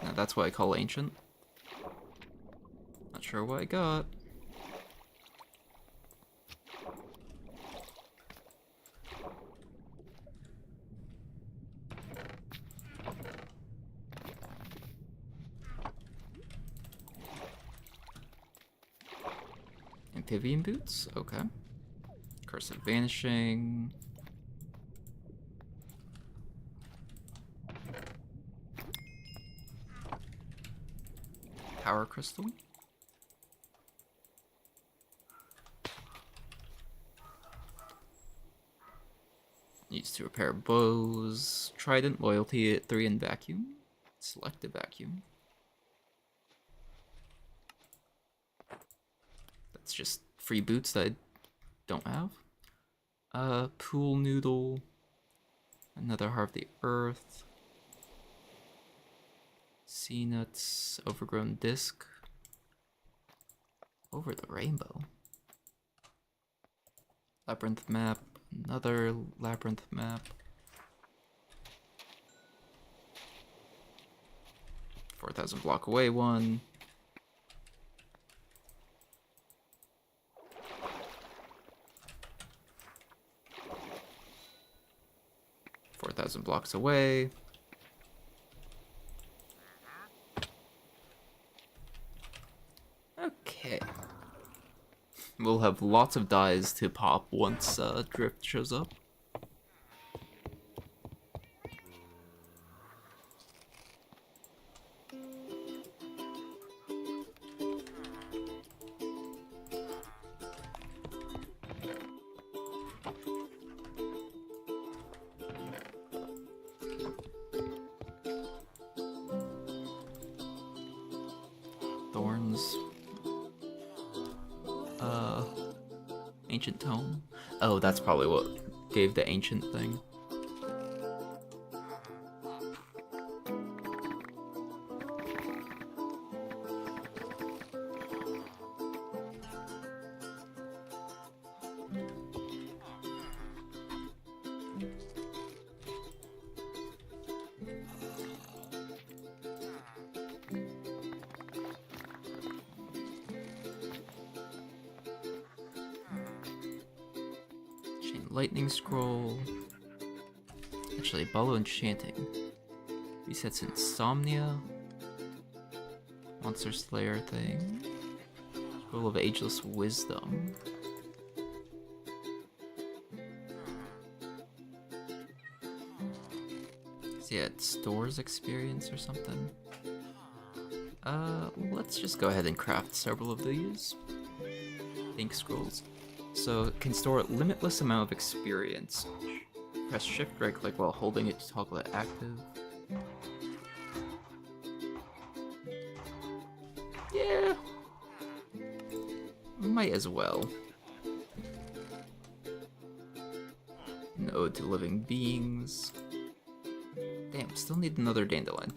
Now that's what I call ancient. Not sure what I got. Amphibian boots? Okay. Curse of vanishing. Power crystal. Needs to repair bows. Trident, loyalty at 3 and vacuum. Selective vacuum. That's just free boots that I don't have. Pool noodle. Another heart of the earth. Sea nuts, overgrown disc. Over the rainbow. Labyrinth map, another labyrinth map. 4,000 block away one. .4,000 blocks away. Okay. We'll have lots of dies to pop once Drift shows up. Thorns. Ancient Tome. Oh, that's probably what gave the ancient thing. Lightning Scroll. Actually, Bolo Enchanting. Resets Insomnia. Monster Slayer thing. Scroll of Ageless Wisdom. So yeah, it stores experience or something. Let's just go ahead and craft several of these. Think Scrolls. So it can store a limitless amount of experience. Press shift right click while holding it to toggle it active. Yeah. Might as well. An ode to living beings. Damn, still need another dandelion.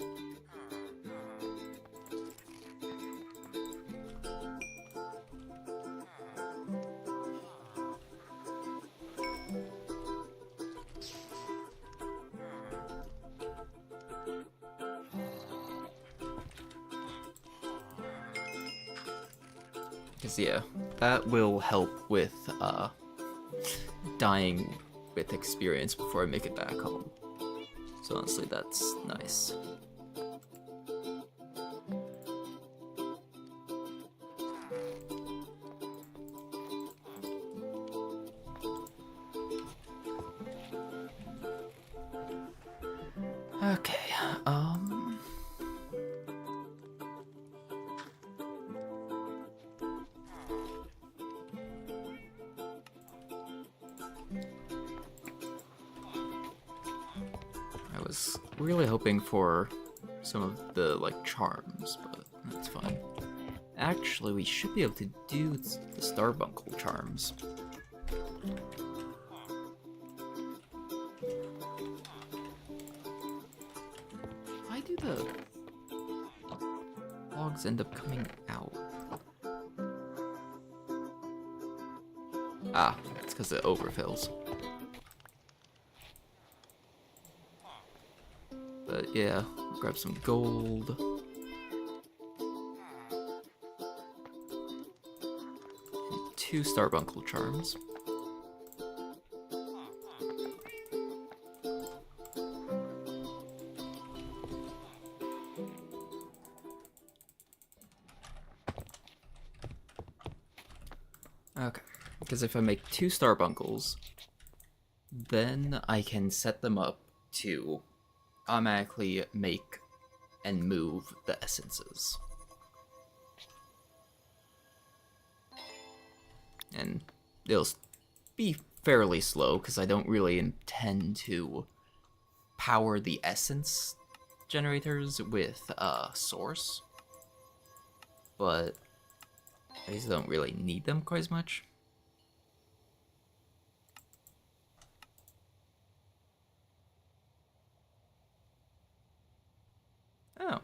Because yeah, that will help with dying with experience before I make it back home. So honestly, that's nice. Okay, I was really hoping for some of the, like, charms, but that's fine. Actually, we should be able to do the Starbuncle charms. Why do the logs end up coming out? Ah, it's because it overfills. But yeah, grab some gold. And 2 Starbuncle charms. Okay, because if I make 2 Starbuncles, then I can set them up to automatically make and move the essences. And it'll be fairly slow because I don't really intend to power the essence generators with source, but I just don't really need them quite as much. Oh,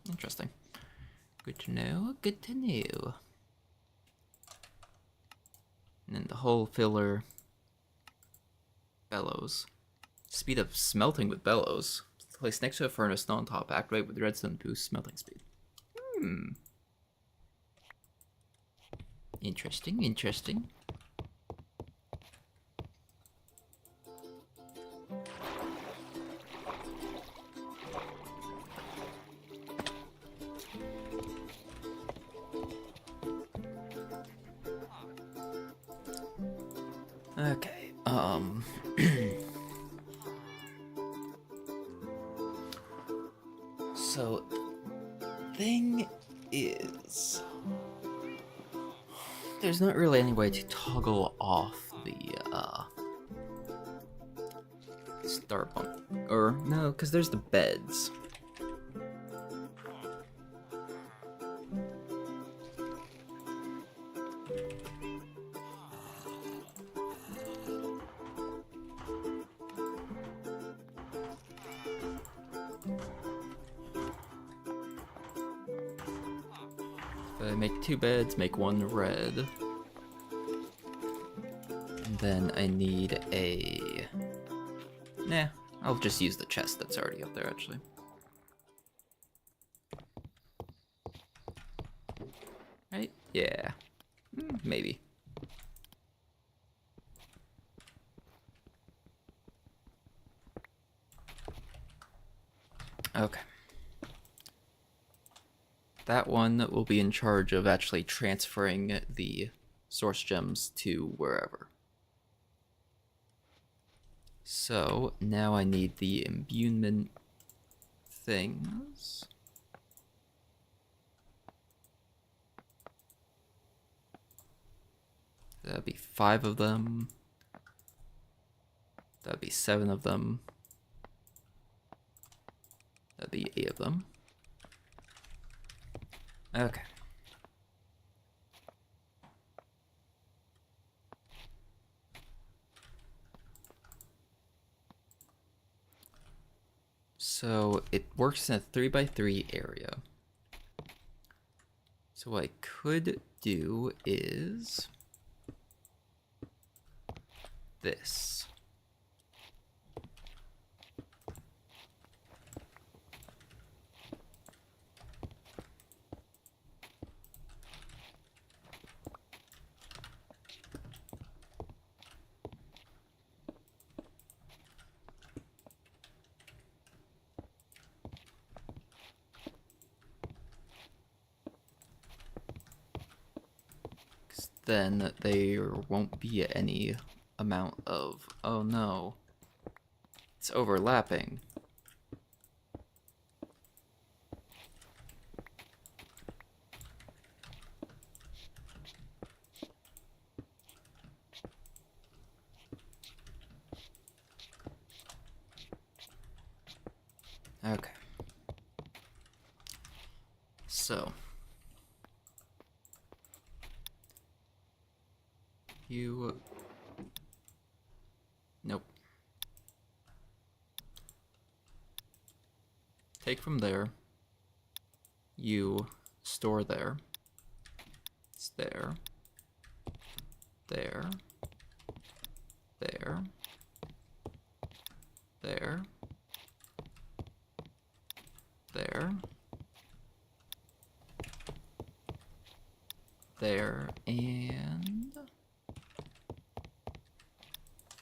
interesting. Good to know, good to know. And then the whole filler. Bellows. Speed of smelting with bellows. Place next to a furnace, not on top. Activate with redstone to boost smelting speed. Interesting, interesting. Okay, so, thing is, there's not really any way to toggle off the, start bunk. Or, no, because there's the beds. If I make 2 beds, make 1 red. And then I need a... Nah, I'll just use the chest that's already up there, actually. Right? Yeah. Maybe. Okay. That one will be in charge of actually transferring the source gems to wherever. So now I need the imbuement things. That'd be 5 of them. That'd be 7 of them. That'd be 8 of them. Okay. So it works in a 3x3 area. So what I could do is this. Then there won't be any amount of, oh no, it's overlapping. Okay. So. You... Nope. Take from there. You store there. It's there. There. There. There. There. There. And...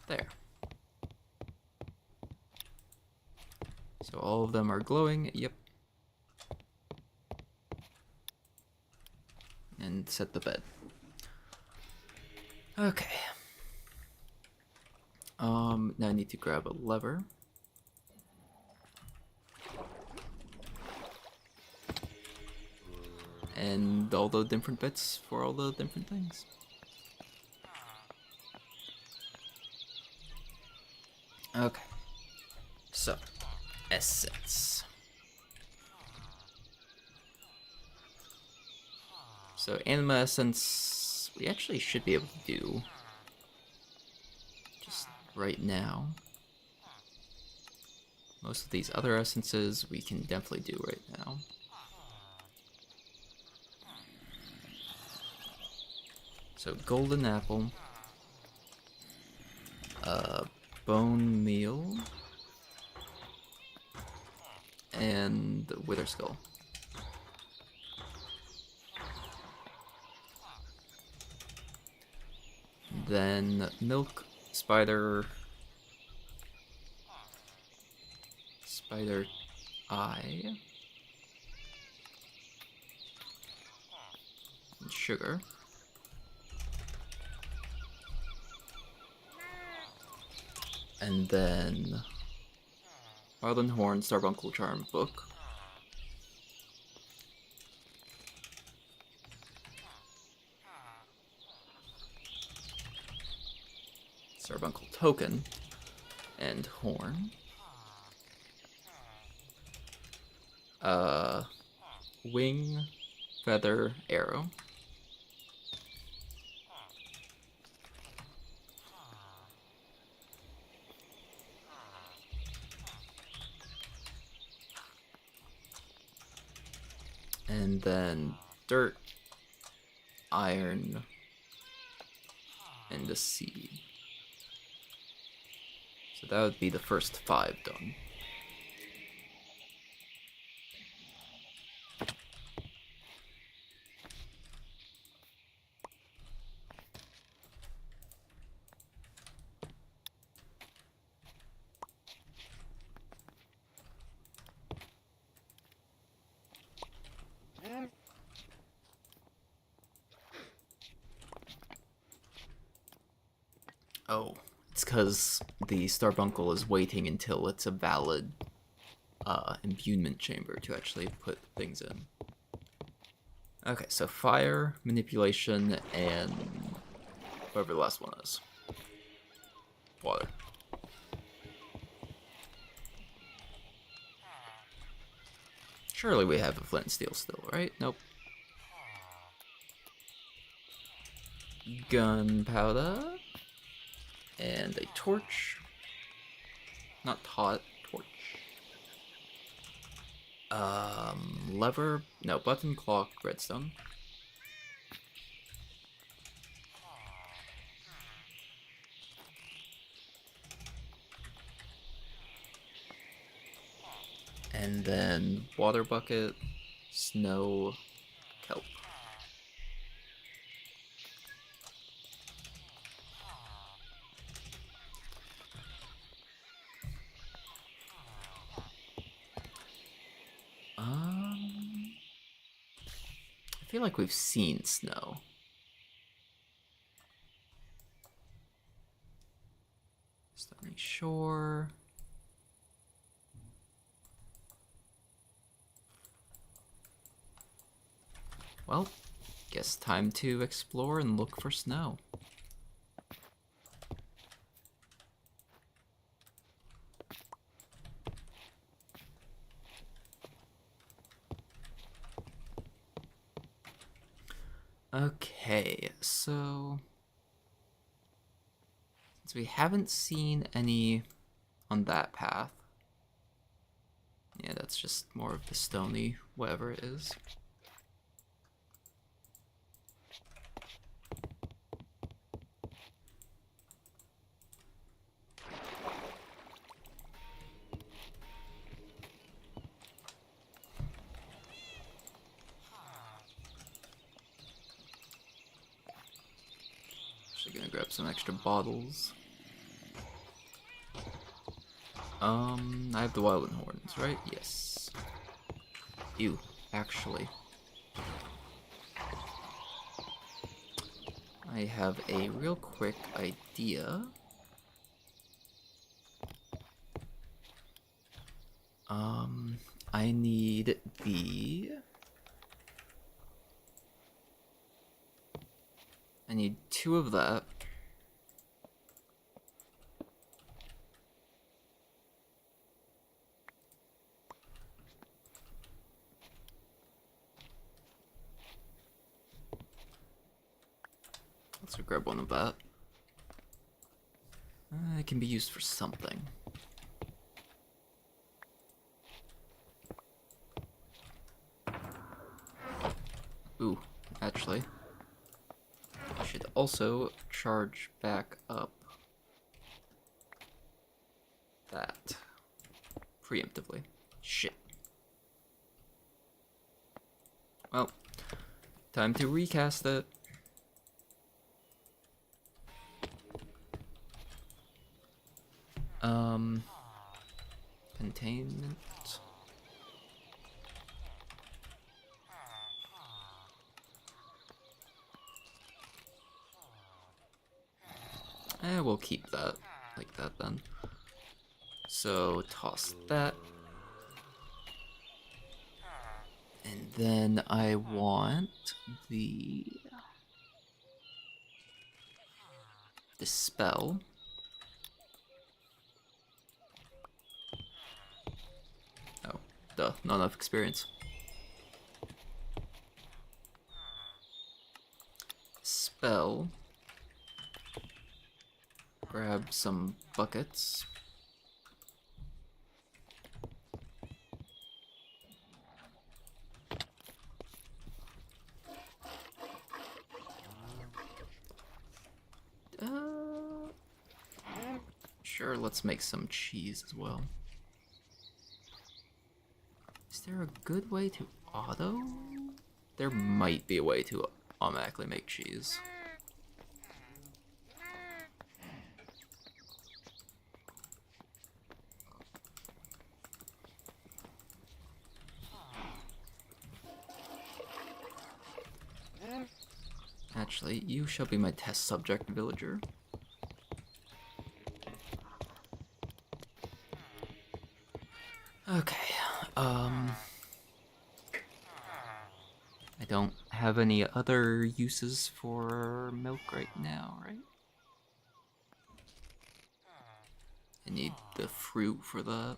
there. So all of them are glowing, yep. And set the bed. Okay. Now I need to grab a lever. And all the different bits for all the different things. Okay. So, essence. So, anima essence, we actually should be able to do just right now. Most of these other essences we can definitely do right now. So, golden apple, bone meal, and wither skull. Then milk, spider eye, and sugar. And then Marlin Horn, Starbuncle Charm book. Starbuncle token and horn. Wing, feather, arrow. And then dirt, iron, and the seed. So that would be the first 5 done. Oh, it's because the Starbuncle is waiting until it's a valid imbuement chamber to actually put things in. Okay, so fire, manipulation, and whatever the last one is. Water. Surely we have a flint and steel still, right? Nope. Gunpowder. And a torch. Not hot, torch. Lever. No, button, clock, redstone. And then water bucket, snow, kelp. I feel like we've seen snow. Stony Shore. Well, guess time to explore and look for snow. Okay, so since we haven't seen any on that path, yeah, that's just more of the stony whatever it is. Actually gonna grab some extra bottles. I have the Wildland Horns, right? Yes. Ew, actually. I have a real quick idea. I need I need 2 of that. Let's grab 1 of that. It can be used for something. Ooh, actually, I should also charge back up that preemptively. Shit. Well, time to recast it. Containment. We'll keep that. like that then. So toss that. And then I want the dispel. Oh, duh, not enough experience. Spell. Grab some buckets. Sure, let's make some cheese as well. Is there a good way to auto? There might be a way to automatically make cheese. Actually, you shall be my test subject, villager. Okay, I don't have any other uses for milk right now, right? I need the fruit for that.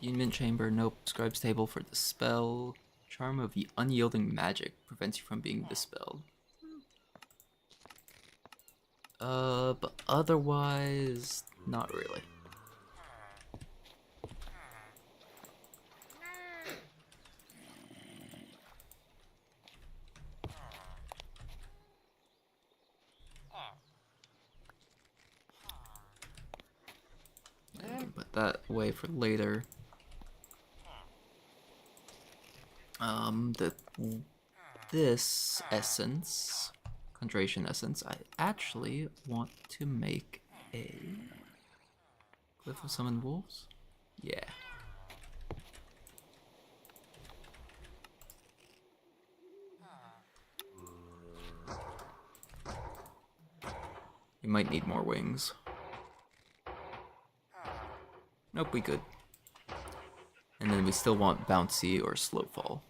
Uniment chamber, nope. Scribe's table for the spell. Charm of the unyielding magic prevents you from being dispelled. But otherwise, not really. I can put that away for later. This essence, conjuration essence, I actually want to make a glyph of summon wolves. Yeah. You might need more wings. Nope, we good. And then we still want bouncy or slow fall.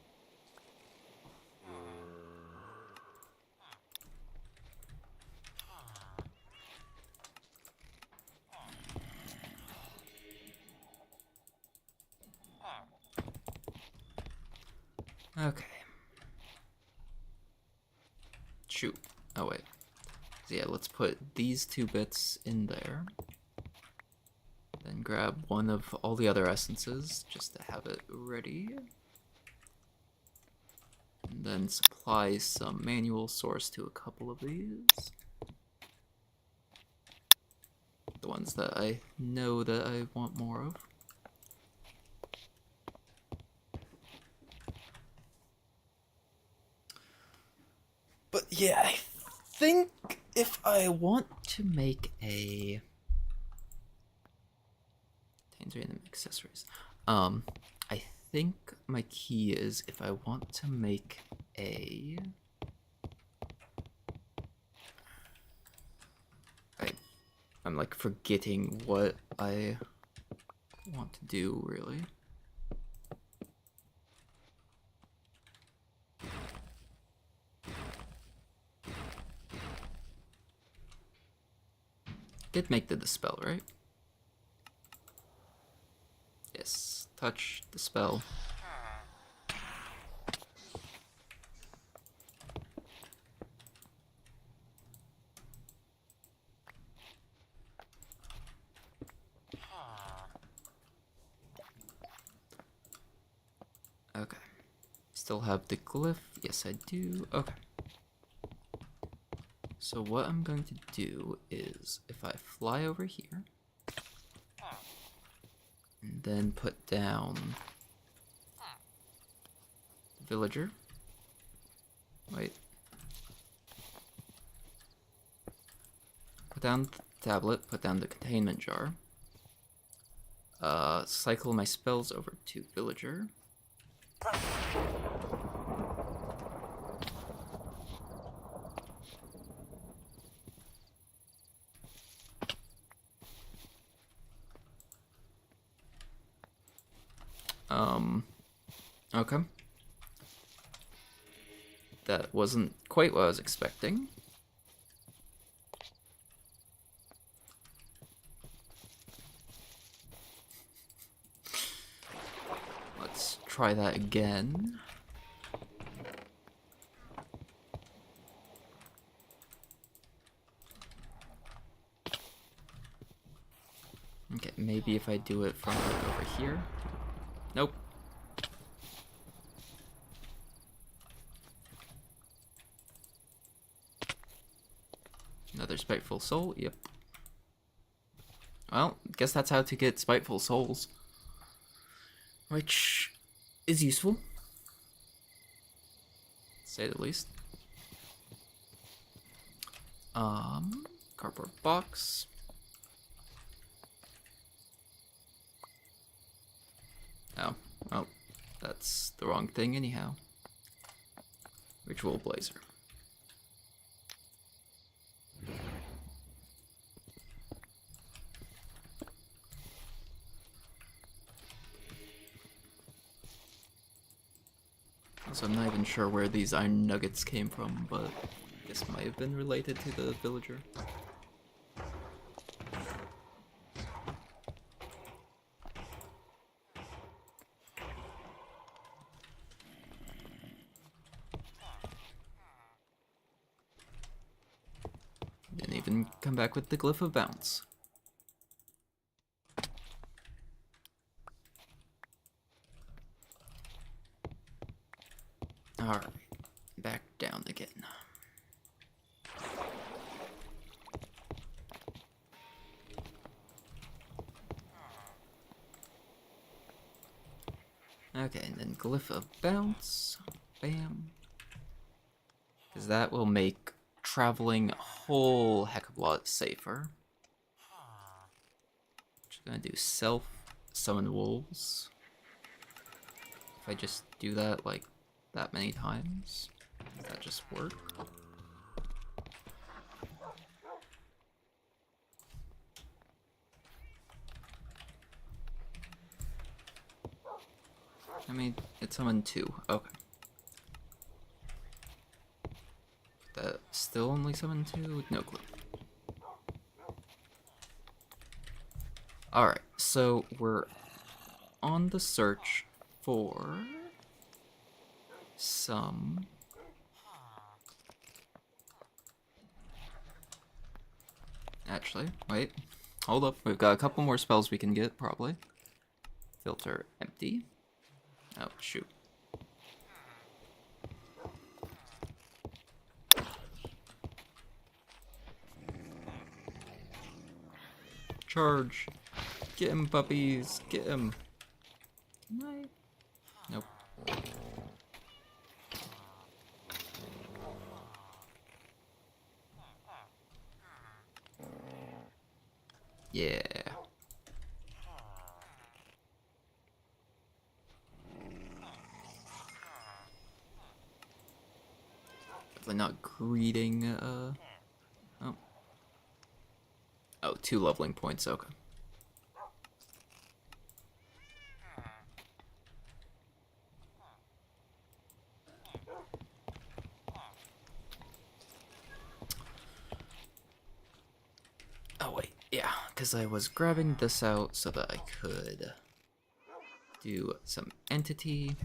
Okay. Shoot. Oh wait. So yeah, let's put these 2 bits in there. Then grab one of all the other essences just to have it ready. And then supply some manual source to a couple of these. The ones that I know that I want more of. But yeah, I think if I want to make a random accessories, I think my key is if I want to make a I'm like forgetting what I want to do really. Did make the dispel, right? Yes, touch, dispel. Okay. Still have the glyph. Yes, I do. Okay. So what I'm going to do is if I fly over here and then put down the villager. Wait. Put down the tablet, put down the containment jar. Cycle my spells over to villager. Okay. That wasn't quite what I was expecting. Let's try that again. Okay, maybe if I do it from like over here. Nope. Another spiteful soul, yep. Well, guess that's how to get spiteful souls. Which is useful, to say the least. Cardboard box. Oh, well, that's the wrong thing anyhow. Ritual blazer. So I'm not even sure where these iron nuggets came from, but I guess might have been related to the villager. Didn't even come back with the glyph of bounce. Alright, back down again. Okay, and then glyph of bounce. Bam. Because that will make traveling a whole heck of a lot safer. Just gonna do self summon wolves. If I just do that like that many times, does that just work? I mean, it summoned 2. Okay. That still only summoned 2? No clue. Alright, so we're on the search for some... Actually, wait. Hold up, we've got a couple more spells we can get, probably. Filter empty. Oh, shoot. Charge. Get him, puppies. Get him. Can I? Nope. Yeah. Definitely not greeting, oh. Oh, 2 leveling points, okay. Oh wait, yeah, because I was grabbing this out so that I could do some entity.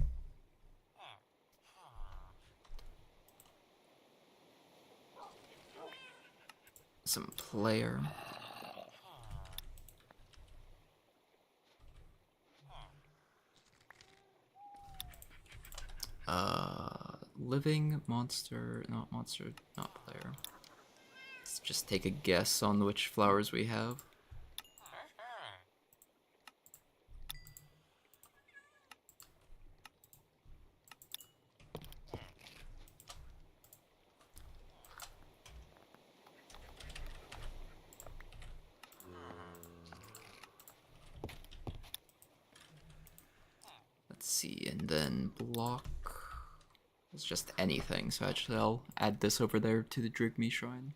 Some player. Living, monster, not player. Let's just take a guess on which flowers we have. Let's see, and then block. It's just anything, so actually I'll add this over there to the Drigme Shrine.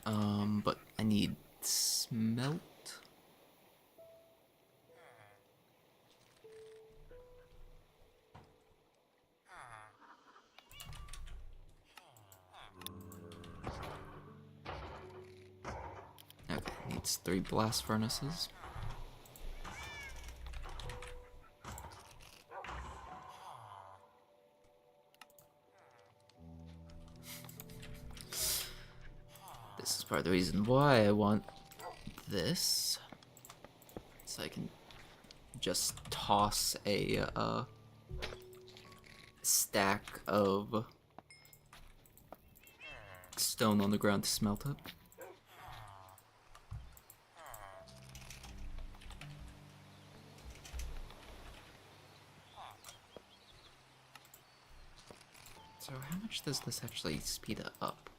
But I need smelt. Okay, needs 3 blast furnaces. This is part of the reason why I want this. So I can just toss a stack of stone on the ground to smelt it. So how much does this actually speed it up?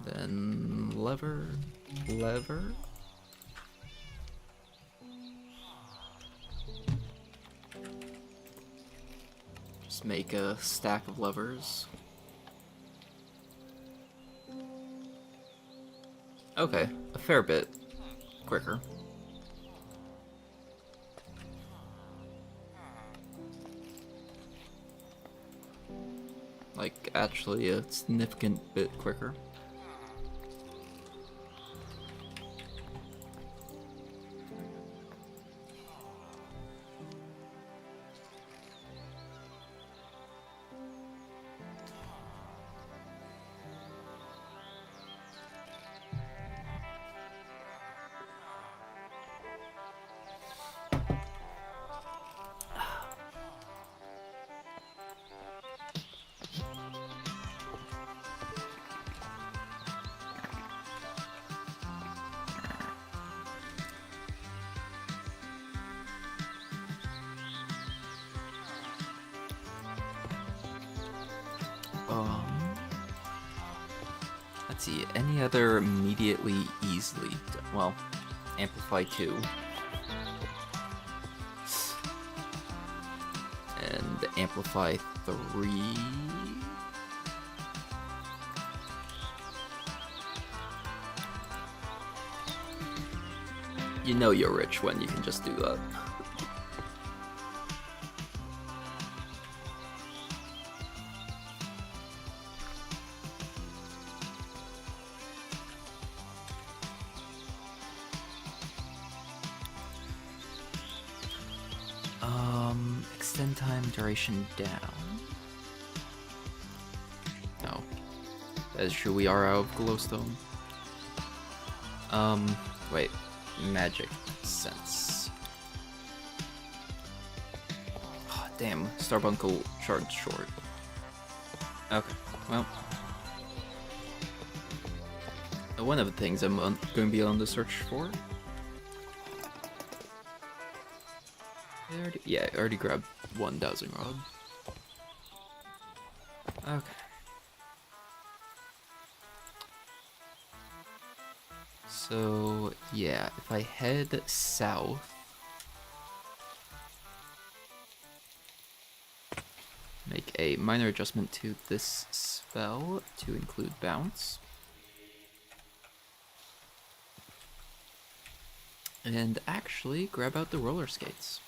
Then lever. Just make a stack of levers. Okay, a fair bit quicker. Like, actually a significant bit quicker. Let's see, any other immediately easily, well, amplify 2. And amplify 3. You know you're rich when you can just do that. Extend time duration down. No. That is true, we are out of glowstone. Wait. Magic sense. Oh, damn, Starbuncle charged short. Okay, well. One of the things I'm going to be on the search for. I already grabbed 1 dowsing rod. Okay. So, yeah, if I head south, make a minor adjustment to this spell to include bounce. And actually grab out the roller skates.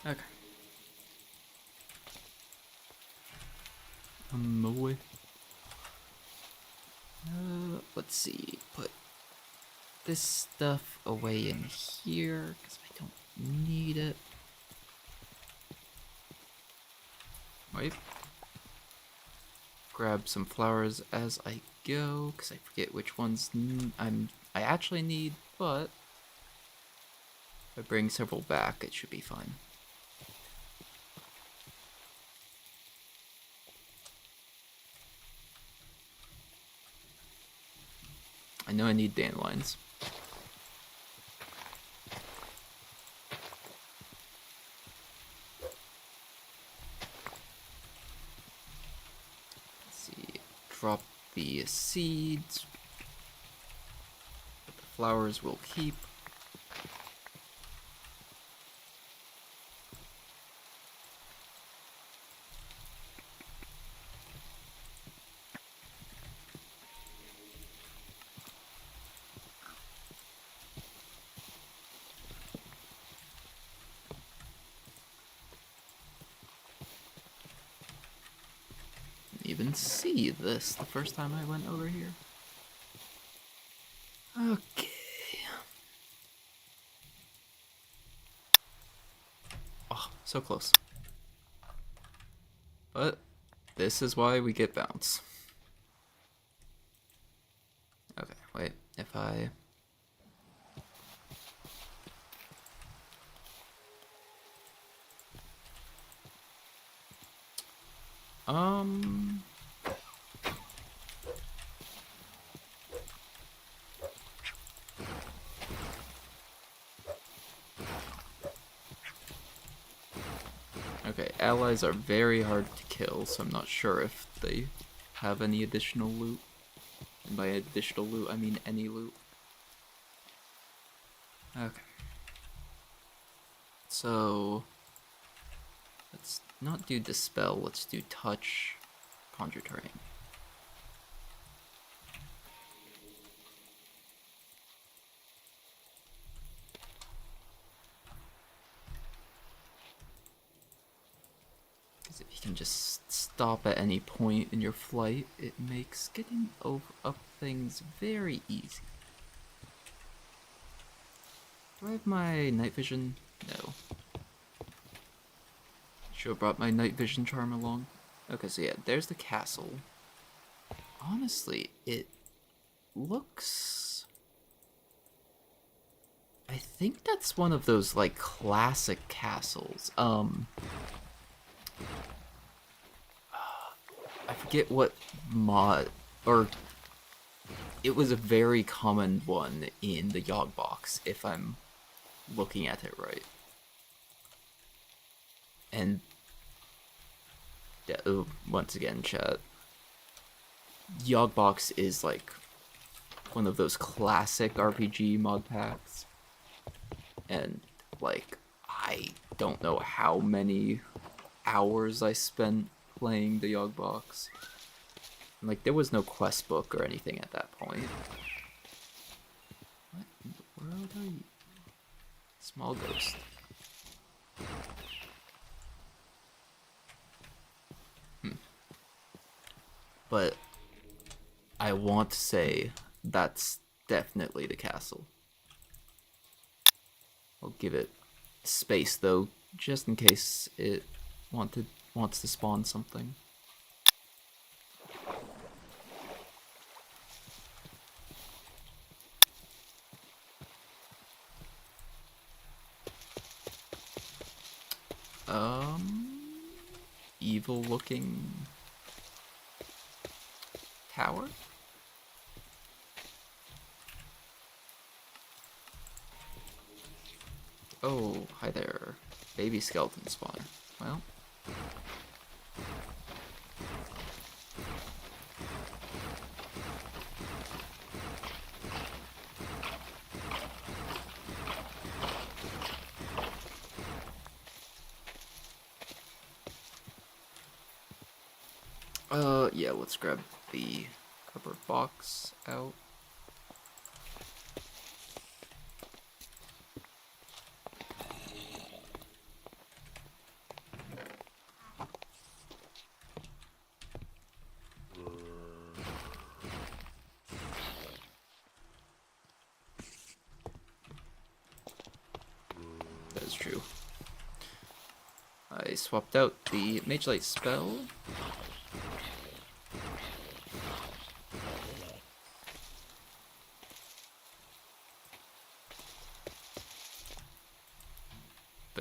Okay. Away. Let's see. Put this stuff away in here because I don't need it. Wait. Grab some flowers as I go because I forget which ones I actually need. but if I bring several back, it should be fine. I know I need dandelions. Let's see. Drop the seeds. But the flowers will keep. Even see this the first time I went over here. Okay. Oh, so close. But this is why we get bounce. Okay, wait. If I... Okay, allies are very hard to kill, so I'm not sure if they have any additional loot. And by additional loot, I mean any loot. Okay. So... let's not do Dispel, let's do Touch, Conjure Terrain. Because if you can just stop at any point in your flight, it makes getting up things very easy. Do I have my night vision? No. Should have brought my night vision charm along. Okay, so yeah, there's the castle. Honestly, it looks... I think that's one of those, like, classic castles. I forget what mod... or... it was a very common one in the Yogg box, if I'm looking at it right. And... yeah, once again, chat. Yogg box is, like, one of those classic RPG mod packs. And, like, I don't know how many hours I spent playing the Yogg box. And, like, there was no quest book or anything at that point. What in the world are you? Small ghost. But I want to say that's definitely the castle. I'll give it space though, just in case it wants to spawn something. Evil looking tower? Oh, hi there. Baby skeleton spawner. Well. Yeah, let's grab the cardboard box out. That is true. I swapped out the Mage Light spell.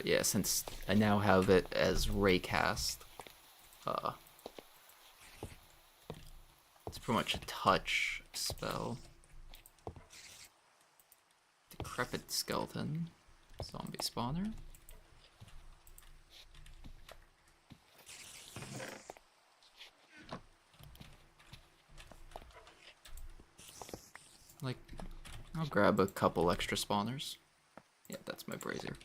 But yeah, since I now have it as raycast, uh, it's pretty much a touch spell. Decrepit skeleton, zombie spawner. Like, I'll grab a couple extra spawners. Yeah, that's my brazier.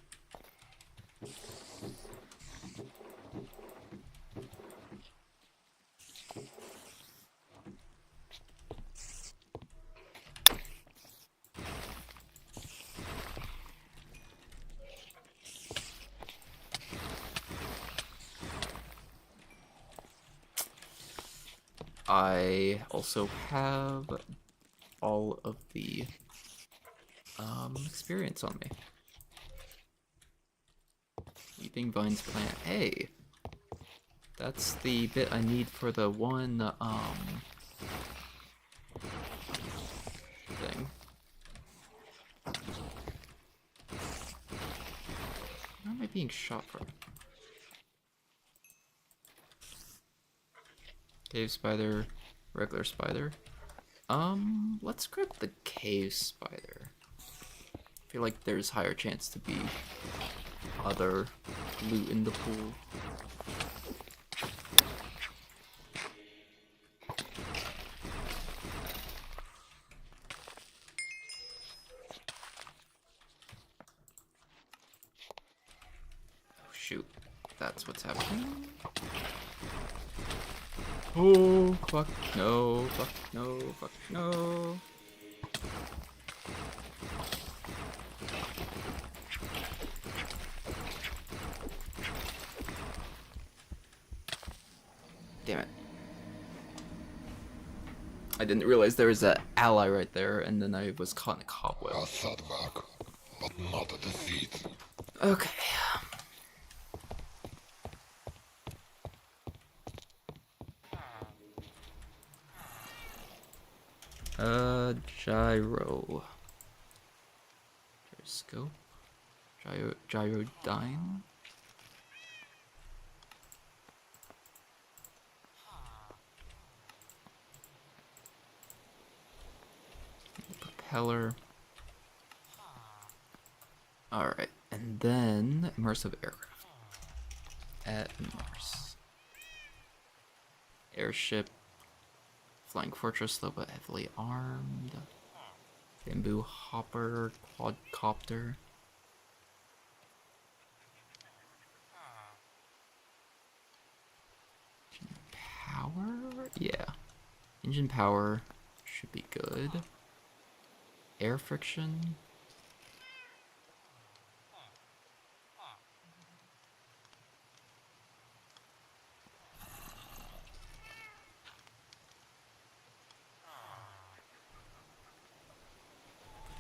I also have all of the experience on me. Weeping Vines plant. Hey, that's the bit I need for the one thing. Where am I being shot from? Cave spider, regular spider. Let's grab the cave spider. I feel like there's higher chance to be other loot in the pool. Oh shoot, that's what's happening. Oh, fuck no, fuck no, fuck no. Damn it. I didn't realize there was an ally right there, and then I was caught in a cobweb. A setback, but not a defeat. Okay. Gyro. Gyroscope. Gyrodyne. Propeller. Alright, and then immersive aircraft. At immerse. Airship. Flying fortress, though, but heavily armed. Bamboo hopper, quadcopter. Engine power? Yeah. Engine power should be good. Air friction.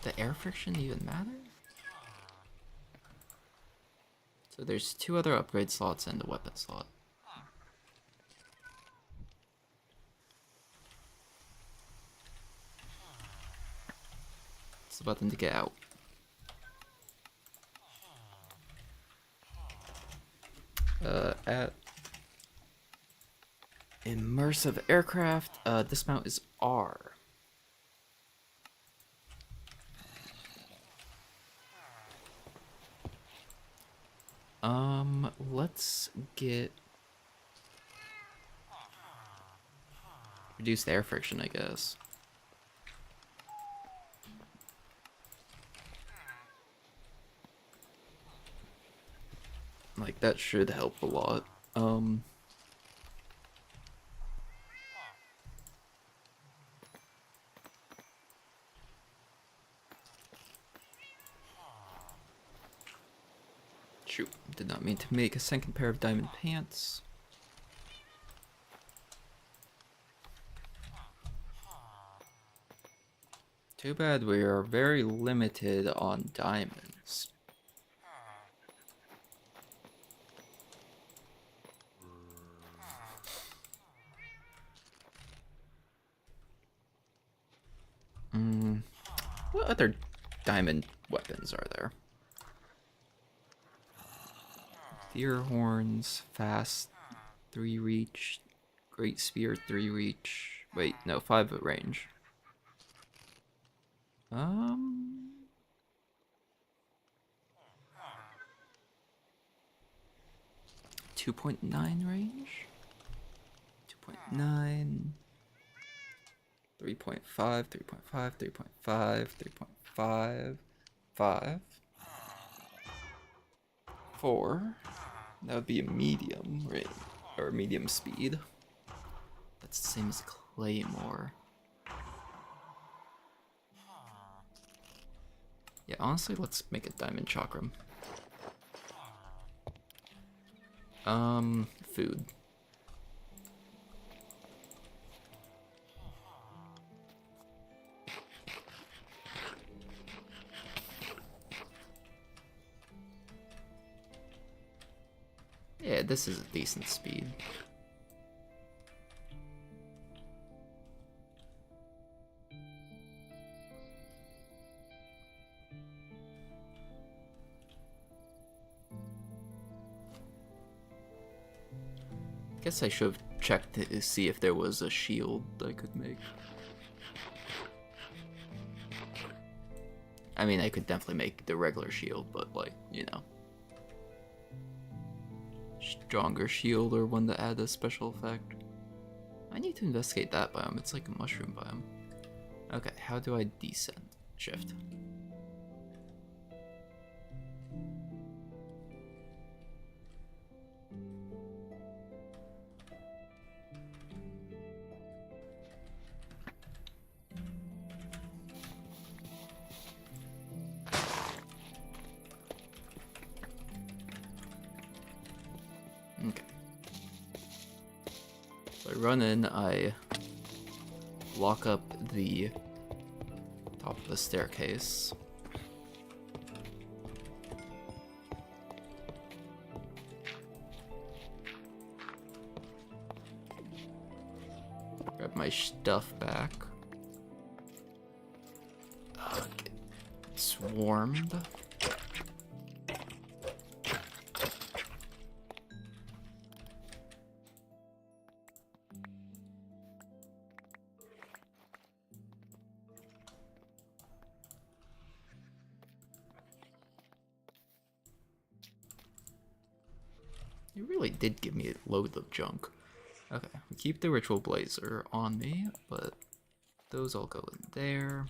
The air friction even matter? So there's 2 other upgrade slots and a weapon slot. It's the button to get out. At immersive aircraft, dismount is R. Let's get reduced air friction, I guess. Like, that should help a lot. Shoot, did not mean to make a second pair of diamond pants. Too bad we are very limited on diamonds. What other diamond weapons are there? Fear horns, fast, 3 reach, great spear, 3 reach. Wait, no, 5 at range. 2.9 range? 2.9, 3.5, 3.5, 3.5, 3.5, 5, 4. That would be a medium range, or medium speed. That's the same as Claymore. Yeah, honestly, let's make a diamond chakram. Food. Yeah, this is a decent speed. Guess I should have checked to see if there was a shield I could make. I mean, I could definitely make the regular shield, but like, you know. Stronger shield or one to add a special effect. I need to investigate that biome. It's like a mushroom biome. Okay, how do I descend? Shift. Okay. So I run in, I lock up the top of the staircase. Grab my stuff back. Get swarmed. You really did give me a load of junk. Okay, we keep the ritual blazer on me, but those all go in there.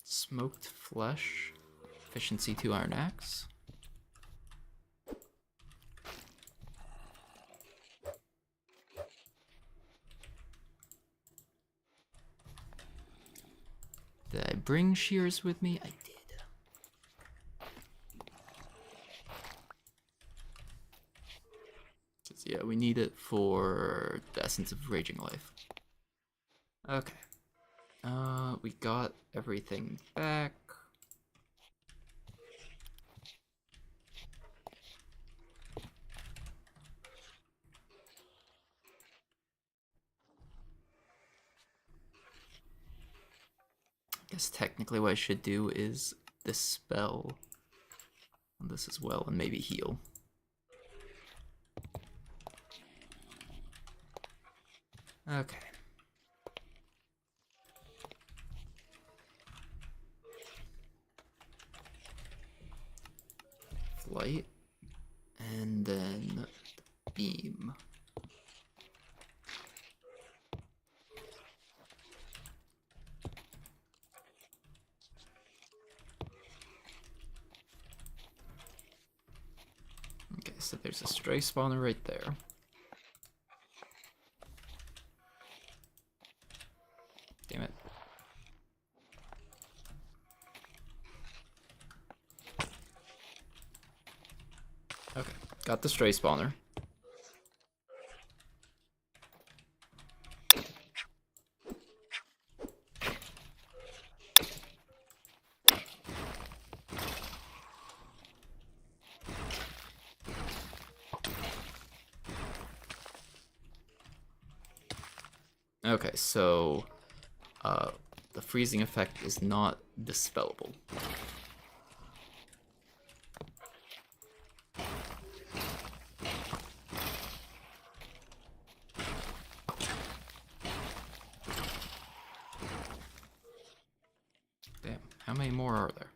Smoked flesh, efficiency 2 iron axe. Did I bring shears with me? I did. Yeah, we need it for the essence of raging life. Okay. We got everything back. I guess technically what I should do is dispel this as well and maybe heal. Okay. Flight. And then beam. Okay, so there's a stray spawner right there. Damn it. Okay, got the stray spawner. Okay, so the freezing effect is not dispellable. Damn, how many more are there?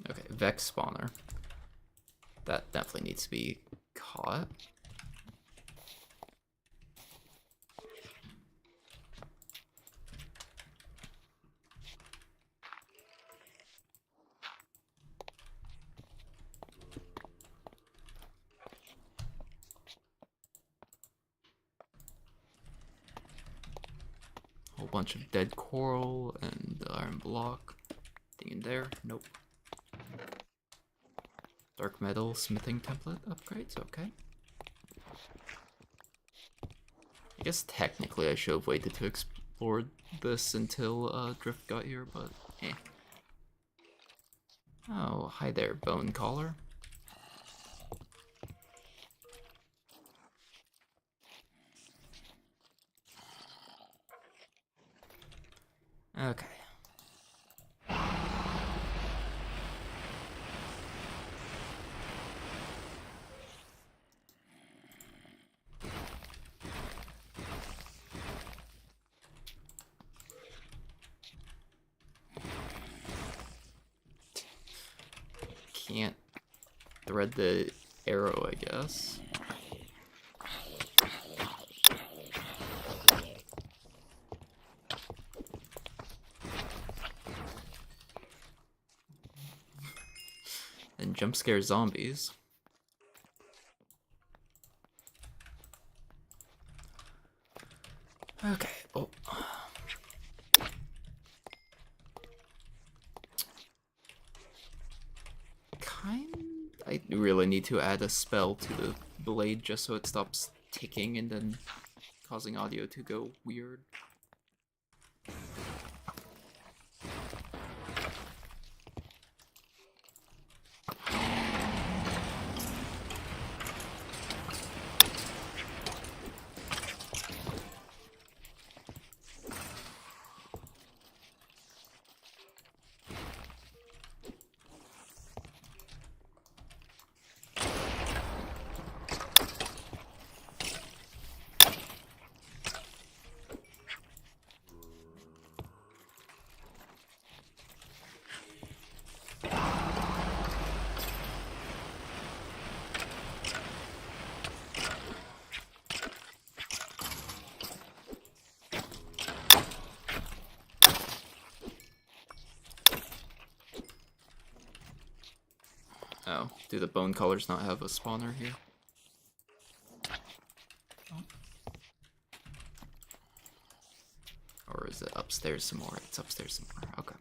Okay, Vex spawner. That definitely needs to be caught. Whole bunch of dead coral and iron block. Anything in there? Nope. Dark metal smithing template upgrades, okay. I guess technically I should have waited to explore this until Drift got here, but eh. Oh, hi there, bone collar. Okay. Can't thread the arrow, I guess. And jump scare zombies. Okay. Oh. I really need to add a spell to the blade just so it stops ticking and then causing audio to go weird. Oh, do the bone colors not have a spawner here? Oh. Or is it upstairs some more? It's upstairs some more. Okay.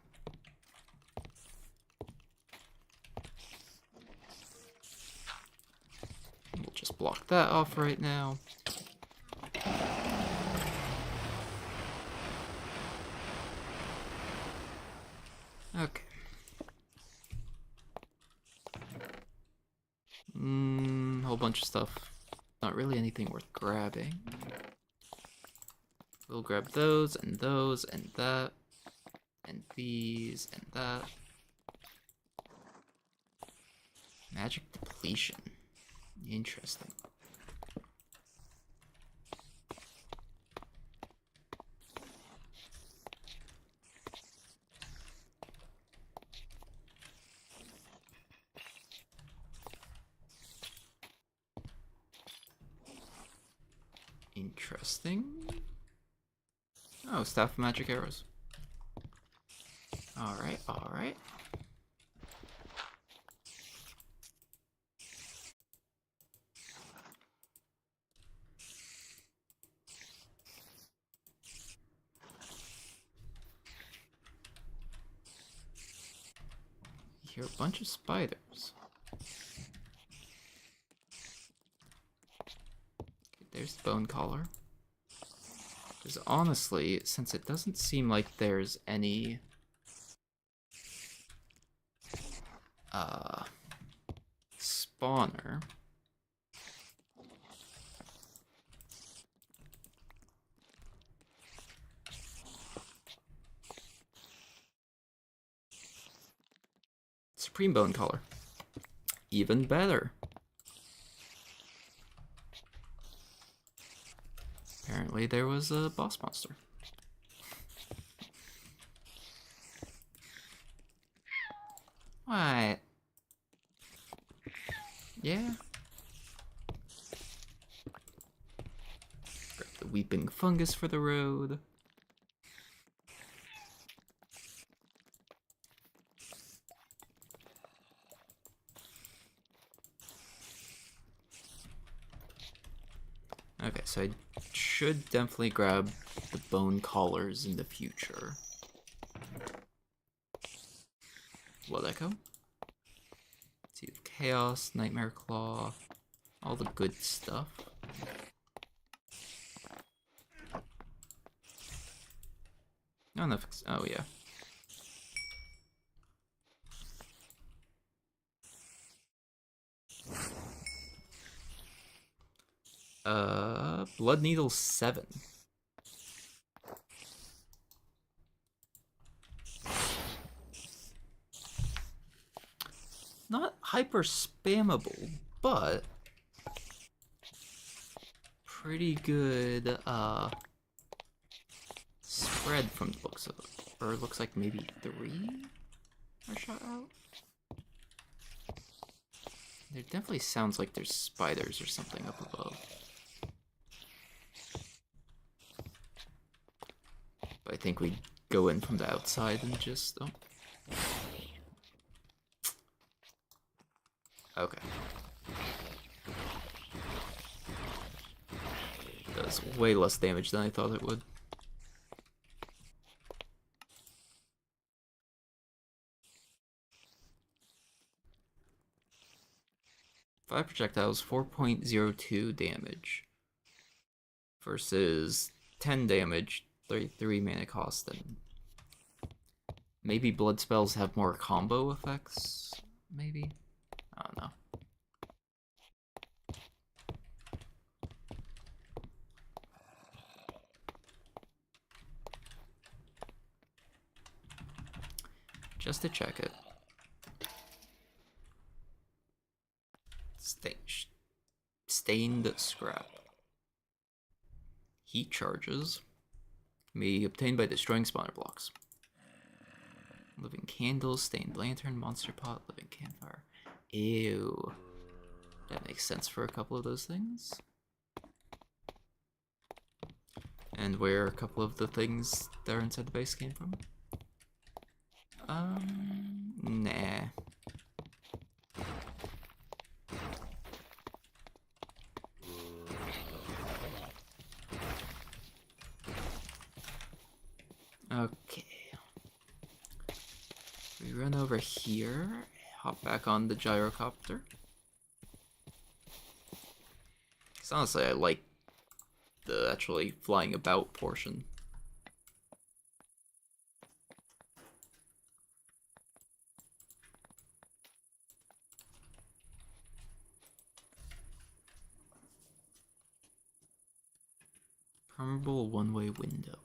We'll just block that off right now. Okay. Whole bunch of stuff. Not really anything worth grabbing. We'll grab those and that. And these and that. Magic depletion. Interesting. Interesting. Oh, staff of magic arrows. Alright, alright. You hear a bunch of spiders. Okay, There's the bone collar. Because honestly, since it doesn't seem like there's any spawner, Supreme Bone Collar. Even better. Apparently there was a boss monster. What? Yeah? Grab the weeping fungus for the road. Okay, so I should definitely grab the bone collars in the future. Blood Echo. Seed of Chaos, Nightmare Claw, all the good stuff. Oh, no, oh yeah. Blood Needle 7. Not hyper spammable, but pretty good spread from the looks of it. Or it looks like maybe 3 are shot out. There definitely sounds like there's spiders or something up above. But I think we go in from the outside and just... Oh. Okay. Does way less damage than I thought it would. 5 projectiles, 4.02 damage. Versus 10 damage, 33 mana cost, and maybe blood spells have more combo effects? Maybe? I don't know. Just to check it. Stained scrap. Heat charges can be obtained by destroying spawner blocks. Living candle, stained lantern, monster pot, living campfire. Ew. That makes sense for a couple of those things. And where a couple of the things that are inside the base came from? Nah. Okay. We run over here, hop back on the gyrocopter. Because honestly, I like the actually flying about portion. Permeable one-way window.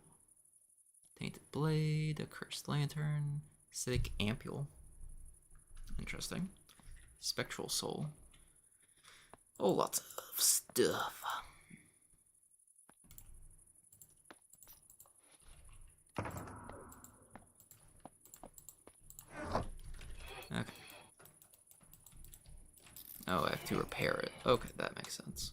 Tainted blade, a cursed lantern, acidic ampule. Interesting. Spectral soul. Oh, lots of stuff. Okay. Oh, I have to repair it. Okay, that makes sense.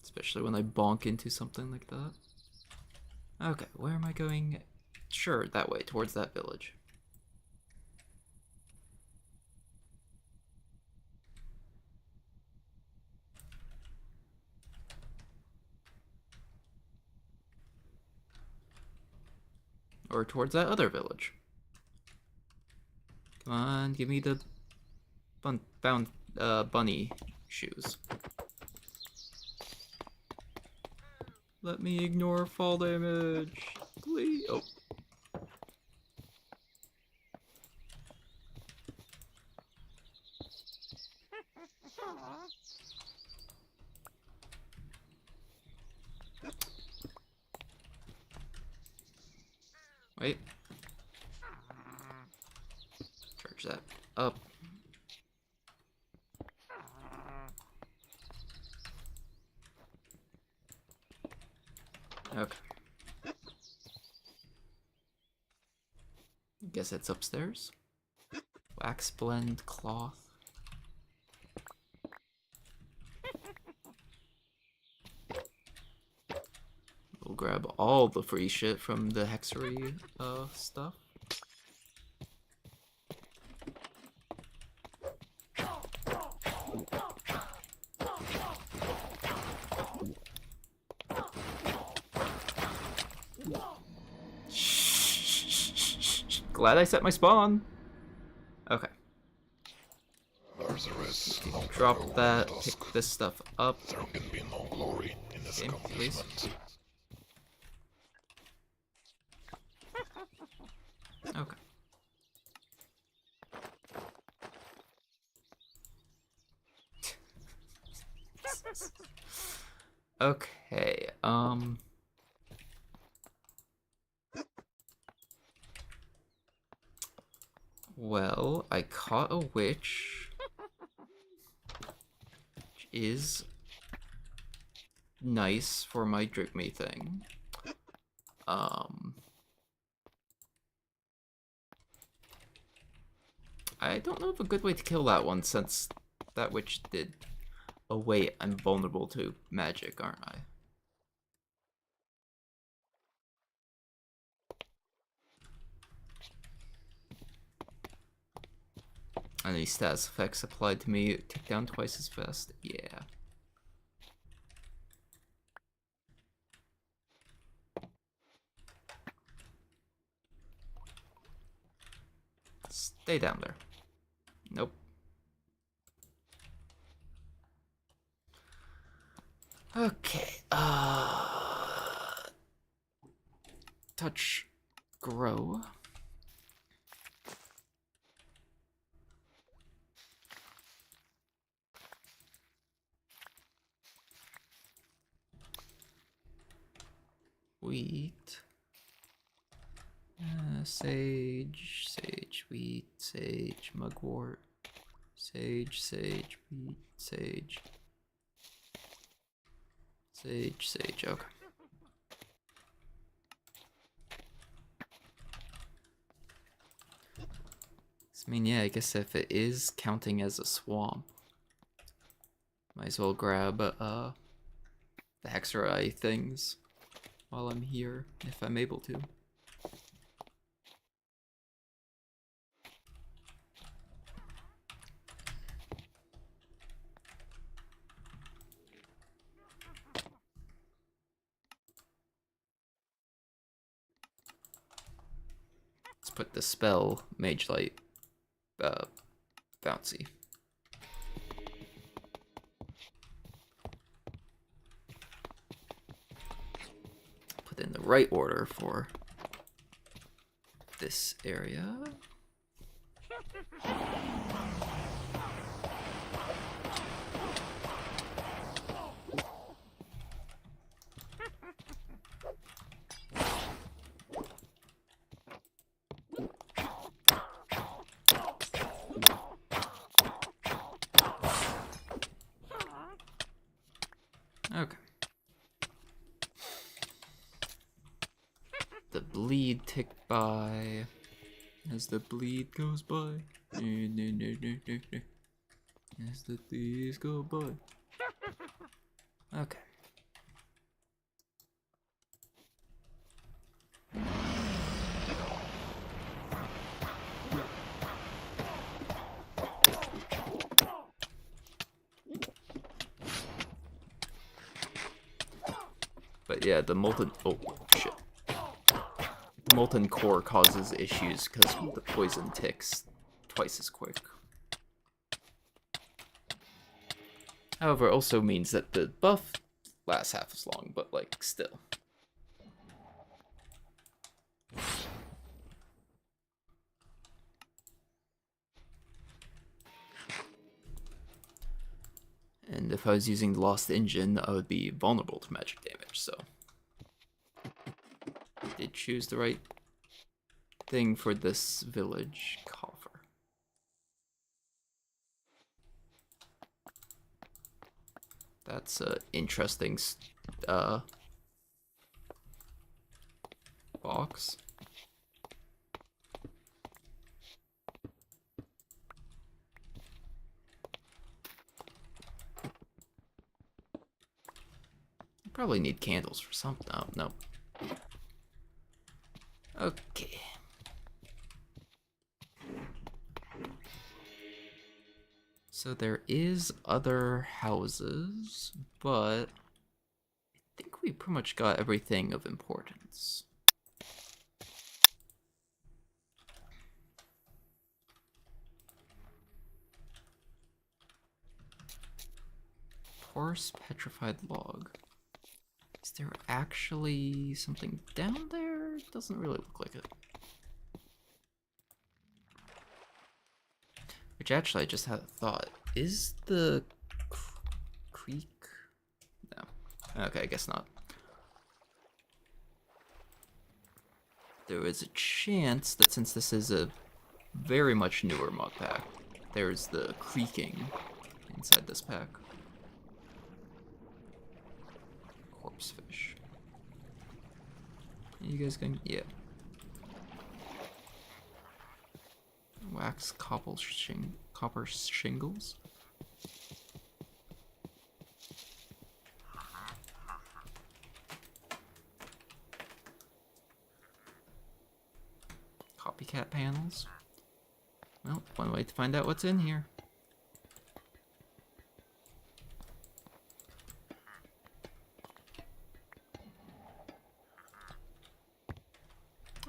Especially when I bonk into something like that. Okay, where am I going? Sure, that way, towards that village. Or towards that other village. Come on, give me the bunny shoes. Let me ignore fall damage, please. Oh. Wait. Charge that up. Okay. Guess it's upstairs. Wax blend cloth. We'll grab all the free shit from the hexery stuff. Glad I set my spawn. Okay. There's a risk, no Drop glow in that, the dusk. pick this stuff up. There can be no glory in this Game, please. accomplishment. Okay. Okay, well, I caught a witch, which is nice for my drink me thing. I don't know of a good way to kill that one, since that witch did... Oh wait, I'm vulnerable to magic, aren't I? Any status effects applied to me tick down twice as fast? Yeah. Stay down there. Nope. Okay, touch grow. Wheat. Sage, sage, wheat, sage, mugwort. Sage, sage, wheat, sage. Sage, sage, okay. I mean, yeah, I guess if it is counting as a swamp, might as well grab the hexerite things while I'm here, if I'm able to. Let's put the spell Mage Light bouncy. Put in the right order for this area. Okay. The bleed tick by as the bleed goes by. As the bleeds go by. Okay. But yeah, the molten... Oh, shit. Molten core causes issues because the poison ticks twice as quick. However, it also means that the buff lasts half as long, but like still. And if I was using the Lost Engine, I would be vulnerable to magic damage, so I did choose the right thing for this village coffer. That's a interesting box. Probably need candles for something. Oh, no. Okay. So there is other houses, but I think we pretty much got everything of importance. Porous petrified log. Is there actually something down there? Doesn't really look like it. Which actually, I just had a thought. Is the creek? No. Okay, I guess not. There is a chance that since this is a very much newer mod pack, there's the creaking inside this pack. Corpse fish. Are you guys going? Yeah. Wax copper shingles. Copycat panels. Well, one way to find out what's in here.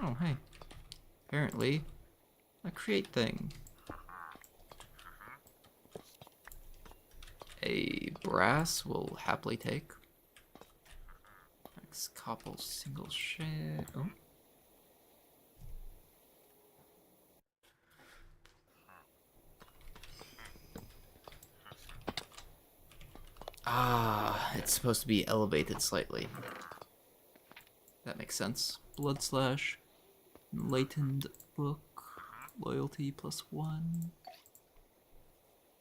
Oh, hey. Apparently, a create thing. A brass will happily take. Next couple single share. Oh. Ah, it's supposed to be elevated slightly. That makes sense. Blood slash. Latent book. Loyalty +1.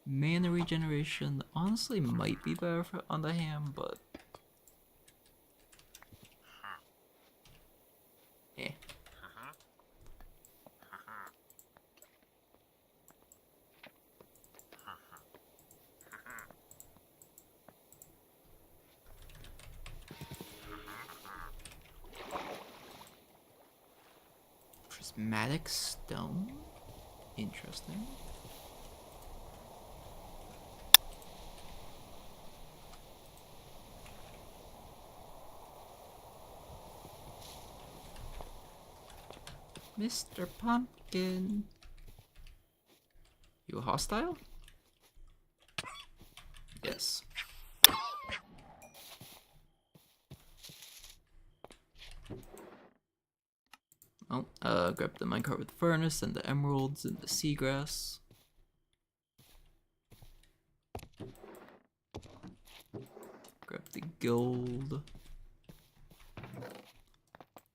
Mana regeneration honestly might be better on the ham, but eh. Prismatic stone? Interesting. Mr. Pumpkin. You hostile? Yes. Oh, grab the minecart with the furnace and the emeralds and the seagrass. Grab the gold.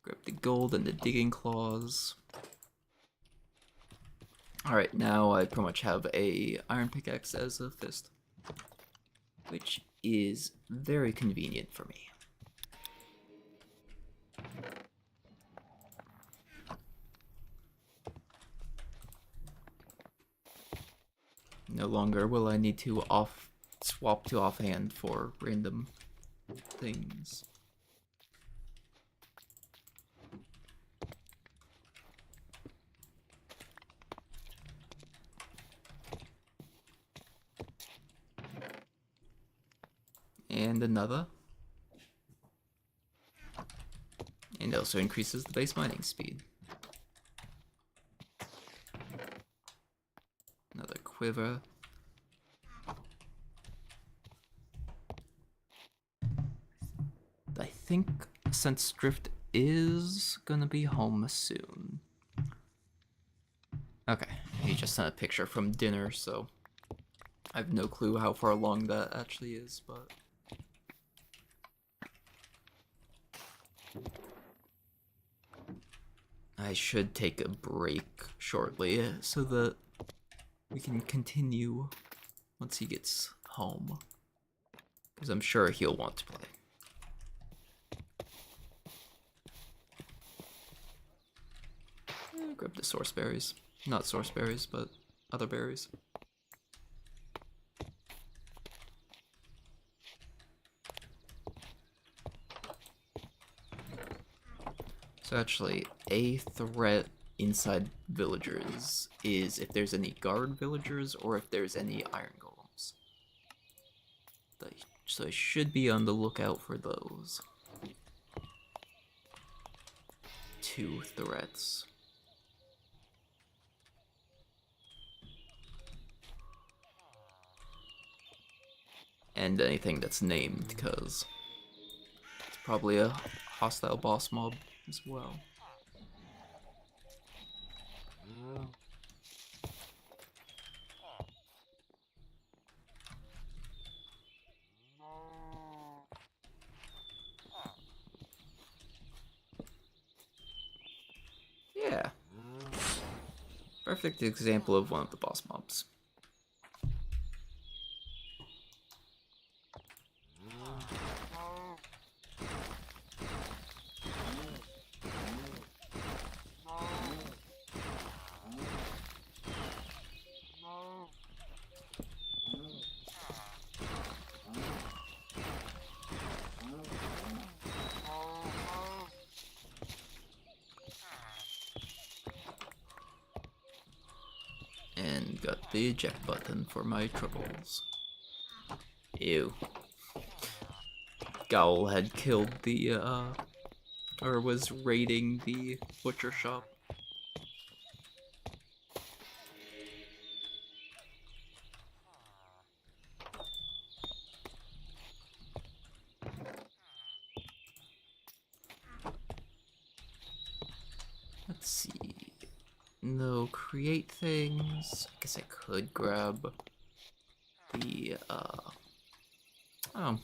Grab the gold and the digging claws. Alright, now I pretty much have a iron pickaxe as a fist, which is very convenient for me. No longer will I need to swap to offhand for random things. And another. And also increases the base mining speed. Another quiver. think since Drift is gonna be home soon. Okay, he just sent a picture from dinner, so I have no clue how far along that actually is, but I should take a break shortly so that we can continue once he gets home, because I'm sure he'll want to play. Grab the source berries. Not source berries, but other berries. So actually, a threat inside villagers is if there's any guard villagers or if there's any iron golems. So I should be on the lookout for those. 2 threats. And anything that's named, because it's probably a hostile boss mob as well. Yeah. Perfect example of one of the boss mobs. And got the eject button for my triples. Ew. Gowl had killed the, or was raiding the butcher shop. Let's see. No, create things. I guess I could grab the, oh.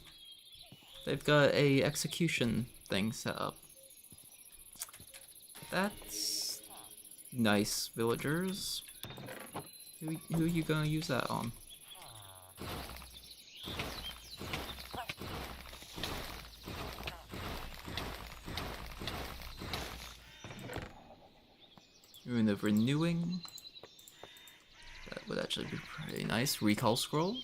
They've got a execution thing set up. That's nice, villagers. Who are you gonna use that on? Rune of Renewing. That would actually be pretty nice. Recall Scroll.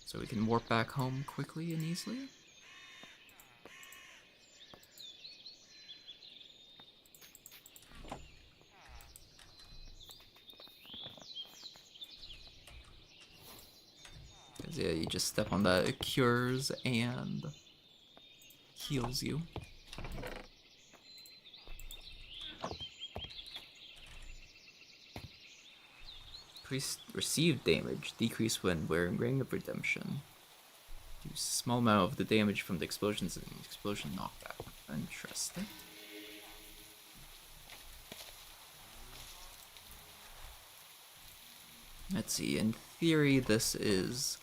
So we can warp back home quickly and easily. Because yeah, you just step on that, it cures and heals you. Received damage, decrease when wearing Ring of Redemption. Use a small amount of the damage from the explosions and explosion knockback. Interesting. Let's see, in theory this is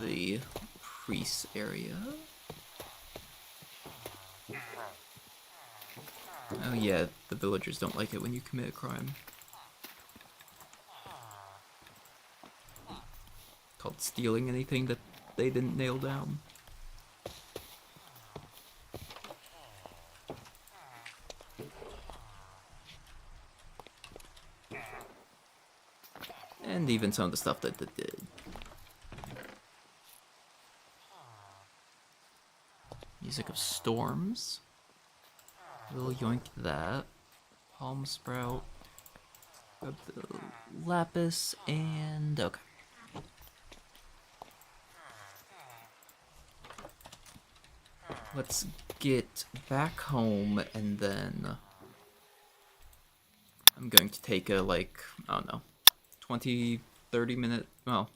the priest area. Oh yeah, the villagers don't like it when you commit a crime. Called stealing anything that they didn't nail down. And even some of the stuff that they did. Music of Storms. We'll yoink that. Palm Sprout. Grab the Lapis and... okay. Let's get back home and then I'm going to take a, like, I don't know, 20, 30 minute, well,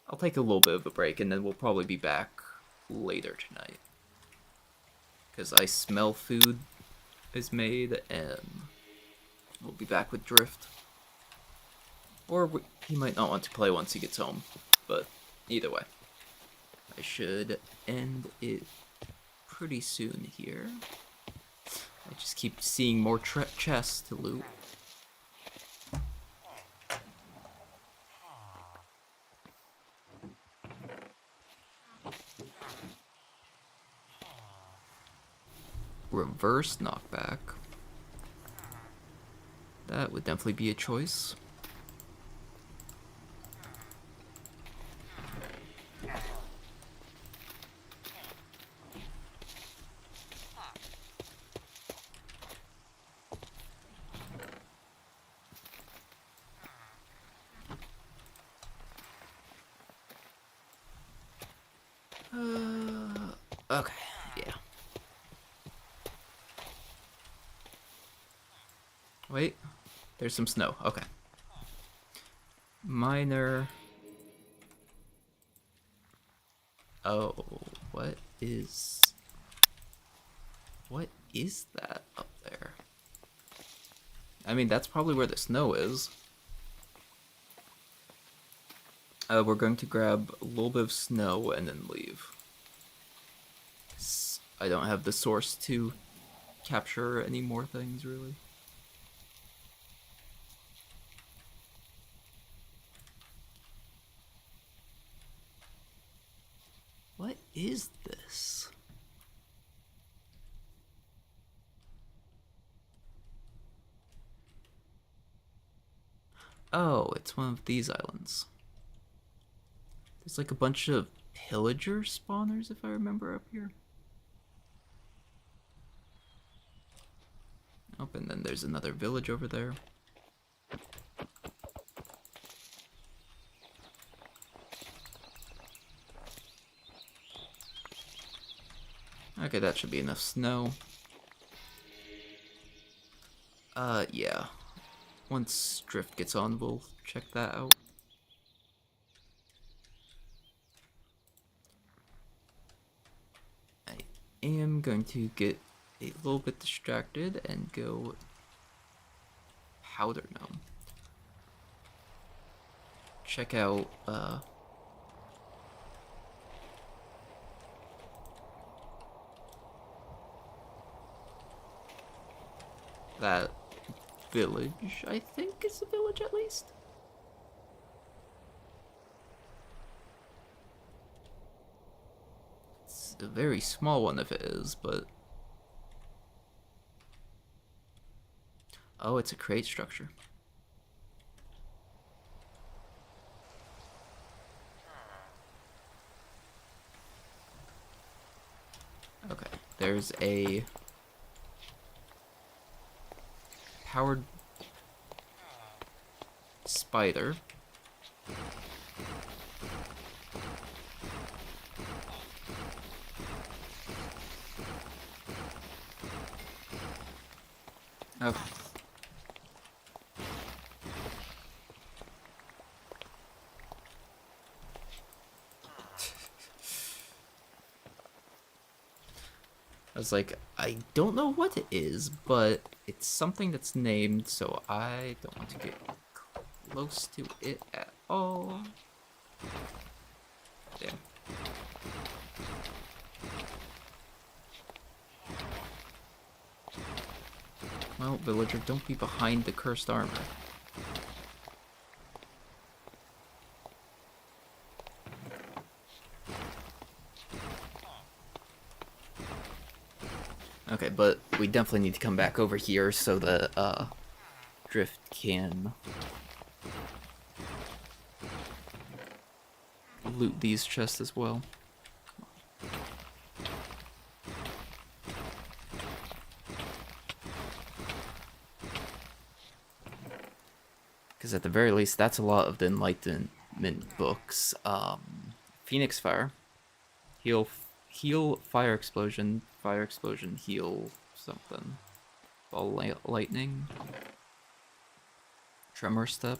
I'll take a little bit of a break and then we'll probably be back later tonight. Because I smell food is made, and we'll be back with Drift. Or he might not want to play once he gets home. But either way, I should end it pretty soon here. I just keep seeing more chests to loot. Reverse knockback. That would definitely be a choice. Okay, yeah. Wait, there's some snow. Okay. Minor. Oh, what is that up there? I mean, that's probably where the snow is. We're going to grab a little bit of snow and then leave. I don't have the source to capture any more things, really. What is this? Oh, it's one of these islands. There's like a bunch of pillager spawners, if I remember, up here. Oh, and then there's another village over there. Okay, that should be enough snow. Yeah. Once Drift gets on, we'll check that out. I am going to get a little bit distracted and go Powder Gnome. Check out, that village, I think is a village at least. It's a very small one if it is, but... Oh, it's a crate structure. Okay, there's a powered spider. Okay. I was like, I don't know what it is, but it's something that's named, so I don't want to get close to it at all. Damn. Well, villager, don't be behind the cursed armor. Okay, but we definitely need to come back over here so that, Drift can loot these chests as well. Because at the very least, that's a lot of the Enlightenment books. Phoenix Fire. Heal Fire Explosion, heal something. Ball Lightning. Tremor Step.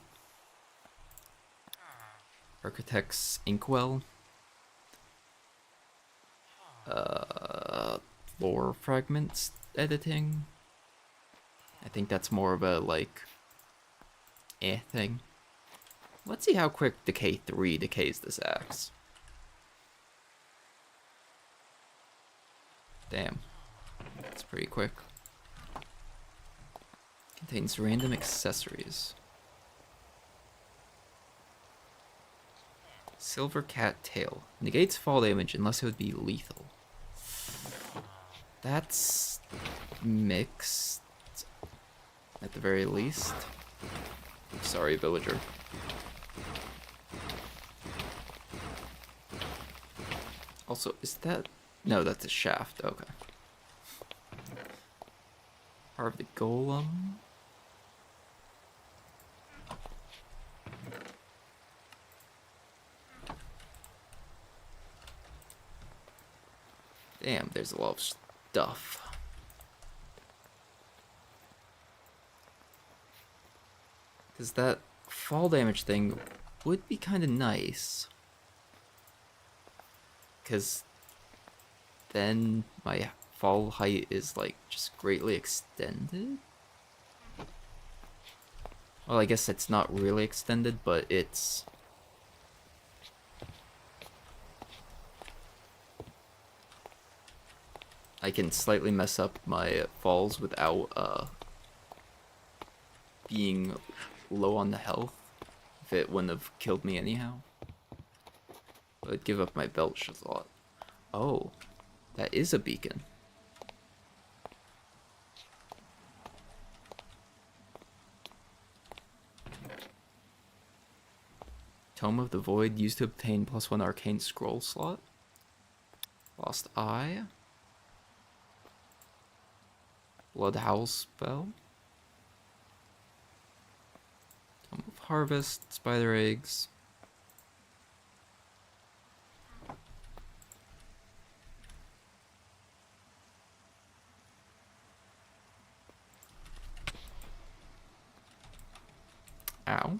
Architect's Inkwell. lore fragments editing. I think that's more of a, like, thing. Let's see how quick Decay 3 decays this axe. Damn. That's pretty quick. Contains random accessories. Silver cat tail. Negates fall damage unless it would be lethal. That's mixed. At the very least. Sorry, villager. Also, is that... No, that's a shaft. Okay. Part of the golem. Damn, there's a lot of stuff. Because that fall damage thing would be kind of nice. Because then my fall height is, like, just greatly extended. Well, I guess it's not really extended, but it's... I can slightly mess up my falls without being low on the health, if it wouldn't have killed me anyhow. But I'd give up my belt slot. Oh, that is a beacon. Tome of the Void, used to obtain +1 arcane scroll slot. Lost Eye. Blood Howl spell. Tome of Harvest, spider eggs. Ow.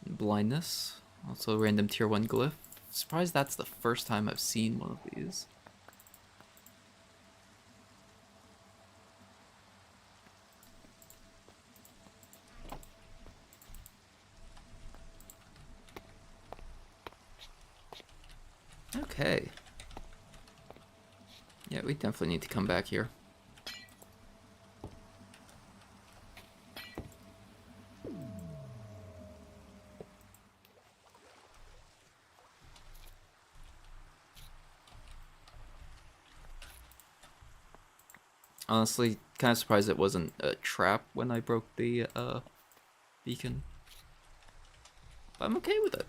Blindness. Also random tier 1 glyph. Surprised that's the first time I've seen one of these. Okay. Yeah, we definitely need to come back here. Honestly, kind of surprised it wasn't a trap when I broke the beacon. But I'm okay with it.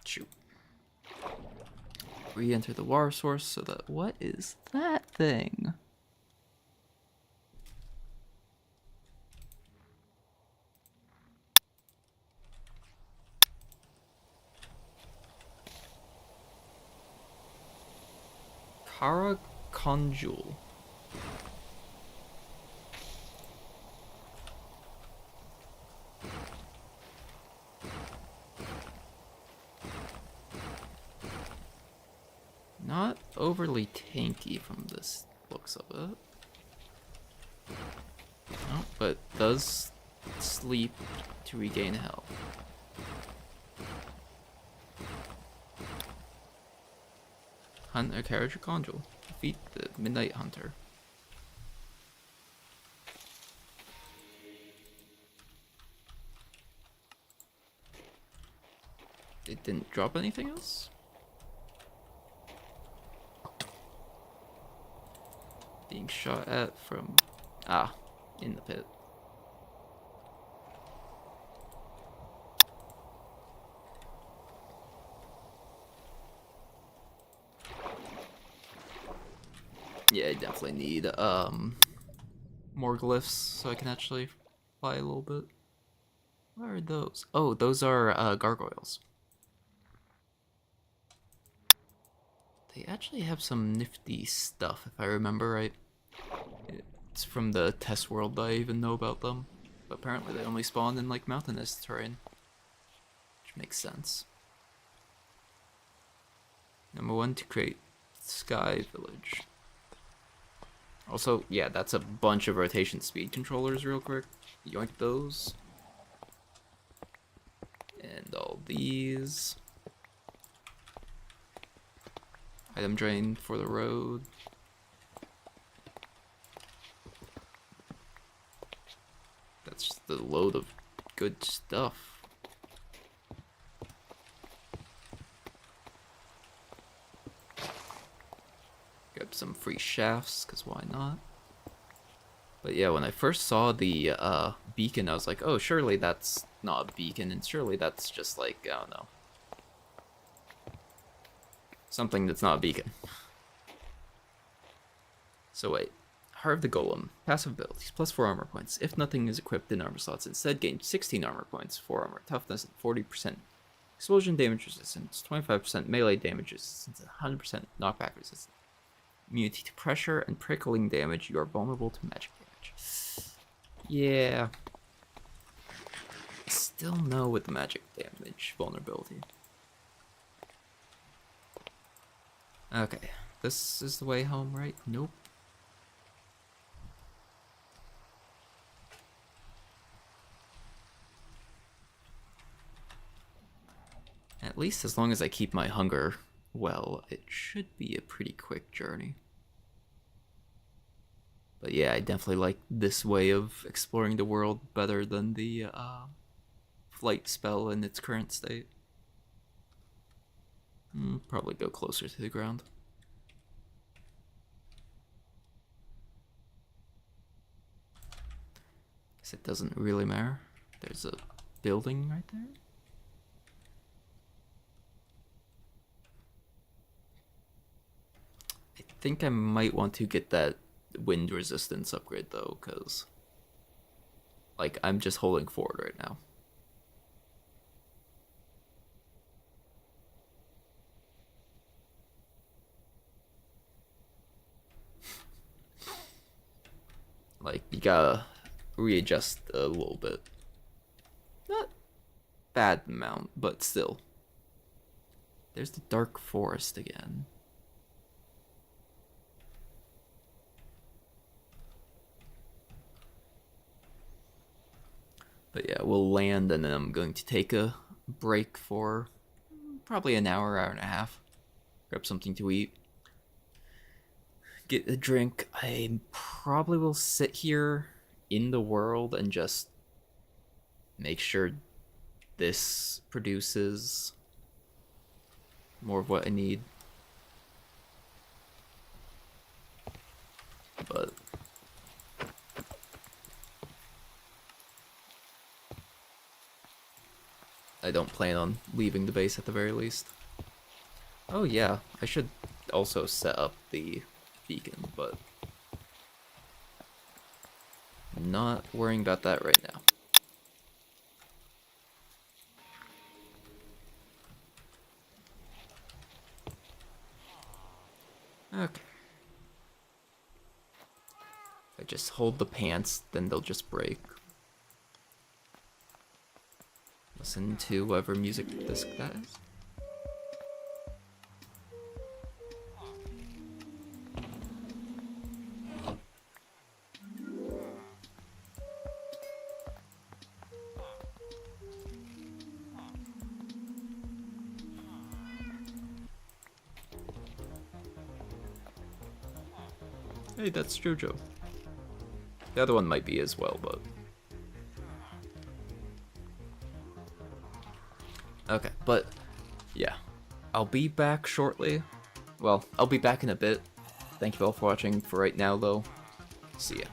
Shoot. Re-enter the water source so that... What is that thing? Kara Conjul. Not overly tanky from this looks of it. No, but does sleep to regain health. Hunt a carriage or conjure. Defeat the Midnight Hunter. It didn't drop anything else? Being shot at from... Ah, in the pit. Yeah, I definitely need more glyphs so I can actually fly a little bit. What are those? Oh, those are gargoyles. They actually have some nifty stuff, if I remember right. It's from the test world that I even know about them. But apparently they only spawn in like mountainous terrain. Which makes sense. Number 1, to create Sky Village. Also, yeah, that's a bunch of rotation speed controllers real quick. Yoink those. And all these. Item drain for the road. That's just the load of good stuff. Grab some free shafts, because why not? But yeah, when I first saw the beacon, I was like, oh, surely that's not a beacon, and surely that's just like, I don't know. Something that's not a beacon. So wait. Heart of the Golem. Passive abilities. +4 armor points. If nothing is equipped in armor slots, instead gain 16 armor points, 4 armor toughness, and 40% explosion damage resistance, 25% melee damage resistance, and 100% knockback resistance. Immunity to pressure and prickling damage. You are vulnerable to magic damage. Yeah. Still no with the magic damage vulnerability. Okay. This is the way home, right? Nope. At least as long as I keep my hunger well, it should be a pretty quick journey. But yeah, I definitely like this way of exploring the world better than the flight spell in its current state. Probably go closer to the ground. Guess it doesn't really matter. There's a building right there. I think I might want to get that wind resistance upgrade though, because like I'm just holding forward right now. Like you gotta readjust a little bit. Not bad amount, but still. There's the dark forest again. But yeah, we'll land and then I'm going to take a break for probably an hour, hour and a half. Grab something to eat. Get a drink. I probably will sit here in the world and just make sure this produces more of what I need. But I don't plan on leaving the base at the very least. Oh yeah, I should also set up the beacon, but I'm not worrying about that right now. Okay. If I just hold the pants, then they'll just break. Listen to whatever music disc that is. Hey, that's Jojo. The other one might be as well, but... Okay, but... yeah. I'll be back shortly. Well, I'll be back in a bit. Thank you all for watching. For right now, though, see ya.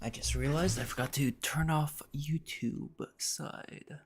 I just realized I forgot to turn off YouTube side.